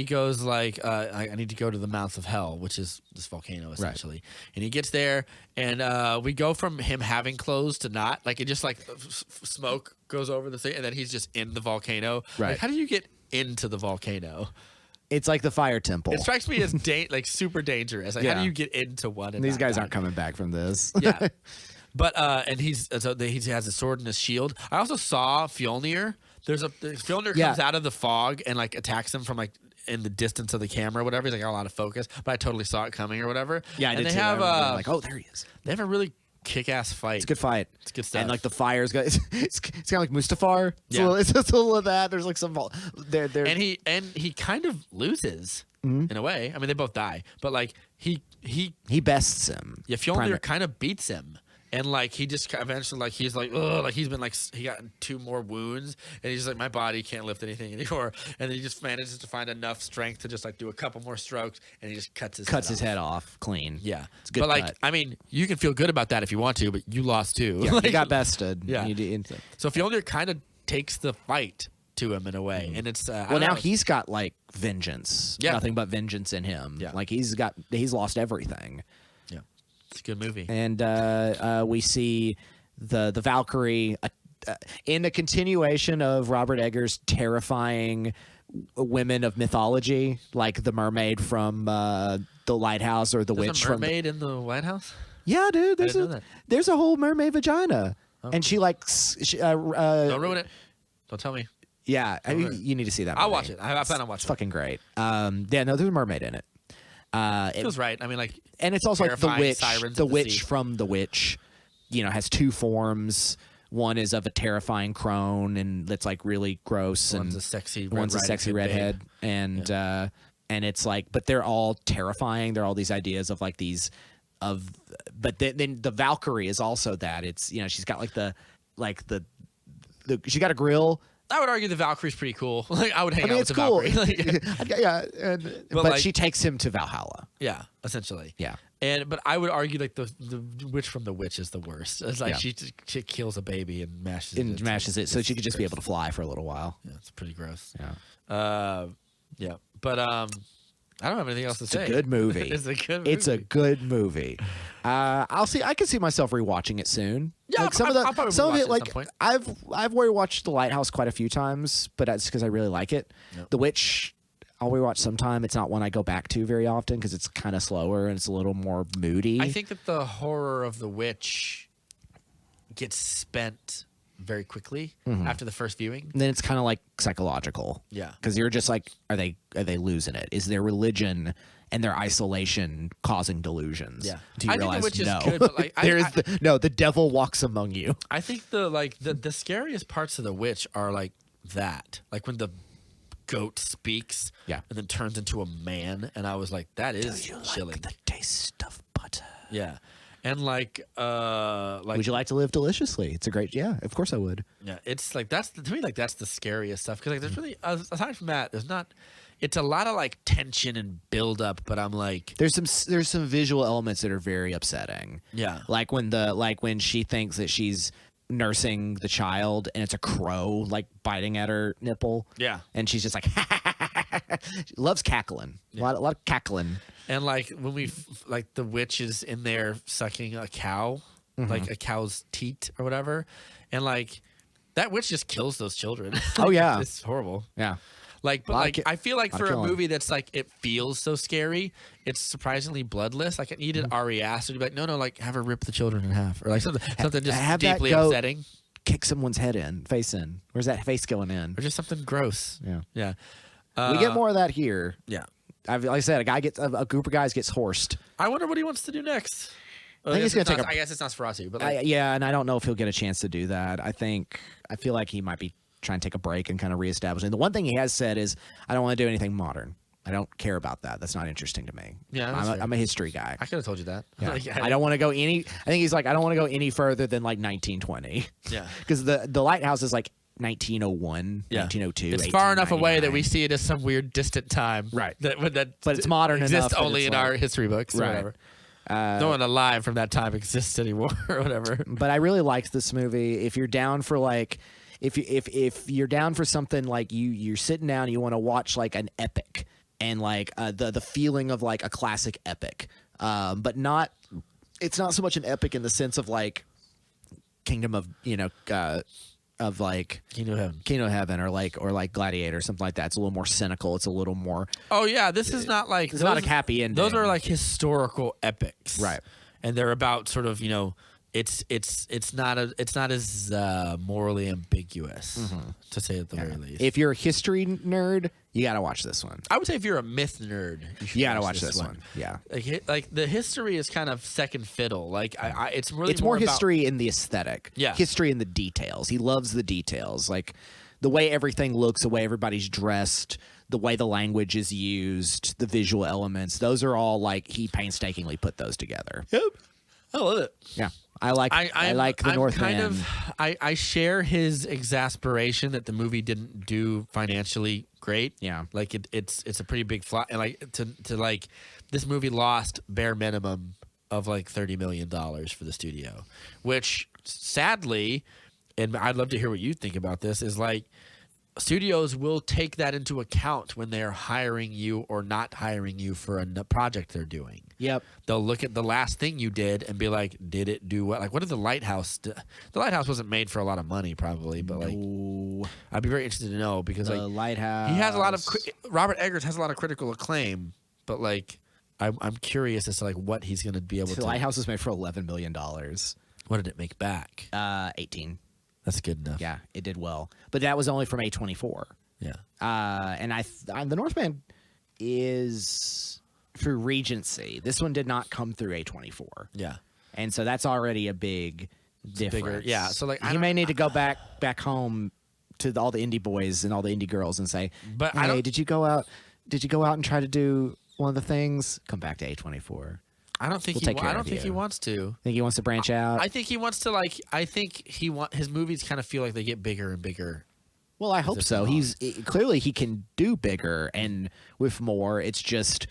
goes like I need to go to the mouth of hell, which is this volcano essentially. And he gets there, and we go from him having clothes to not. Like it just like smoke goes over the thing, and then he's just in the volcano. Right. Like, how do you get into the volcano? it's like the Fire Temple. It strikes me as like super dangerous. Like how Yeah. do you get into one? And These not guys die? aren't coming back from this. Yeah. But and he has a sword and a shield. I also saw Fjolnir. Fjolnir Yeah. comes out of the fog and like attacks him from like in the distance of the camera or whatever. He's like out of focus, but I totally saw it coming or whatever. Yeah, I and did they too. I have remember being like, oh, there he is. they have a really kick-ass fight. It's a good fight. It's good stuff. And like the fire's got it's kind of like Mustafar. Yeah. It's just a little of that. There's like some there and he kind of loses in a way. I mean, they both die, but like he bests him. Yeah, Fjolnir kind of beats him. And like he just eventually like he's like, ugh, like he's been like he got 2 more wounds, and he's just like, my body can't lift anything anymore. And then he just manages to find enough strength to just like do a couple more strokes, and he just cuts his head off clean. Yeah, It's a good but like cut. I mean, you can feel good about that if you want to, but you lost too. Yeah, Like, he got bested. Yeah. And so Fjolnir kind of takes the fight to him in a way, and it's I well, don't now know. he's got like vengeance. Yeah. Nothing but vengeance in him. Yeah. Like he's lost everything. Yeah, it's a good movie. And we see the Valkyrie in a continuation of Robert Eggers' terrifying women of mythology, like the mermaid from the Lighthouse or the There's witch a from. mermaid in the White House. Yeah, dude. didn't know that. There's a whole mermaid vagina, and she like. Don't ruin it. Don't tell me. Yeah, Okay. you need to see that. I'll movie. watch it. I plan on It's watching it. fucking great. Yeah, no, there's a mermaid in it. Feels right. I mean, like And it's also like the terrifying witch. sirens The of the witch sea. from The Witch, has 2 forms. One is of a terrifying crone, and that's like really gross. one's and a sexy. one's a sexy redhead, and it's like, but they're all terrifying. They're all these ideas of like these, but then the Valkyrie is also that. It's she's got the she got a grill. I would argue the Valkyrie's pretty cool. Like I would hang I mean, out it's with the cool. Valkyrie. Yeah, but like- she takes him to Valhalla. Yeah, essentially. Yeah. But I would argue like the witch from the witch is the worst. It's like Yeah. she kills a baby and mashes And it. mashes it so It's she could just be gross. able to fly for a little while. Yeah, it's pretty gross. Yeah. Yeah. But I don't have anything else to say. It's a good movie. It's a good movie. It's a good movie. I can see myself rewatching it soon. Yeah, like some I'll of probably some of rewatch it, it at like some point. I've rewatched The Lighthouse quite a few times, but that's because I really like it. Yep. The Witch, I'll rewatch sometime. It's not one I go back to very often because it's kind of slower and it's a little more moody. I think that the horror of the witch gets spent very quickly after the first viewing. And then it's kind of like psychological. Yeah. Because you're just like, are they losing it? Is their religion and their isolation causing delusions. Yeah. Do you I think realize the witch is no? good, but, like, the devil walks among you. I think the scariest parts of the witch are like that, like when the goat speaks, Yeah. and then turns into a man, and I was like, that is chilling. the taste of butter? Yeah, and like Would you like to live deliciously? It's a great, yeah, of course I would. yeah, it's like to me, like that's the scariest stuff because like there's really aside from that, there's not. It's a lot of like tension and build up, but I'm like, There's some visual elements that are very upsetting. yeah, Like when she thinks that she's nursing the child and it's a crow like biting at her nipple. yeah, And she's just like she loves cackling. A lot of cackling. and like when like the witch is in there sucking a cow, like a cow's teat or whatever, and like that witch just kills those children. Oh yeah. It's horrible. Yeah. Like, but Lot of like, I feel like lot of for a killing. movie that's like it feels so scary, it's surprisingly bloodless. Like, it needed Ari Aster to be like, no, like, have her rip the children in half, or like something just have that deeply goat upsetting, Kick someone's face in. Where's that face going in? or just something gross. Yeah. Yeah, We get more of that here. Yeah, Like I said, a group of guys gets horsed. I wonder what he wants to do next. I think he's gonna take I guess it's not Nosferatu, but like, Yeah, and I don't know if he'll get a chance to do that. I feel like he might be trying to take a break and kind of reestablish. And the one thing he has said is, I don't want to do anything modern. I don't care about that. That's not interesting to me. Yeah, that's fair. I'm a history guy. I could have told you that. Yeah. Like, I don't want to go any. I think he's like, I don't want to go any further than like 1920. Yeah, Because the lighthouse is like 1901, yeah. 1902. It's far enough away that 1899. we see it as some weird distant time, Right. That But it's modern exists enough that only it's in like- our history books, or Right. whatever. No one alive from that time exists anymore, or whatever. But I really liked this movie. If you're down for like, if you're down for something like you're sitting down, and you want to watch like an epic and like the feeling of like a classic epic, but not. It's not so much an epic in the sense of like Kingdom of of like Kingdom of Heaven or like Gladiator or something like that. It's a little more cynical. It's a little more. Oh yeah, this is not like It's not a happy ending. Those are like historical epics, Right. And they're about sort of it's not as morally ambiguous, to say at the very least. If you're a history nerd, you got to watch this one. I would say if you're a myth nerd, you should You got to watch this one. Yeah. Like the history is kind of second fiddle. Like it's really It's more about- history in the aesthetic. Yeah. History in the details. He loves the details. Like the way everything looks, the way everybody's dressed, the way the language is used, the visual elements. Those are all like he painstakingly put those together. Yep, I love it. Yeah. I like the Northman. I share his exasperation that the movie didn't do financially great. Yeah. Like it's a pretty big flop, and like to like this movie lost bare minimum of like $30 million for the studio, which sadly, and I'd love to hear what you think about this, is like studios will take that into account when they're hiring you or not hiring you for a project they're doing. Yep. They'll look at the last thing you did and be like, did it do what? Like, what did the Lighthouse do? The Lighthouse wasn't made for a lot of money, probably, but like, I'd be very interested to know because The like Lighthouse. he has a lot of Robert Eggers has a lot of critical acclaim, but like, I'm curious as to like what he's going to be able The to. Lighthouse was made for $11 million. What did it make back? 18. That's good enough. Yeah, it did well. But that was only from A24. Yeah. And the Northman is through Regency. This one did not come through A24. Yeah. And so that's already a big difference. yeah, so, like, I he don't- may need to go back home to all the indie boys and all the indie girls and say, But hey, I don't- did you go out and try to do one of the things? Come back to A24. I don't think We'll take care I don't of think he you. wants to. Think he wants to branch out? I think he wants to like. I think his movies kind of feel like they get bigger and bigger. Well, I hope it so. belongs. Clearly he can do bigger and with more. It's just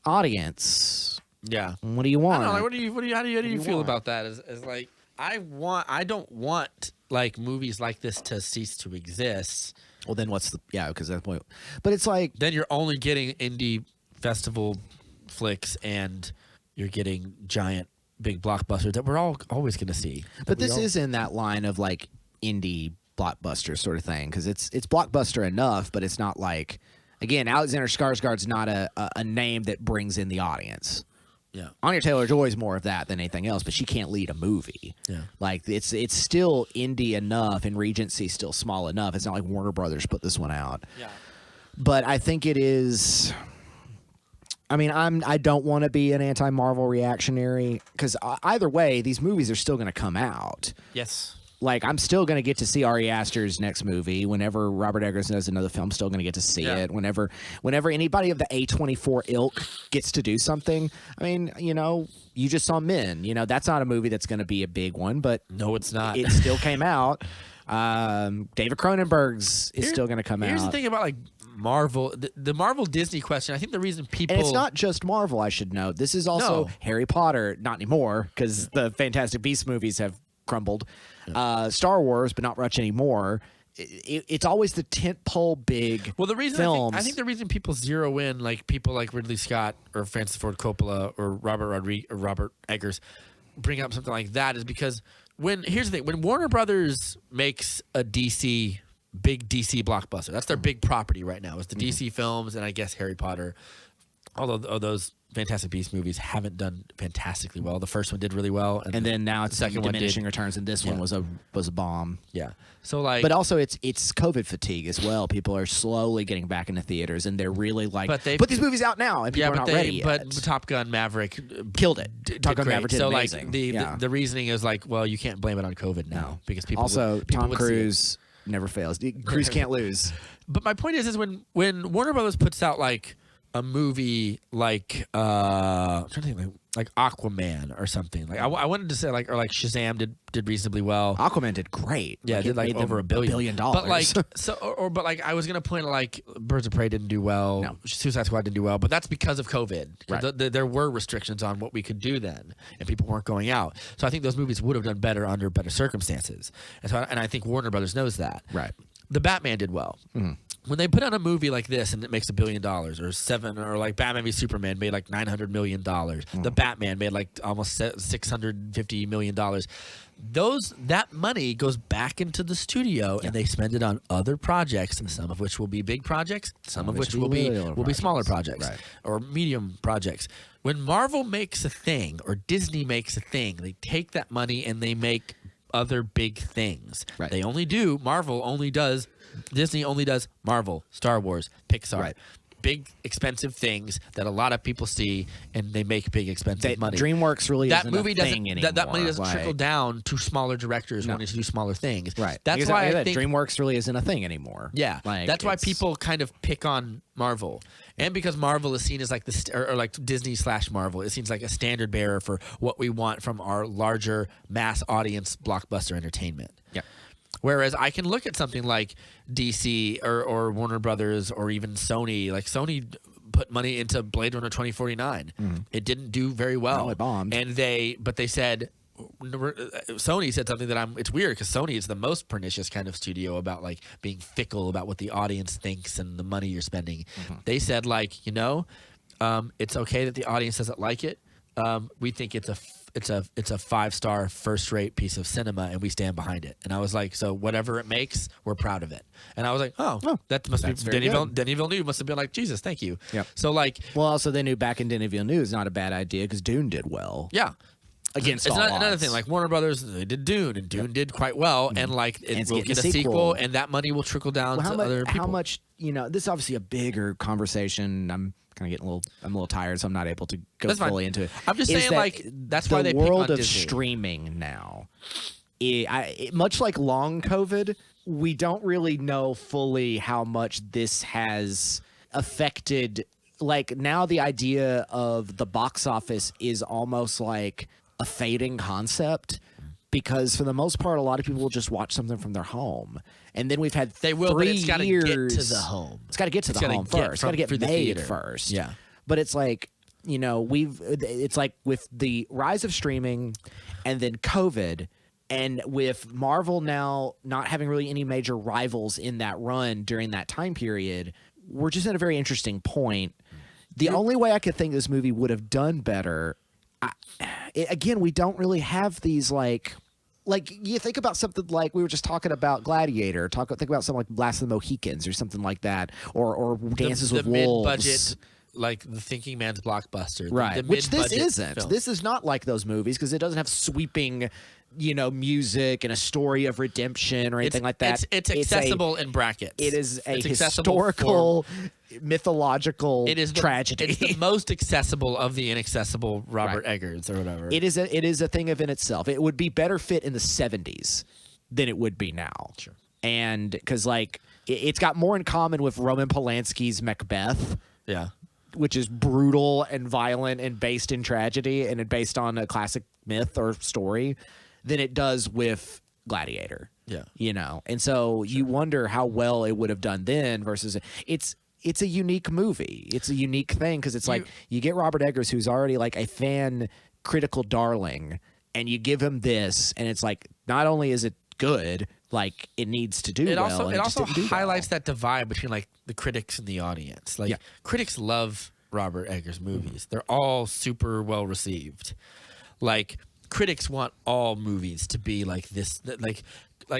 audience. Yeah. What do you I want? don't know. Like, how do you feel want? about that? As like, I don't want like movies like this to cease to exist. Well, then what's the because that's the point. But it's like Then you're only getting indie festival flicks and you're getting giant big blockbusters that we're always going to see. but this is in that line of like indie blockbuster sort of thing because it's blockbuster enough, but it's not like again Alexander Skarsgård's not a name that brings in the audience. Yeah. Anya Taylor-Joy is more of that than anything else, but she can't lead a movie. Yeah. Like it's still indie enough and Regency's still small enough. It's not like Warner Brothers put this one out. Yeah. But I think it is I mean, I don't want to be an anti-Marvel reactionary because either way, these movies are still going to come out. Yes. Like, I'm still going to get to see Ari Aster's next movie. Whenever Robert Eggers does another film, I'm still going to get to see it. Whenever anybody of the A24 ilk gets to do something, I mean, you just saw Men. That's not a movie that's going to be a big one, but no, it's not. It still came out. David Cronenberg's is still going to come out. Here's the thing about like Marvel, the Marvel Disney question. I think the reason people and it's not just Marvel, I should note. This is also Harry Potter, not anymore because the Fantastic Beasts movies have crumbled. Star Wars, but not much anymore. It's always the tentpole big. Well, the reason films. I think the reason people zero in, like people like Ridley Scott or Francis Ford Coppola or Robert Eggers, bring up something like that is because here's the thing: when Warner Brothers makes a big DC blockbuster, that's their big property right now. It's the DC films, and I guess Harry Potter. Although those Fantastic Beasts movies haven't done fantastically well. The first one did really well, and then now it's second diminishing returns, and this one was a bomb. Yeah. So like, but also it's COVID fatigue as well. People are slowly getting back into theaters, and they're really like, put these movies out now, and people are not ready yet. But Top Gun Maverick killed it. Top Gun Maverick did amazing. Like the reasoning is like, well, you can't blame it on COVID now because people also Tom Cruise never fails. Cruise can't lose. But my point is when Warner Brothers puts out like a movie like I'm trying to think like Aquaman or something. Like I wanted to say like Shazam did reasonably well. Aquaman did great. Yeah, it did like over $1 billion. But like but like I was gonna point out like Birds of Prey didn't do well. No. Suicide Squad didn't do well. But that's because of COVID. Right. There were restrictions on what we could do then, and people weren't going out. So I think those movies would have done better under better circumstances. And I think Warner Brothers knows that. Right. The Batman did well. Mm-hmm. When they put out a movie like this and it makes $1 billion or like Batman v Superman made like $900 million, The Batman made like almost $650 million. That money goes back into the studio and they spend it on other projects, some of which will be big projects, some of which will be smaller projects or medium projects. When Marvel makes a thing or Disney makes a thing, they take that money and they make other big things. Right. They only do Disney only does Marvel, Star Wars, Pixar. Right. Big, expensive things that a lot of people see, and they make big, expensive money. DreamWorks really isn't a thing anymore. That money doesn't trickle down to smaller directors wanting to do smaller things. Right. That's why I think DreamWorks really isn't a thing anymore. Yeah. That's why people kind of pick on Marvel, and because Marvel is seen as like or like Disney/Marvel, it seems like a standard bearer for what we want from our larger mass audience blockbuster entertainment. Yeah. Whereas I can look at something like DC or Warner Brothers or even Sony. Like Sony put money into Blade Runner 2049. It didn't do very well. No, it bombed. And they said Sony said something that it's weird because Sony is the most pernicious kind of studio about like being fickle about what the audience thinks and the money you're spending. They said like it's okay that the audience doesn't like it. We think it's a 5-star first-rate piece of cinema, and we stand behind it. And I was like, so whatever it makes, we're proud of it. And I was like, that must be Denis Villeneuve must have been like, Jesus, thank you. Yeah. So like, well, also they knew back in Denis Villeneuve is not a bad idea because Dune did well. Yeah. Against it's all another odds. thing. Like Warner Brothers, they did Dune, and Dune did quite well, and like it will get a sequel, and that money will trickle down to other people. How much? This is obviously a bigger conversation. I'm kind of getting a little tired, so I'm not able to go fully into it. I'm just saying, like that's why they pick on Disney. The world of Disney. Streaming now, much like long COVID, we don't really know fully how much this has affected. Like now, the idea of the box office is almost like a fading concept because for the most part, a lot of people will just watch something from their home. And then we've had 3 years. But it's got to get to the home. It's got to get to the home first. It's got to get made first. Yeah. But it's like, it's like with the rise of streaming and then COVID and with Marvel now not having really any major rivals in that run during that time period, we're just at a very interesting point. The only way I could think this movie would have done better, again, we don't really have these like you think about something like we were just talking about Gladiator. Think about something like Blast of the Mohicans or something like that, or Dances with Wolves. like the thinking man's blockbuster, Right. The Which this mid-budget isn't. film. This is not like those movies because it doesn't have sweeping, music and a story of redemption or anything like that. It's accessible in brackets. It is a It's accessible historical, mythological tragedy. It's the most accessible of the inaccessible Robert Eggers or whatever. It is a thing of in itself. It would be better fit in the 70s than it would be now. Sure. And because it's got more in common with Roman Polanski's Macbeth. Yeah. Which is brutal and violent and based in tragedy and based on a classic myth or story than it does with Gladiator. Yeah. And so you wonder how well it would have done then versus it's a unique movie. It's a unique thing because it's like you get Robert Eggers, who's already like a fan critical darling, and you give him this, and it's like not only is it good, like it needs to do It well. also highlights that divide between like the critics and the audience. Like critics love Robert Eggers movies. They're all super well received. Like critics want all movies to be like this. Like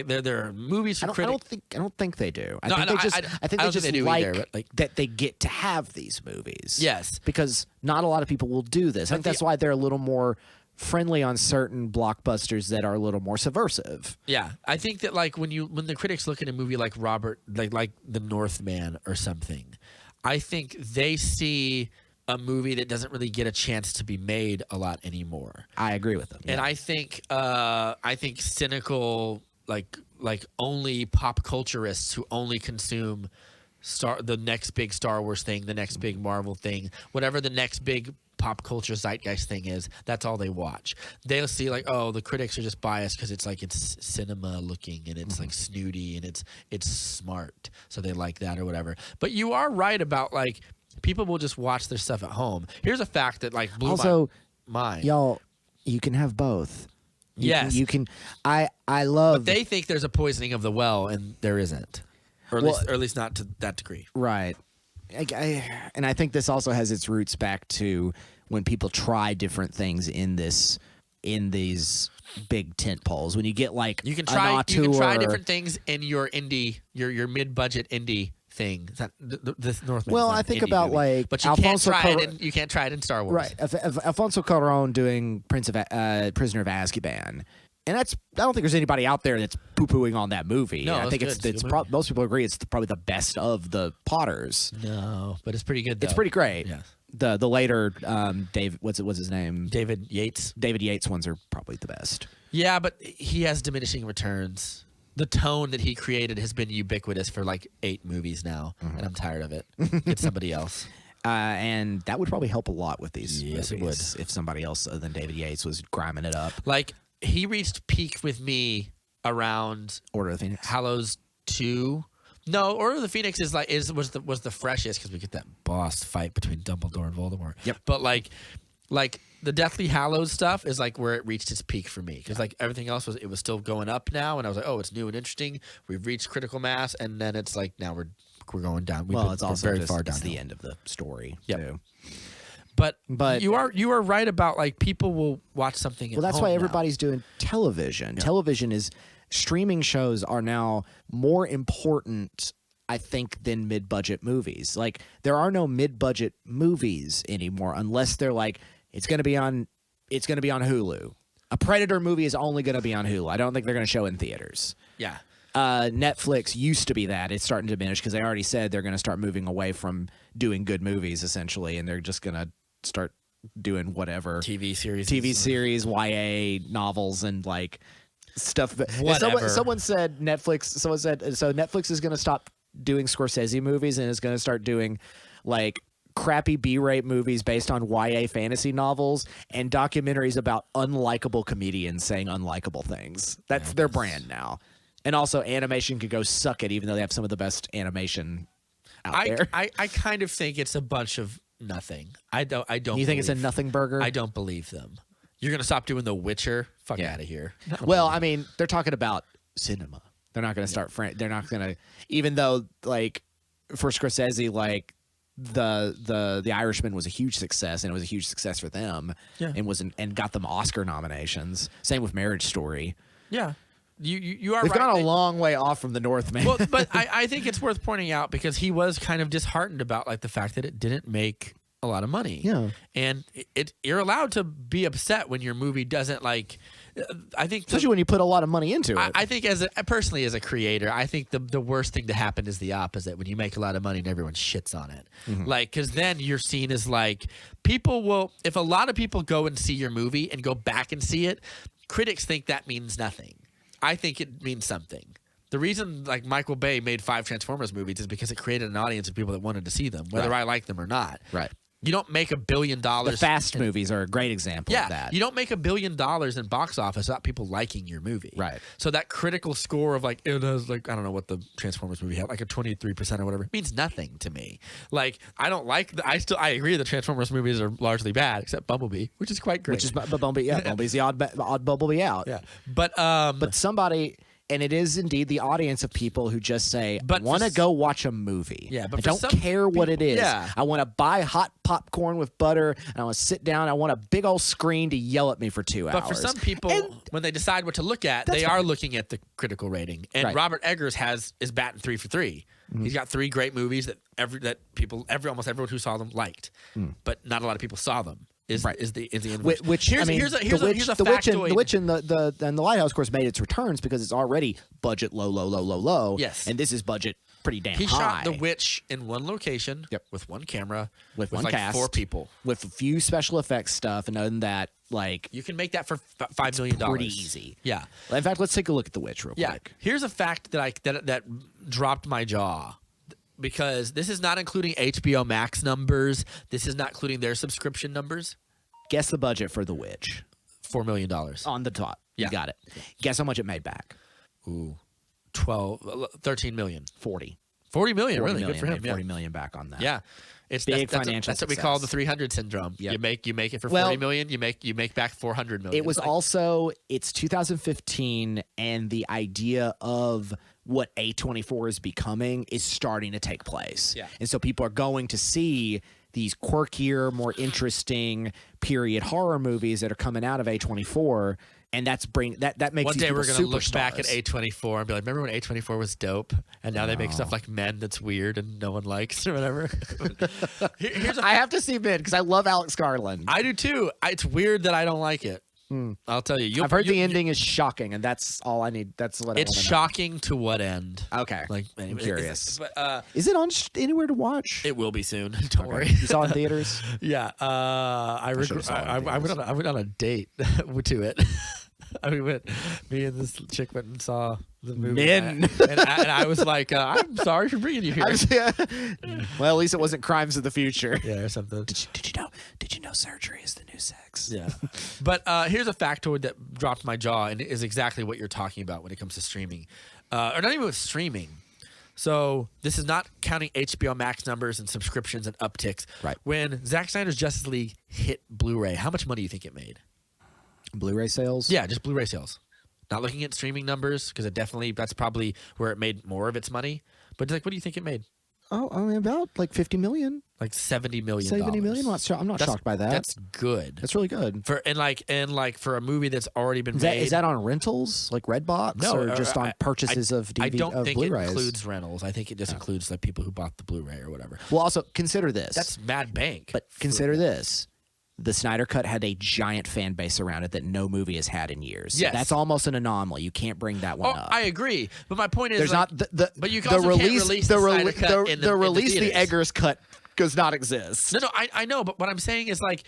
there are movies for critics. I don't think they do. I No, think no, they just. I think I they don't just think they do like, either, but, like- that they get to have these movies. Yes. because not a lot of people will do this. I think that's why they're a little more friendly on certain blockbusters that are a little more subversive. Yeah, I think that like when the critics look at a movie like like The Northman or something, I think they see a movie that doesn't really get a chance to be made a lot anymore. I agree with them. And I think cynical like only pop culturists who only consume the next big Star Wars thing, the next big Marvel thing, whatever the next big pop culture zeitgeist thing is, that's all they watch. They'll see like, oh, the critics are just biased because it's like it's cinema looking and it's like snooty and it's smart, so they like that or whatever. But you are right about like people will just watch their stuff at home. Here's a fact that like blew my mind. Y'all, you can have both. Yes, you can. I love. But they think there's a poisoning of the well, and there isn't, or at least not to that degree. Right. And I think this also has its roots back to when people try different things in these big tent poles. When you get like you can try different things in your indie, your mid-budget indie thing. This Northman. Well, I think about movie. Like, but you can't try it in Star Wars, right? Alfonso Cuarón doing Prisoner of Azkaban. And I don't think there's anybody out there that's poo-pooing on that movie. No, I think most people agree it's probably the best of the Potters. No, but it's pretty good though. It's pretty great. Yeah. The later Dave, what's his name? David Yates. David Yates ones are probably the best. Yeah, but he has diminishing returns. The tone that he created has been ubiquitous for like 8 movies now, and I'm tired of it. Get somebody else. And that would probably help a lot with these movies. It would. If somebody else other than David Yates was griming it up. Like, he reached peak with me around Order of the Phoenix. Hallows 2. No, Order of the Phoenix was the freshest because we get that boss fight between Dumbledore and Voldemort. Yep. But like the Deathly Hallows stuff is like where it reached its peak for me because like everything else was still going up now, and I was like, oh, it's new and interesting. We've reached critical mass, and then it's like now we're going down. It's also very far down. It's the end of the story. Yep. Too. But you are right about like people will watch something. Well, that's why everybody's doing television. Yeah. Television is streaming shows are now more important, I think, than mid-budget movies. Like there are no mid-budget movies anymore unless they're like it's going to be on Hulu. A Predator movie is only going to be on Hulu. I don't think they're going to show it in theaters. Yeah. Netflix used to be that. It's starting to diminish because they already said they're going to start moving away from doing good movies essentially, and they're just going to start doing whatever TV series, YA novels, and like stuff. Whatever. Someone said Netflix. So Netflix is going to stop doing Scorsese movies and is going to start doing like crappy B-rate movies based on YA fantasy novels and documentaries about unlikable comedians saying unlikable things. That's their brand now. And also, animation could go suck it, even though they have some of the best animation out there. I kind of think it's a bunch of nothing. I don't. You think it's a nothing burger? I don't believe them. You're gonna stop doing The Witcher? Fuck out of here. Well, I mean, they're talking about cinema. They're not gonna start. They're not gonna. Even though, like, for Scorsese, like the Irishman was a huge success, and it was a huge success for them. Yeah. And got them Oscar nominations. Same with Marriage Story. Yeah. You are We've right. gone a long way off from the Northman. Well, but I think it's worth pointing out because he was kind of disheartened about like the fact that it didn't make a lot of money. Yeah. And you're allowed to be upset when your movie doesn't like. I think Especially when you put a lot of money into it. I think personally as a creator, I think the worst thing to happen is the opposite, when you make a lot of money and everyone shits on it. Like, because then you're seen as like, people will, if a lot of people go and see your movie and go back and see it, critics think that means nothing. I think it means something. The reason like Michael Bay made 5 Transformers movies is because it created an audience of people that wanted to see them, whether I like them or not. Right. You don't make $1 billion. The Fast movies are a great example of that. You don't make $1 billion in box office without people liking your movie. Right. So that critical score of like, it has like, I don't know what the Transformers movie had, like a 23% or whatever, means nothing to me. Like, I don't like I agree the Transformers movies are largely bad, except Bumblebee, which is quite great. Which is but Bumblebee, yeah, Bumblebee's the odd Bumblebee out. Yeah. But somebody, and it is indeed the audience of people who just say, But I want to go watch a movie. Yeah, but I for don't some care what it people- is. yeah. I want to buy hot popcorn with butter, and I want to sit down. I want a big old screen to yell at me for 2 hours. But for some people, when they decide what to look at, they are looking at the critical rating. And Right. Robert Eggers is batting 3 for 3. He's got 3 great movies that almost everyone who saw them liked, but not a lot of people saw them. Is the inverse. Which I mean, here's a the Witch factoid. the Witch and the Lighthouse, of course, made its returns because it's already budget low. Yes. And this is budget pretty damn He high. shot The Witch in one location, Yep. with one camera, with one like cast, 4 people. with a few special effects stuff, and other than that, like You can make that for $5 million. pretty easy. Yeah. In fact, let's take a look at The Witch real Yeah. quick. Here's a fact that dropped my jaw, because this is not including HBO Max numbers. This is not including their subscription numbers. Guess the budget for The Witch $4 million. on the top. Yeah. You got it. Guess how much it made back? Ooh, 13 million. 40. 40 million, 40 really million, good for him. made 40 million back on that. Yeah. It's Big that's financial That's what we call the success. 300 syndrome. Yep. You make it for Well, 40 million. You make back 400 million. It was Like, also, it's 2015, and the idea of what A24 is becoming is starting to take place. Yeah. And so people are going to see these quirkier, more interesting period horror movies that are coming out of A24, and that makes one these day we're people gonna look back at superstars. A24 and be like, remember when A24 was dope, and now they make stuff like Men that's weird and no one likes or whatever. Here's a I have to see Ben because I love Alex Garland. I do too. It's weird that I don't like it. I'll tell you. I've heard the ending is shocking, and that's all I need. That's what It's I wanna shocking to what end? know. Okay, Like, I'm anyway, curious. But Is it on anywhere to watch? it will be soon. Don't worry. You saw it in theaters? Yeah. I should've saw it in I went on a date to it. Me and this chick went and saw the movie. Men. And I was like, I'm sorry for bringing you here. Well, at least it wasn't Crimes of the Future. Yeah, or something. Did you know surgery is the new sex? Yeah. But here's a factoid that dropped my jaw, and is exactly what you're talking about when it comes to streaming. Or not even with streaming. So this is not counting HBO Max numbers and subscriptions and upticks. Right. When Zack Snyder's Justice League hit Blu-ray, how much money do you think it made? Blu-ray sales? Yeah, just Blu-ray sales. Not looking at streaming numbers, because that's probably where it made more of its money. But like, what do you think it made? Oh, I mean, about like 50 million. Like $70 million. 70 million? I'm not shocked by that. That's good. That's really good. For for a movie that's already been Is made. that on rentals, like Redbox, No, or just on purchases of DVD I don't of think Blu-rays? it includes rentals. I think it just includes like people who bought the Blu-ray or whatever. Well, also consider this. That's mad bank. But consider this. The Snyder Cut had a giant fan base around it that no movie has had in years. Yes. That's almost an anomaly. You can't bring that one up. I agree. But my point is, There's like, not the but you the also can't release release the the rele- Snyder Cut in the release the theaters. Eggers cut does not exist. No, I know. But what I'm saying is like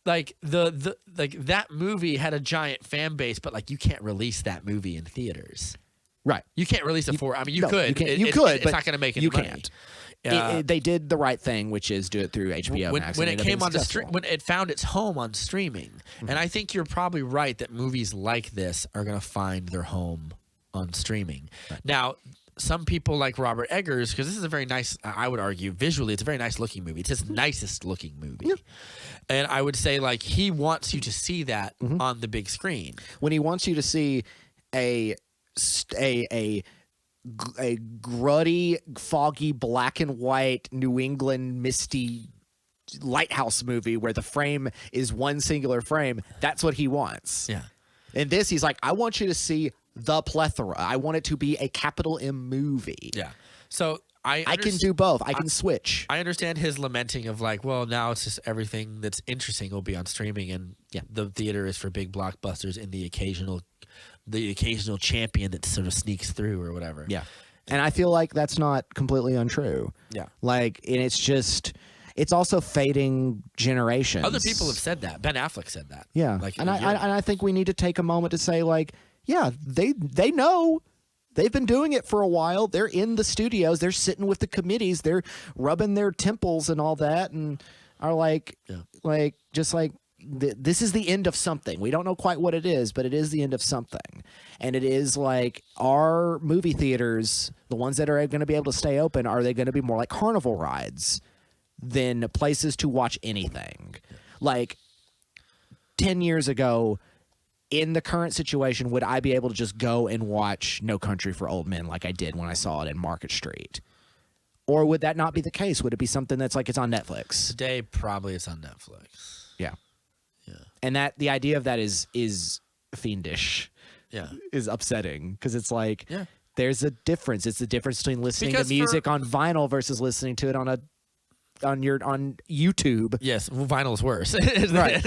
the that movie had a giant fan base, but like you can't release that movie in theaters. Right. You can't release it for. I mean, you No, could. You, can't, It's but not going to make any you money. can't. Uh, They did the right thing, which is do it through HBO Max. when and it ended up came being on successful. when it found its home on streaming. Mm-hmm. And I think you're probably right that movies like this are going to find their home on streaming. Right. Now, some people like Robert Eggers, because this is a very nice, I would argue, visually, it's a very nice looking movie. It's his nicest looking movie. Yeah. And I would say, like, he wants you to see that on the big screen. When he wants you to see a gruddy, foggy, black and white New England misty lighthouse movie where the frame is one singular frame, that's what he wants. Yeah. In this, he's like, I want you to see the plethora. I want it to be a capital M movie. Yeah. So I can do both. I can switch. I understand his lamenting of like, well, now it's just everything that's interesting will be on streaming, and the theater is for big blockbusters and the occasional champion that sort of sneaks through or whatever. Yeah. And I feel like that's not completely untrue. Yeah. Like, and it's also fading generations. Other people have said that. Ben Affleck said that. Yeah. Like, and I think we need to take a moment to say, like, yeah, they know. They've been doing it for a while. They're in the studios. They're sitting with the committees. They're rubbing their temples and all that, and are like, this is the end of something. We don't know quite what it is, but it is the end of something. And it is like our movie theaters, the ones that are going to be able to stay open, are they going to be more like carnival rides than places to watch anything? Like 10 years ago, in the current situation, would I be able to just go and watch No Country for Old Men like I did when I saw it in Market Street? Or would that not be the case? Would it be something that's like it's on Netflix? Today, probably it's on Netflix. Yeah. Yeah. And that the idea of that is fiendish. Yeah. Is upsetting because it's like yeah. There's a difference. It's the difference between listening to music on vinyl versus listening to it on YouTube. Yes, well, vinyl's worse. Right.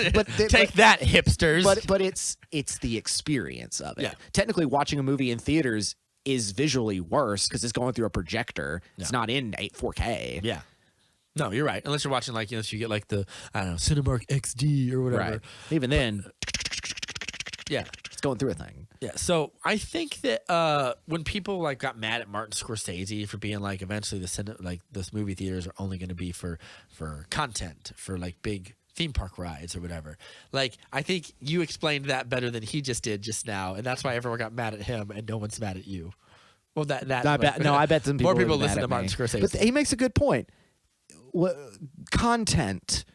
Take that, hipsters. But it's the experience of it. Yeah. Technically, watching a movie in theaters is visually worse because it's going through a projector. It's not in 4K. Yeah. No, you're right. Unless you're watching like, you get like the, I don't know, Cinemark XD or whatever. Right. Even then, yeah, it's going through a thing. Yeah. So I think that when people like got mad at Martin Scorsese for being like, eventually this movie theaters are only going to be for content, for like big theme park rides or whatever. Like, I think you explained that better than he just did just now, and that's why everyone got mad at him and no one's mad at you. Well, I bet some people more people were mad listen at to Martin me. Scorsese. But he makes a good point. Content.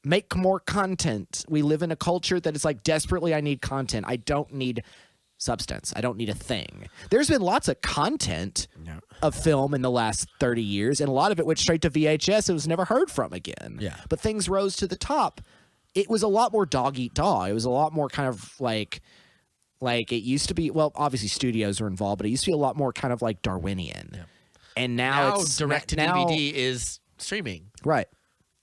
Make more content. We live in a culture that is like, desperately, I need content. I don't need substance. I don't need a thing. There's been lots of content of film in the last 30 years, and a lot of it went straight to VHS and was never heard from again. Yeah. But things rose to the top. It was a lot more dog eat dog. It was a lot more kind of like it used to be. Well, obviously studios were involved, but it used to be a lot more kind of like Darwinian. Yeah. And now it's direct to DVD is streaming. Right.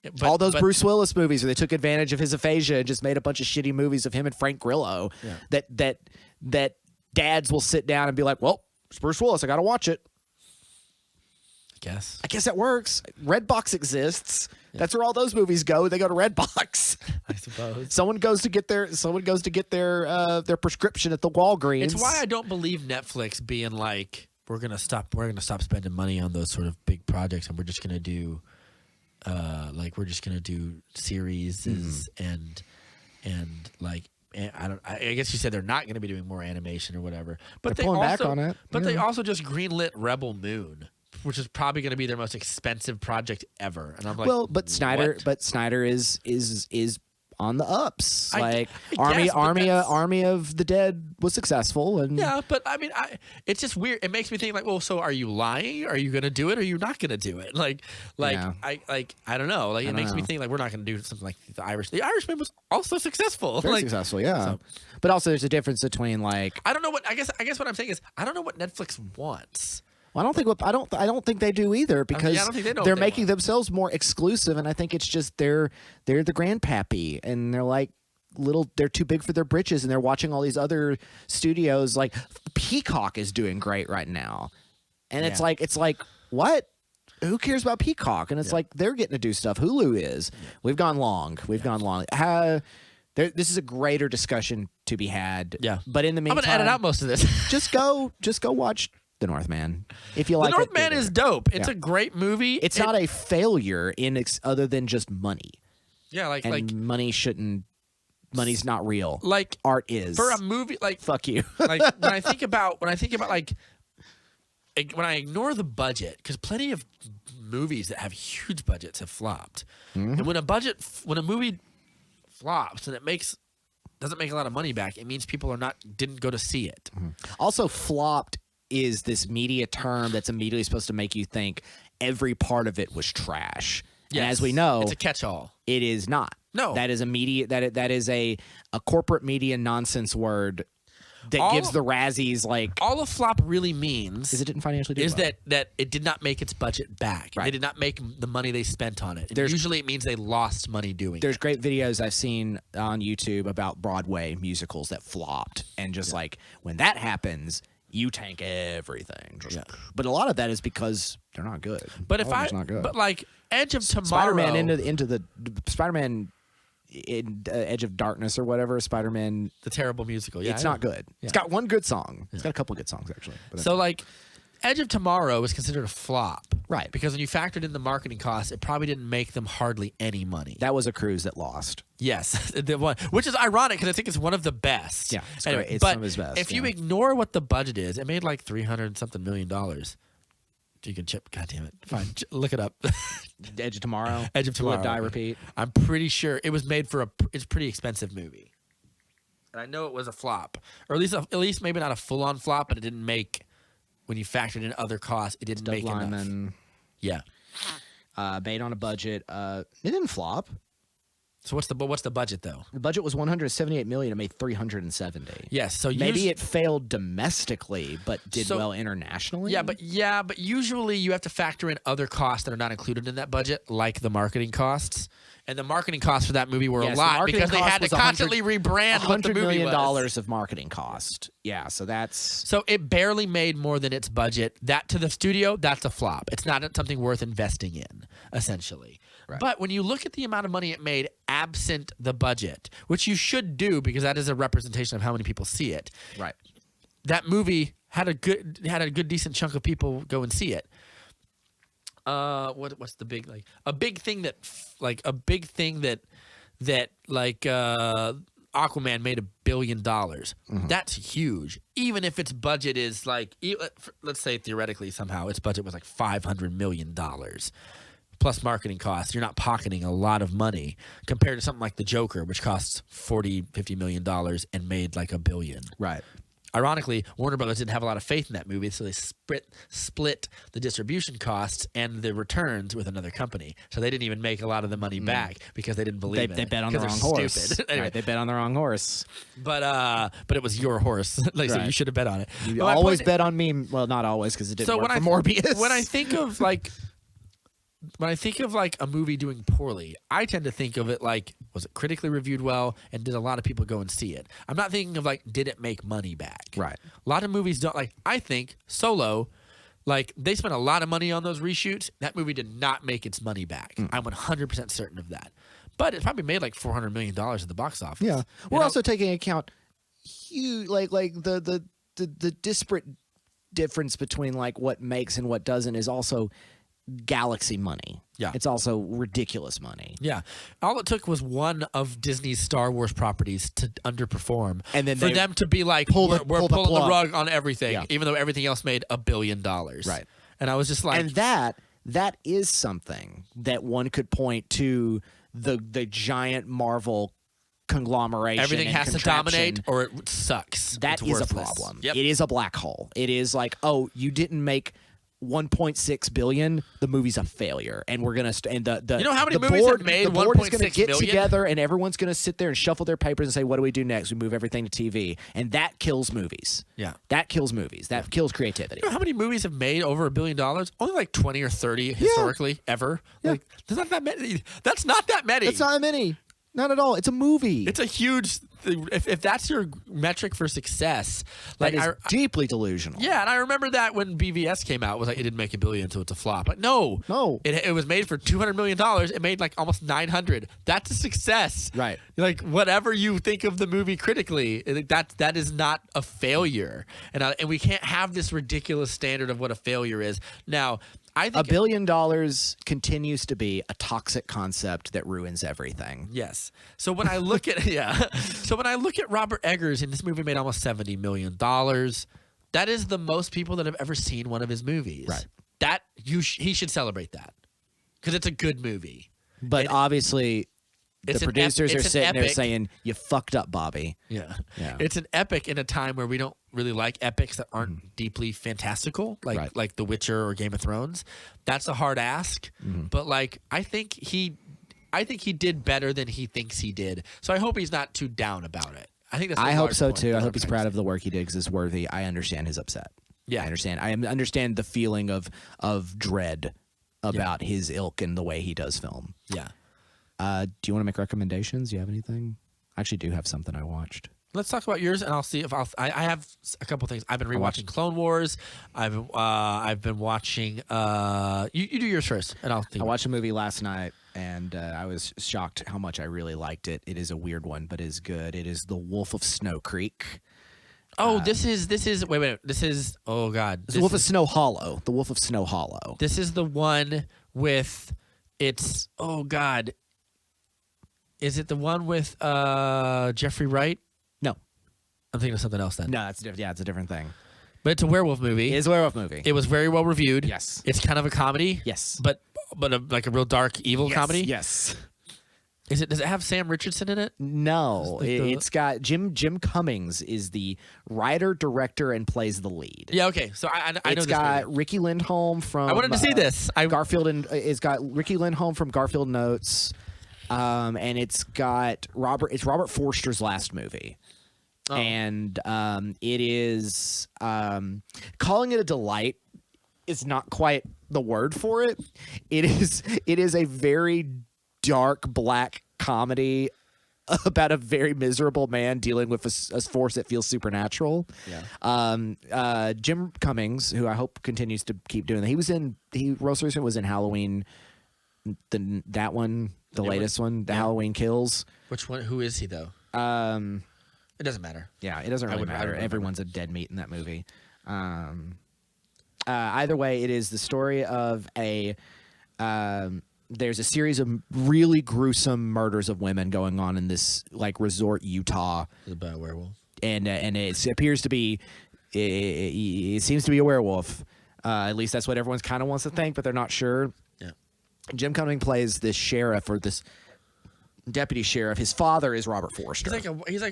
But, all those Bruce Willis movies where they took advantage of his aphasia and just made a bunch of shitty movies of him and Frank Grillo that dads will sit down and be like, well, it's Bruce Willis. I got to watch it. I guess that works. Redbox exists. Yeah. That's where all those movies go. They go to Redbox. I suppose. Someone goes to get their prescription at the Walgreens. It's why I don't believe Netflix being like, we're gonna stop spending money on those sort of big projects and we're just gonna do series and like, I guess you said they're not going to be doing more animation or whatever, but they're pulling back on it. But they also just greenlit Rebel Moon, which is probably going to be their most expensive project ever. And I'm like, well, but Snyder is on the ups. Army of the Dead was successful, and yeah, but I mean, it's just weird. It makes me think like, well, so are you lying? Are you going to do it? Or are you not going to do it? I don't know. Like, it makes me think like we're not going to do something like The Irishman. The Irishman was also successful. Very successful, yeah. So, but also, there's a difference between like I don't know what I guess what I'm saying is I don't know what Netflix wants. Well, I don't think they do either because I don't think they're making themselves more exclusive, and I think it's just they're the grandpappy, and they're like they're too big for their britches, and they're watching all these other studios. Like Peacock is doing great right now, and it's like what? Who cares about Peacock? And it's like they're getting to do stuff. Hulu is. Yeah. We've gone long. This is a greater discussion to be had. Yeah, but in the meantime, I'm gonna edit out most of this. just go watch The Northman. If you like, The Northman is dope. It's a great movie. It's not a failure other than just money. Yeah, like money's not real. Like art is for a movie. Like fuck you. Like when I think about like when I ignore the budget, because plenty of movies that have huge budgets have flopped. Mm-hmm. And when a movie flops and doesn't make a lot of money back, it means people didn't go to see it. Mm-hmm. Also, flopped is this media term that's immediately supposed to make you think every part of it was trash. Yes. And as we know, it's a catch-all. It is not. No, that is a media that is a corporate media nonsense word. that gives the Razzies like. All a flop really means Is it didn't financially do is well. that it did not make its budget back. Right. They did not make the money they spent on it. And There's- usually it means they lost money doing There's it. great videos I've seen on YouTube about Broadway musicals that flopped, and just like when that happens, you tank everything. Just, But a lot of that is because they're not good. But All of it's not good. but like Edge of Tomorrow, Spider-Man into the Spider-Man in Edge of Darkness or whatever, Spider-Man. the terrible musical. Yeah, It's I know. not good. It's got one good song. It's got a couple of good songs actually. But So like Edge of Tomorrow is considered a flop. Right. Because when you factored in the marketing costs, it probably didn't make them hardly any money. that was a cruise that lost. Yes, the one, which is ironic because I think it's one of the best. Yeah, it's anyway, great. It's but some of his best, if you yeah. ignore what the budget is, it made like $300-something million. You can chip. God damn it! Fine, look it up. Edge of Tomorrow. Edge of Tomorrow. Live, Die, Repeat. I'm pretty sure it was made for it's a pretty expensive movie, and I know it was a flop, or at least maybe not a full on flop, but it didn't make when you factored in other costs. It didn't Doug make enough. Liman. Yeah. Made on a budget. It didn't flop. So what's the budget though? The budget was $178 million. It made $370. Yes. So Maybe it failed domestically, but did So- well internationally. Yeah, but usually you have to factor in other costs that are not included in that budget, like the marketing costs. And the marketing costs for that movie were Yes, a the lot marketing because they cost had to was constantly rebrand what the $100 movie million was. of marketing cost. Yeah, so that's So it barely made more than its budget. That to the studio, that's a flop. It's not something worth investing in, essentially. Right. But when you look at the amount of money it made absent the budget, which you should do because that is a representation of how many people see it. right. That movie had a good decent chunk of people go and see it. What's the big a big thing that Aquaman made $1 billion. That's huge. Even if its budget is let's say theoretically somehow its budget was like $500 million plus marketing costs. You're not pocketing a lot of money compared to something like The Joker, which costs $40-50 million and made like $1 billion. Right. Ironically, Warner Brothers didn't have a lot of faith in that movie, so they split the distribution costs and the returns with another company. So they didn't even make a lot of the money back because they didn't believe They it. bet on the 'cause wrong they're horse. stupid. Anyway, Right, they bet on the wrong horse. but it was your horse, so you Right. should have bet on it. You But my always point- bet on me. Well, not always because it didn't So work when for Morbius. when I think of a movie doing poorly, I tend to think of it like, was it critically reviewed well and did a lot of people go and see it? I'm not thinking of did it make money back? Right. A lot of movies don't I think Solo, they spent a lot of money on those reshoots. That movie did not make its money back. I'm 100% certain of that. But it probably made $400 million at the box office. Yeah, You we're know? also taking account huge, like the disparate difference between what makes and what doesn't is also galaxy money. Yeah. It's also ridiculous money. Yeah. All it took was one of Disney's Star Wars properties to underperform. And then for they them to be like, pull we're the pulling the plug. rug on everything, Yeah. even though everything else made $1 billion. Right. And I was just like, And that is something that one could point to the giant Marvel conglomeration. everything and has to contraption. dominate or it sucks. That It's is a worthless. problem. Yep. It is a black hole. It is you didn't make 1.6 billion. The movie's a failure, and we're gonna and the You know how many the movies board, have made the board is gonna 1.6 get million? together, and everyone's gonna sit there and shuffle their papers and say, "What do we do next? We move everything to TV," and that kills movies. Yeah. That kills movies. That kills creativity. You know how many movies have made over $1 billion? Only 20 or 30 historically ever. Yeah. There's not that many. That's not that many. That's not many. Not at all. It's a movie. It's a huge. If that's your metric for success, that is deeply delusional. yeah, and I remember that when BVS came out, it was it didn't make $1 billion, so it's a flop. But no, it was made for $200 million. It made almost 900. That's a success, Right. Whatever you think of the movie critically, that is not a failure, and we can't have this ridiculous standard of what a failure is. Now, I think $1 billion continues to be a toxic concept that ruins everything. Yes. So when I look at so when I look at Robert Eggers, and this movie made almost $70 million, that is the most people that have ever seen one of his movies. Right. That he should celebrate that because it's a good movie. But obviously, the it's an producers are it's an sitting there epic. saying, "You fucked up, Bobby." Yeah. Yeah. It's an epic in a time where we don't really like epics that aren't deeply fantastical, Right. like The Witcher or Game of Thrones. That's a hard ask, but I think he did better than he thinks he did. So I hope he's not too down about it. I think that's. I the hope large so point too. that I I'm hope he's trying to proud say. of the work he did because it's worthy. I understand his upset. Yeah. I understand. I understand the feeling of dread about his ilk and the way he does film. Yeah. Do you want to make recommendations? Do you have anything? I actually do have something I watched. Let's talk about yours, and I'll see if I have a couple things. I've been rewatching Clone Wars. I've been watching. You do yours first, and I'll think. I watched a movie last night, and I was shocked how much I really liked it. It is a weird one, but it is good. It is The Wolf of Snow Creek. Oh, this is wait. This is oh god. It's The Wolf of Snow Hollow. The Wolf of Snow Hollow. This is the one with it's oh god. Is it the one with Jeffrey Wright? No, I'm thinking of something else then. no, it's different. Yeah, it's a different thing. But it's a werewolf movie. It is a werewolf movie. It was very well reviewed. Yes. It's kind of a comedy. Yes. But like a real dark evil comedy. Yes. Does it have Sam Richardson in it? No, Like it's got Jim Cummings is the writer, director, and plays the lead. Yeah. Okay. So I know It's this got movie. Ricky Lindholm from. I wanted to see this. Garfield and it's got Ricky Lindholm from Garfield Notes, and it's got Robert. It's Robert Forster's last movie, and it is calling it a delight is not quite the word for it. It is a very dark black comedy about a very miserable man dealing with a force that feels supernatural. Yeah. Jim Cummings, who I hope continues to keep doing that. He most recently was in Halloween, that one, the latest one, the Halloween Kills. Which one? Who is he though? It doesn't matter. Yeah, it doesn't really wouldn't- I matter. don't remember. Everyone's a dead meat in that movie. Either way, it is the story of a. There's a series of really gruesome murders of women going on in this like resort Utah, It's about a werewolf. and it appears to be. It seems to be a werewolf. At least that's what everyone kind of wants to think, but they're not sure. Yeah. Jim Cummings plays this sheriff or this deputy sheriff. His father is Robert Forster. He's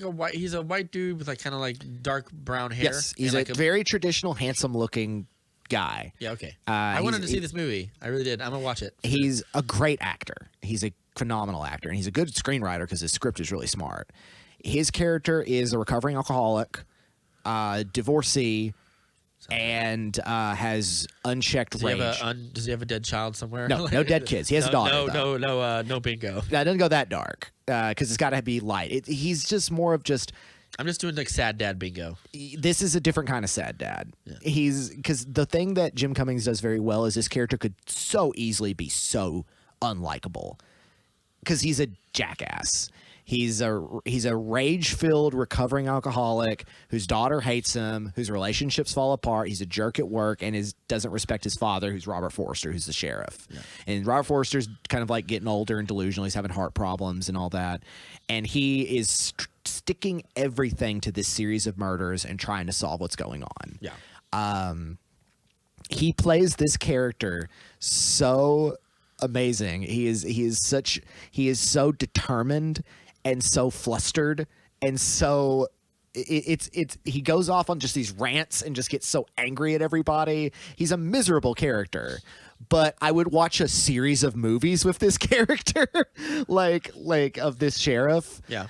a white dude with like kind of like dark brown hair. Yes, he's and a very traditional, handsome-looking guy. Yeah, okay. I wanted to he's- see this movie. I really did. I'm gonna watch it. He's a great actor. He's a phenomenal actor, and he's a good screenwriter because his script is really smart. His character is a recovering alcoholic, divorcee, and has unchecked rage. Does he have a dead child somewhere? No, no dead kids. He has a daughter. No bingo. That doesn't go that dark because it's got to be light. He's just more of just. I'm just doing like sad dad bingo. This is a different kind of sad dad. He's because the thing that Jim Cummings does very well is this character could so easily be so unlikable because he's a jackass. He's a rage-filled recovering alcoholic whose daughter hates him, whose relationships fall apart. He's a jerk at work and doesn't respect his father, who's Robert Forster, who's the sheriff. Yeah. And Robert Forster's kind of like getting older and delusional. He's having heart problems and all that. And he is sticking everything to this series of murders and trying to solve what's going on. Yeah. He plays this character so amazing. He is so determined and so flustered and so he goes off on just these rants and just gets so angry at everybody. He's a miserable character, but I would watch a series of movies with this character like of this sheriff. Yeah.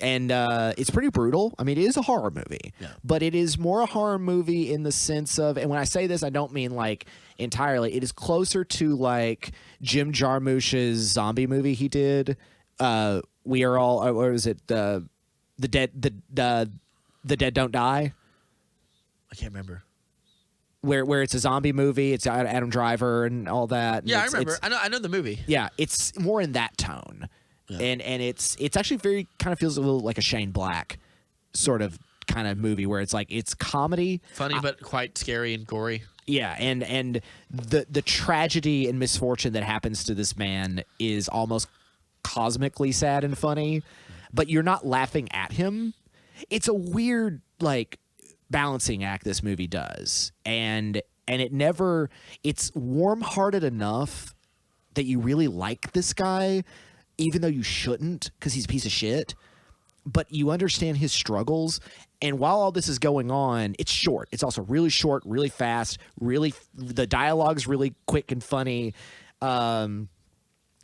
And it's pretty brutal. I mean, it is a horror movie, but it is more a horror movie in the sense of, and when I say this, I don't mean like entirely. It is closer to like Jim Jarmusch's zombie movie he did. We Are All, or is it the Dead Don't Die? I can't remember. Where it's a zombie movie. It's Adam Driver and all that. And Yeah, I remember. I know the movie. Yeah, it's more in that tone. Yeah. And it's actually very kind of feels a little like a Shane Black sort of kind of movie where it's like it's comedy, funny but quite scary and gory. Yeah, and the tragedy and misfortune that happens to this man is almost cosmically sad and funny, but you're not laughing at him. It's a weird like balancing act this movie does, and it's warm-hearted enough that you really like this guy, even though you shouldn't because he's a piece of shit, but you understand his struggles. And while all this is going on, it's short. It's also really short, really fast, the dialogue's really quick and funny.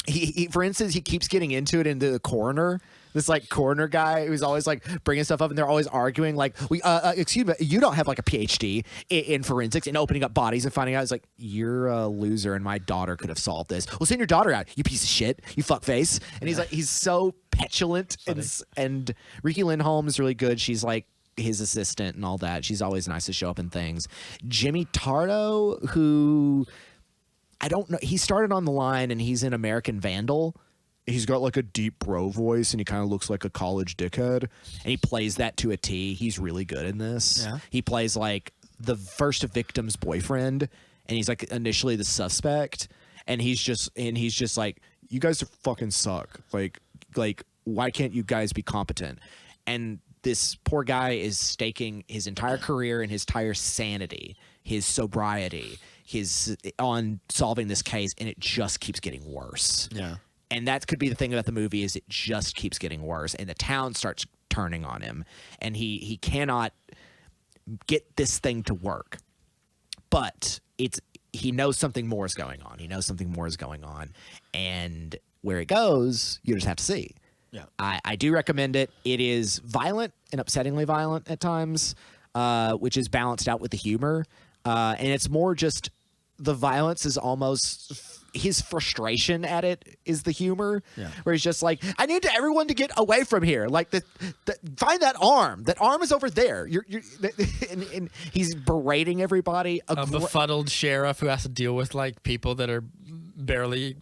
He for instance, he keeps getting into it into the coroner this like corner guy who's always like bringing stuff up, and they're always arguing like, "We, excuse me, you don't have like a PhD in forensics and opening up bodies and finding out." It's like, you're a loser, and my daughter could have solved this. Well, send your daughter out, you piece of shit, you fuckface. And he's like, he's so petulant, and Ricky Lindholm is really good. She's like his assistant and all that. She's always nice to show up in things. Jimmy Tardo, who I don't know, he started on the line and he's in American Vandal. He's got like a deep bro voice and he kind of looks like a college dickhead, and he plays that to a T. He's really good in this. Yeah. He plays like the first victim's boyfriend, and he's like initially the suspect, and he's just like, you guys fucking suck. Like why can't you guys be competent? And this poor guy is staking his entire career and his entire sanity, his sobriety, on solving this case, and it just keeps getting worse. Yeah. And that could be the thing about the movie, is it just keeps getting worse, and the town starts turning on him, and he cannot get this thing to work. But he knows something more is going on. He knows something more is going on, and where it goes, you just have to see. Yeah, I do recommend it. It is violent and upsettingly violent at times, which is balanced out with the humor. And it's more just the violence is almost his frustration at it is the humor, where he's just like, I need everyone to get away from here. Like find that arm. That arm is over there. And he's berating everybody. A befuddled sheriff who has to deal with like people that are barely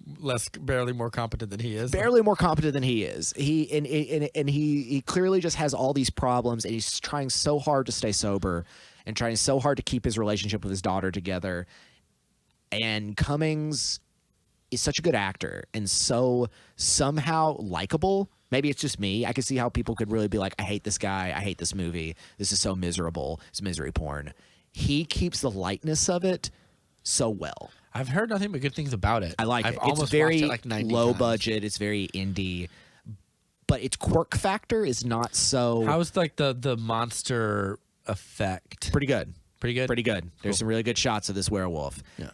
more competent than he is. Barely more competent than he is. He clearly just has all these problems, and he's trying so hard to stay sober and trying so hard to keep his relationship with his daughter together. And Cummings is such a good actor and so somehow likable. Maybe it's just me. I could see how people could really be like, I hate this guy. I hate this movie. This is so miserable. It's misery porn. He keeps the lightness of it so well. I've heard nothing but good things about it. I like it. It's very like low 90 times. budget. It's very indie. But its quirk factor is not so... How's like the monster effect? Pretty good. Pretty good? Pretty good. There's some really good shots of this werewolf. Yeah.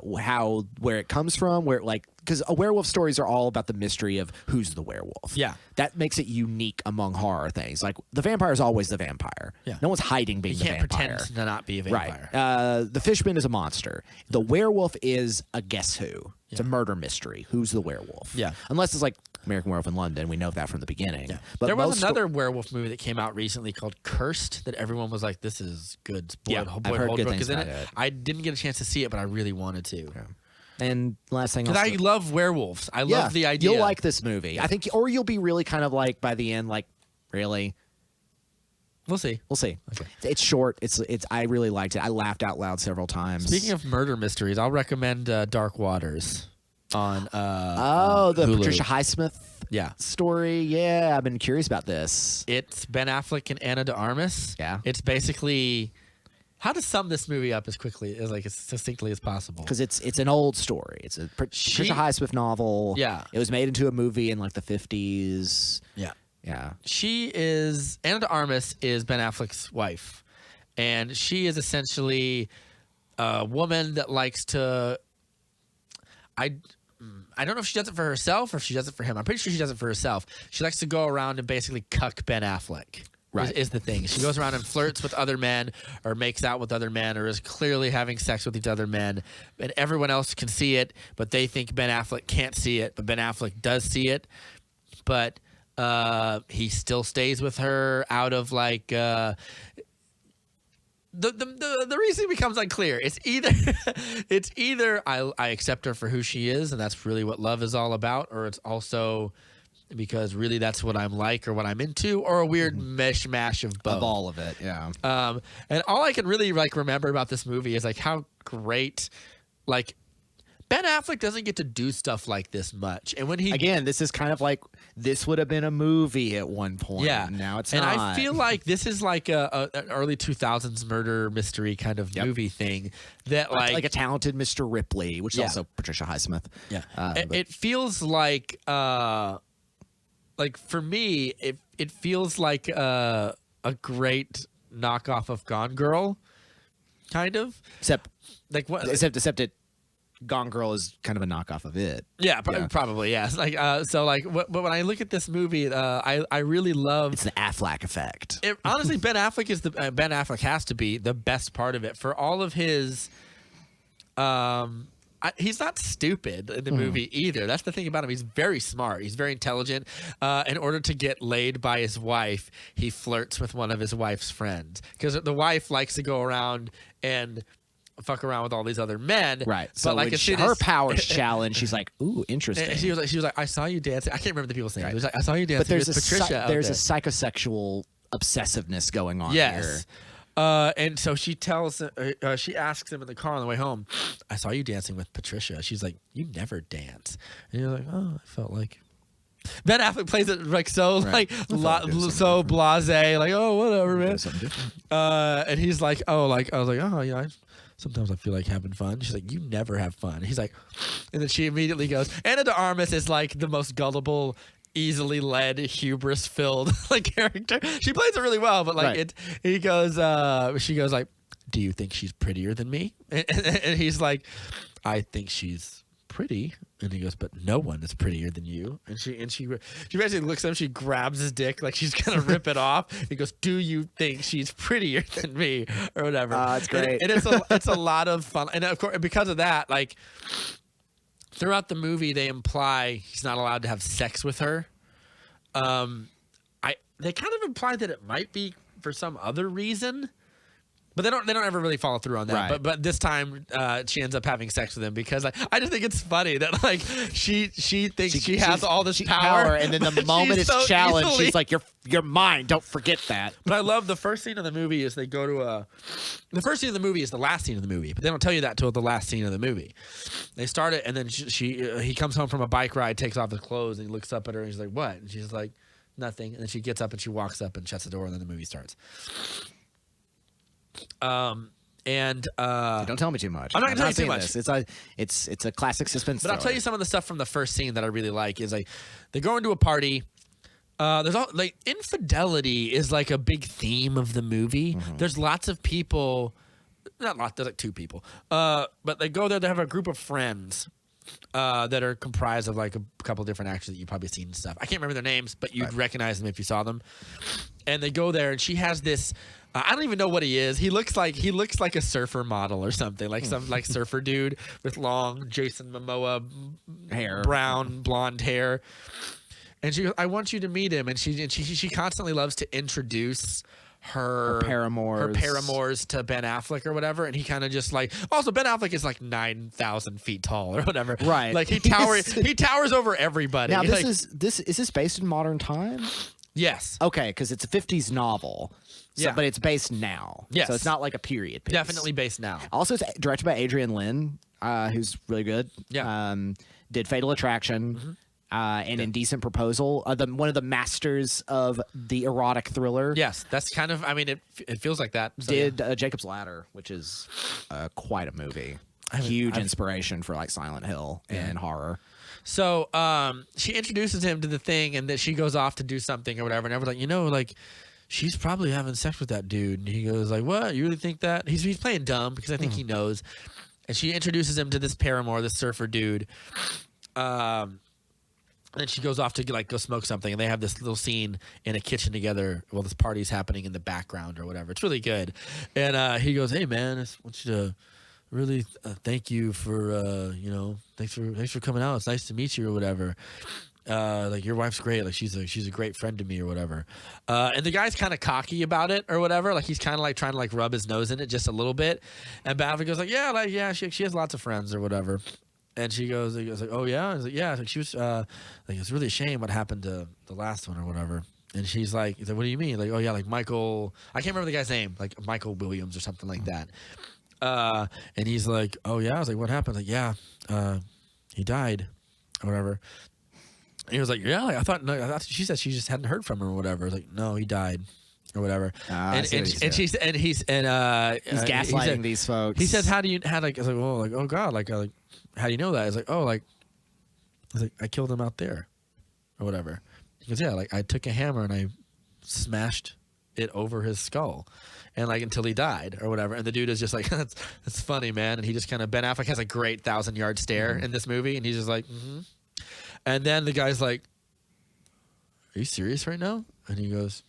Where it comes from, where like, because werewolf stories are all about the mystery of who's the werewolf. Yeah. That makes it unique among horror things. Like the vampire is always the vampire. Yeah. No one's hiding being the vampire. You can't pretend to not be a vampire. Right. The fishman is a monster. The werewolf is a guess who. It's a murder mystery. Who's the werewolf? Yeah. Unless it's like American Werewolf in London. We know that from the beginning. Yeah. But there was another werewolf movie that came out recently called Cursed that everyone was like, this is good. I've heard good things about it. I didn't get a chance to see it, but I really wanted to. Yeah. And last thing, because I love werewolves. I love the idea. You'll like this movie. I think, or you'll be really kind of like by the end, like, really. We'll see. We'll see. Okay. It's short. It's. I really liked it. I laughed out loud several times. Speaking of murder mysteries, I'll recommend Dark Waters on the Hulu. Patricia Highsmith story. Yeah, I've been curious about this. It's Ben Affleck and Ana de Armas. Yeah. It's basically how to sum this movie up as succinctly as possible. Because it's an old story. It's a Patricia Highsmith novel. Yeah. It was made into a movie in like the 50s. Yeah. Yeah. Ana de Armas is Ben Affleck's wife. And she is essentially a woman that likes to... I don't know if she does it for herself or if she does it for him. I'm pretty sure she does it for herself. She likes to go around and basically cuck Ben Affleck. Right. Is the thing. She goes around and flirts with other men or makes out with other men or is clearly having sex with these other men. And everyone else can see it, but they think Ben Affleck can't see it. But Ben Affleck does see it. But he still stays with her out of like... The reason becomes unclear. It's either I accept her for who she is, and that's really what love is all about, or it's also because really that's what I'm like or what I'm into, or a weird mishmash of both. Of all of it, yeah. And all I can really like remember about this movie is like how great, like Ben Affleck doesn't get to do stuff like this much, and when again, this is kind of like this would have been a movie at one point. Yeah, now it's not. And I feel like this is like an early 2000s murder mystery kind of movie thing that like a Talented Mr. Ripley, which is also Patricia Highsmith. Yeah, it feels like for me, it feels like a great knockoff of Gone Girl, kind of. Except it Gone Girl is kind of a knockoff of it. Yeah, probably. Yeah. It's like but when I look at this movie, I really love. It's the Affleck effect. Honestly, Ben Affleck has to be the best part of it for all of his. He's not stupid in the movie either. That's the thing about him. He's very smart. He's very intelligent. In order to get laid by his wife, he flirts with one of his wife's friends because the wife likes to go around and fuck around with all these other men. Right. But So like her powers challenge, she's like, ooh, interesting. And she was like, I saw you dancing. I can't remember the people's names. Right. She was like, I saw you dancing but there's with Patricia. There's a psychosexual obsessiveness going on yes. here. And so she tells, she asks him in the car on the way home, I saw you dancing with Patricia. She's like, you never dance. And you're like, oh, I felt like. Ben Affleck plays it like so like so blasé, like, oh, whatever, man. And he's like, oh, like I was like, oh, yeah. Sometimes I feel like having fun. She's like, you never have fun. He's like, and then she immediately goes, Anna de Armas is like the most gullible, easily led, hubris-filled like character. She plays it really well, but like she goes like, do you think she's prettier than me? And he's like, I think she's pretty. And he goes, but no one is prettier than you. And she basically looks at him, she grabs his dick like she's gonna rip it off. He goes, do you think she's prettier than me? Or whatever. That's great. And it's a lot of fun. And of course, because of that, like throughout the movie they imply he's not allowed to have sex with her. They kind of imply that it might be for some other reason. But they don't ever really follow through on that. Right. But this time she ends up having sex with him because like I just think it's funny that like she thinks she has all this power, and then the moment it's so challenged, easily. she's like, you're mine. Don't forget that. But I love the first scene of the movie is they go to the first scene of the movie is the last scene of the movie, but they don't tell you that till the last scene of the movie. They start it and then he comes home from a bike ride, takes off his clothes, and he looks up at her and he's like, what? And she's like, nothing. And then she gets up and she walks up and shuts the door and then the movie starts. Don't tell me too much. I'm not gonna tell you too much. It's a classic suspense. But I'll tell you some of the stuff from the first scene that I really like is like they go into a party. There's all like infidelity is like a big theme of the movie. There's lots of people, not lots. There's like two people. But they go there. They have a group of friends that are comprised of like a couple different actors that you've probably seen and stuff. I can't remember their names, but you'd recognize them if you saw them. And they go there, and she has this. I don't even know what he is. He looks like a surfer model or something, like some like surfer dude with long Jason Momoa hair, brown blonde hair. And she goes, "I want you to meet him." And she constantly loves to introduce her paramours to Ben Affleck or whatever. And he kind of just like also Ben Affleck is like 9,000 feet tall or whatever. Right. Like he towers over everybody. Now like, is this based in modern times? Yes. Okay, because it's a 50s novel. So, but it's based now. Yes. So it's not like a period piece. Definitely based now. Also, it's directed by Adrian Lin, who's really good. Yeah. Did Fatal Attraction and Indecent Proposal. One of the masters of the erotic thriller. Yes, that's kind of, I mean, it feels like that. So, did Jacob's Ladder, which is quite a movie. Huge inspiration for like Silent Hill and horror. So she introduces him to the thing, and that she goes off to do something or whatever. And everyone's like, like, she's probably having sex with that dude. And he goes like, what? You really think that? He's playing dumb because I think he knows. And she introduces him to this paramour, this surfer dude. And then she goes off to go smoke something, and they have this little scene in a kitchen together while this party's happening in the background or whatever. It's really good. And he goes, hey man, I want you to really thank you for thanks for coming out. It's nice to meet you or whatever. Like your wife's great. Like she's a great friend to me or whatever. And the guy's kind of cocky about it or whatever. Like he's kind of like trying to like rub his nose in it just a little bit. And Baffin goes like, she has lots of friends or whatever. And he goes like, oh yeah. And he's like, yeah. Like she was like it's really a shame what happened to the last one or whatever. And he's like, what do you mean? Like, oh yeah, like Michael. I can't remember the guy's name. Like Michael Williams or something like that. And he's like, oh yeah. I was like, what happened? Like, yeah, he died or whatever. And he was like, yeah, like, I thought she said she just hadn't heard from him or whatever. I was like, no, he died or whatever. He's gaslighting these folks. He says, I was like, well, like, oh God, like, how do you know that? I was like, oh, like, I killed him out there or whatever. He goes, yeah, like I took a hammer and I smashed it over his skull, and like until he died or whatever. And the dude is just like, that's funny, man. And he just kind of Ben Affleck has a great 1,000-yard stare in this movie, and he's just like, mm-hmm. And then the guy's like, "Are you serious right now?" And he goes.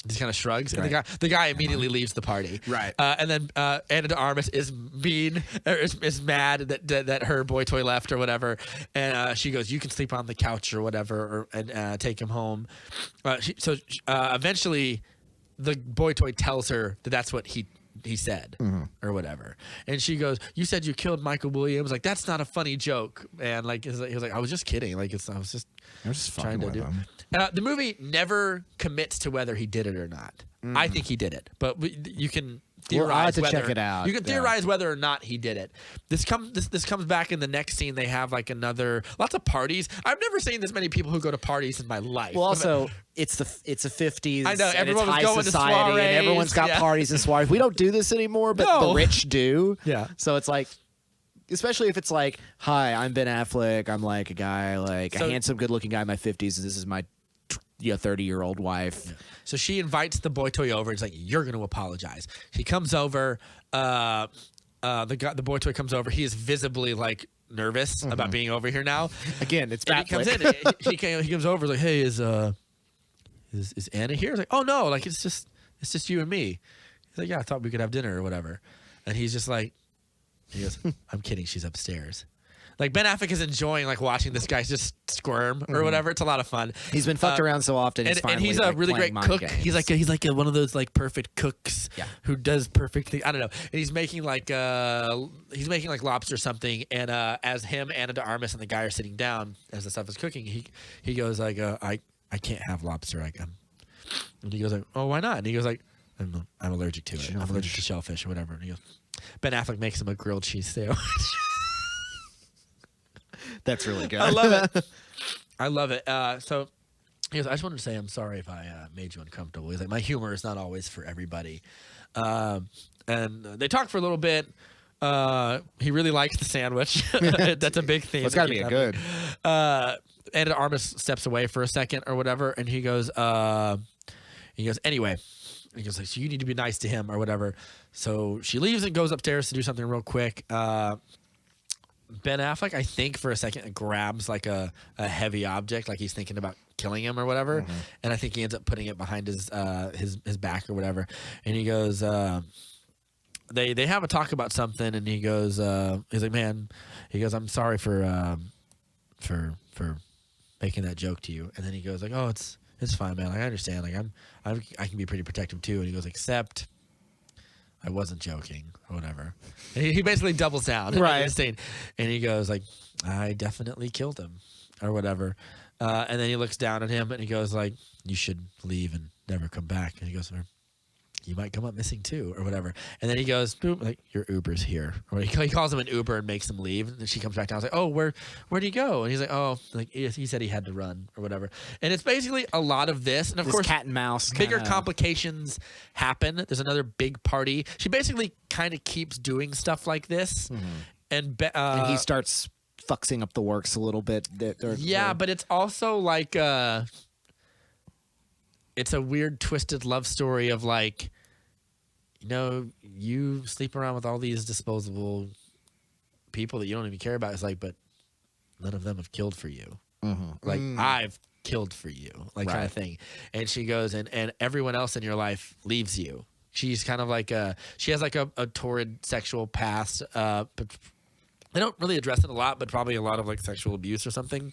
He kind of shrugs, and the guy immediately leaves the party. Right. And then Anna de Armas is mean, or is mad that her boy toy left or whatever, and she goes, "You can sleep on the couch or whatever, and take him home." Eventually, the boy toy tells her that that's what he said or whatever, and she goes, "You said you killed Michael Williams. Like that's not a funny joke." And like he was like, "I was just kidding. Like I was just trying to do." The movie never commits to whether he did it or not. I think he did it, but you can theorize I'll have to whether check it out. you can theorize whether or not he did it. This comes back in the next scene. They have like lots of parties. I've never seen this many people who go to parties in my life. Well, also it's a 50s. I know, and everyone it's was high going to society, soirees, and everyone's got yeah. parties and soirees. We don't do this anymore, but No. the rich do. Yeah. So it's like, especially if it's like, "Hi, I'm Ben Affleck. I'm like a guy, like a handsome, good-looking guy in my 50s, and this is my 30-year-old wife." Yeah. So she invites the boy toy over. And it's like, "You're going to apologize." He comes over. The boy toy comes over. He is visibly like nervous about being over here now. Again, it's And Bat he comes in. He comes over like, "Hey, is Anna here?" It's like, "Oh no, like it's just you and me." He's like, "Yeah, I thought we could have dinner or whatever." And he's just like, he goes, "I'm kidding. She's upstairs." Like Ben Affleck is enjoying like watching this guy just squirm or whatever. It's a lot of fun. He's been fucked around so often. And he's a really great cook. He's like one of those like perfect cooks who does perfect things. I don't know. And he's making like lobster or something. And as him, Anna de Armas, and the guy are sitting down as the stuff is cooking, he goes like, I can't have lobster. And he goes like, "Oh, why not?" And he goes like, I'm allergic to it. I'm allergic to shellfish or whatever." And he goes, Ben Affleck makes him a grilled cheese sandwich. That's really good. I love it. I love it. So he goes, "I just wanted to say I'm sorry if I made you uncomfortable." He's like, "My humor is not always for everybody." And they talk for a little bit. He really likes the sandwich. That's a big theme. It's got to be a good. And Armis steps away for a second or whatever, and he goes, "Anyway." He goes like, "So you need to be nice to him or whatever." So she leaves and goes upstairs to do something real quick. Ben Affleck, I think, for a second grabs like a heavy object, like he's thinking about killing him or whatever, and I think he ends up putting it behind his back or whatever. And he goes, they have a talk about something, and he goes, he's like, "Man," he goes, "I'm sorry for making that joke to you." And then he goes like, "Oh, it's fine, man. Like, I understand. Like I can be pretty protective too." And he goes, "Except I wasn't joking," or whatever. And he basically doubles down. Right. And he goes like, "I definitely killed him," or whatever. And then he looks down at him and he goes like, "You should leave and never come back." And he goes, "Or you might come up missing too," or whatever. And then he goes, "Boom, like your Uber's here." Or he calls him an Uber and makes him leave. And then she comes back down. I was like, "Oh, where'd he go?" And he's like, "Oh, like he said he had to run or whatever." And it's basically a lot of this. And of course, cat and mouse. Bigger complications happen. There's another big party. She basically kind of keeps doing stuff like this. And he starts fuxing up the works a little bit. But it's also like it's a weird twisted love story of like, you sleep around with all these disposable people that you don't even care about. It's like, but none of them have killed for you. Like I've killed for you, like kind of thing. And she goes, and everyone else in your life leaves you. She's kind of like she has like a torrid sexual past, but they don't really address it a lot, but probably a lot of like sexual abuse or something.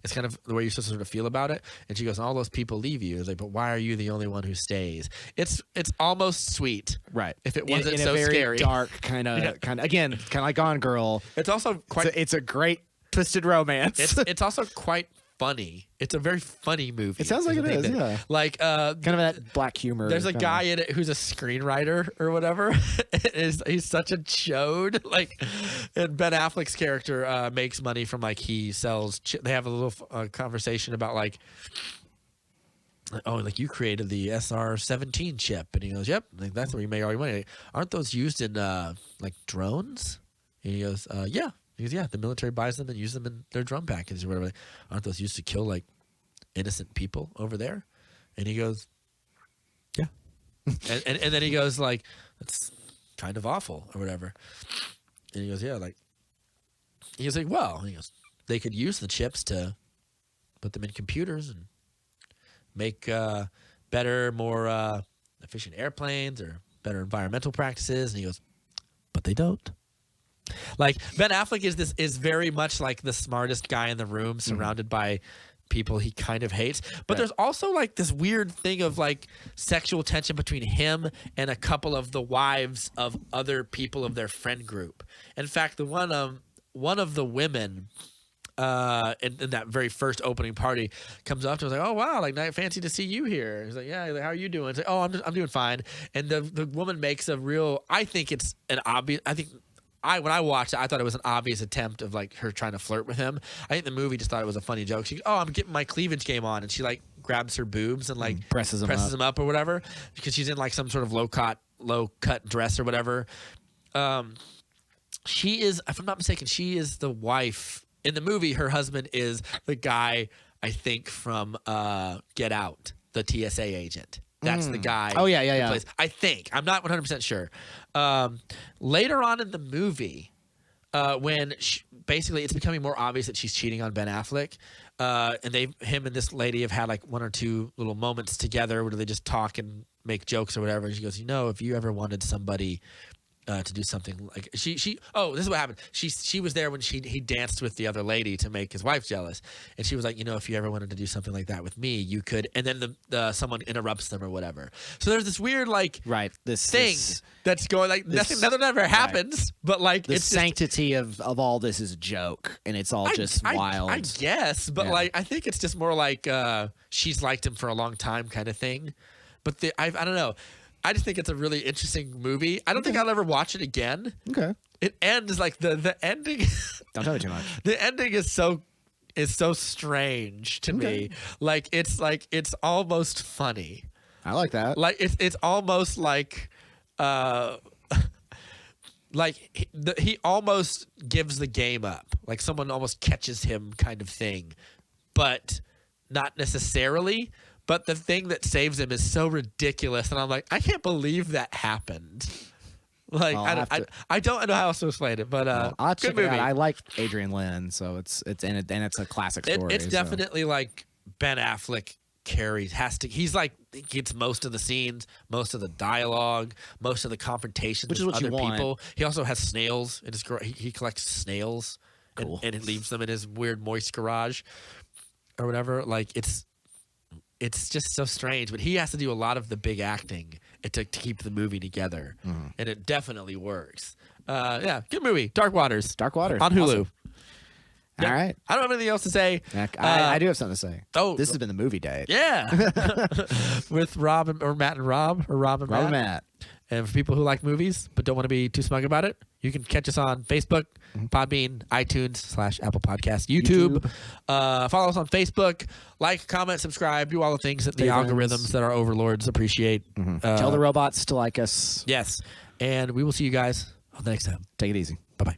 It's kind of the way you're supposed to sort of feel about it. And she goes, and all those people leave you. It's like, but why are you the only one who stays? It's almost sweet, right? If it wasn't in so a very scary, dark kind of again, kind of like Gone Girl. It's also quite. It's a great twisted romance. It's also quite funny. It's a very funny movie. It sounds like it is, yeah. Like kind of that black humor. There's a guy in it who's a screenwriter or whatever. He's such a chode. Like, and Ben Affleck's character makes money from like he sells. They have a little conversation about like, "Oh, like you created the SR-17 chip," and he goes, "Yep, like, that's where you make all your money. Like, aren't those used in like drones?" And he goes, "Yeah." He goes, "Yeah, the military buys them and uses them in their drum package or whatever. Aren't those used to kill like innocent people over there?" And he goes, and then he goes like, that's kind of awful or whatever. And he goes, yeah, like, he was like, well, he goes, they could use the chips to put them in computers and make better, more efficient airplanes or better environmental practices. And he goes, but they don't. Like Ben Affleck is very much like the smartest guy in the room, surrounded by people he kind of hates. But there's also like this weird thing of like sexual tension between him and a couple of the wives of other people of their friend group. In fact, the one of the women in that very first opening party comes up to him and was like, oh wow, like fancy to see you here. He's like, yeah, like, how are you doing? It's like, oh, I'm doing fine. And the woman makes a real, I think it's an obvious, when I watched it, I thought it was an obvious attempt of like her trying to flirt with him. I think the movie just thought it was a funny joke. She, oh, I'm getting my cleavage game on, and she like grabs her boobs and like presses them up or whatever, because she's in like some sort of low cut dress or whatever. She is, if I'm not mistaken, she is the wife in the movie. Her husband is the guy, I think, from Get Out, the TSA agent. That's the guy. Oh, yeah. Plays. I think. I'm not 100% sure. Later on in the movie, when basically it's becoming more obvious that she's cheating on Ben Affleck, and him and this lady have had like one or two little moments together where they just talk and make jokes or whatever. And she goes, if you ever wanted somebody to do something like this is what happened. She was there when he danced with the other lady to make his wife jealous, and she was like, if you ever wanted to do something like that with me, you could. And then someone interrupts them or whatever. So there's this weird like this thing that's going like nothing ever happens, but like the it's sanctity of all this is a joke, and it's all just wild. I guess, but like I think it's just more like she's liked him for a long time kind of thing. But I don't know. I just think it's a really interesting movie. I don't think I'll ever watch it again. Okay. It ends like the ending. Don't tell me too much. The ending is so strange to me. Like it's almost funny. I like that. Like it's almost like he almost gives the game up. Like someone almost catches him kind of thing, but not necessarily. But the thing that saves him is so ridiculous, and I'm like, I can't believe that happened. Like I don't know how else to explain it, but I'll good movie. I like Adrian Lynn, so it's a classic story. It's definitely like Ben Affleck he's like gets most of the scenes, most of the dialogue, most of the confrontations which is with what other you want. people. He also has snails in his he collects snails, cool. and leaves them in his weird moist garage or whatever. Like it's just so strange, but he has to do a lot of the big acting to keep the movie together, and it definitely works. Good movie, Dark Waters on Hulu. Awesome. All right. I don't have anything else to say. I do have something to say. Oh, this has been the movie date. Yeah, with Rob or Matt and Rob, or Rob and Matt. And for people who like movies but don't want to be too smug about it, you can catch us on Facebook, Podbean, iTunes / Apple Podcasts, YouTube. Follow us on Facebook. Like, comment, subscribe. Do all the things that the algorithms that our overlords appreciate. Tell the robots to like us. Yes. And we will see you guys on the next time. Take it easy. Bye-bye.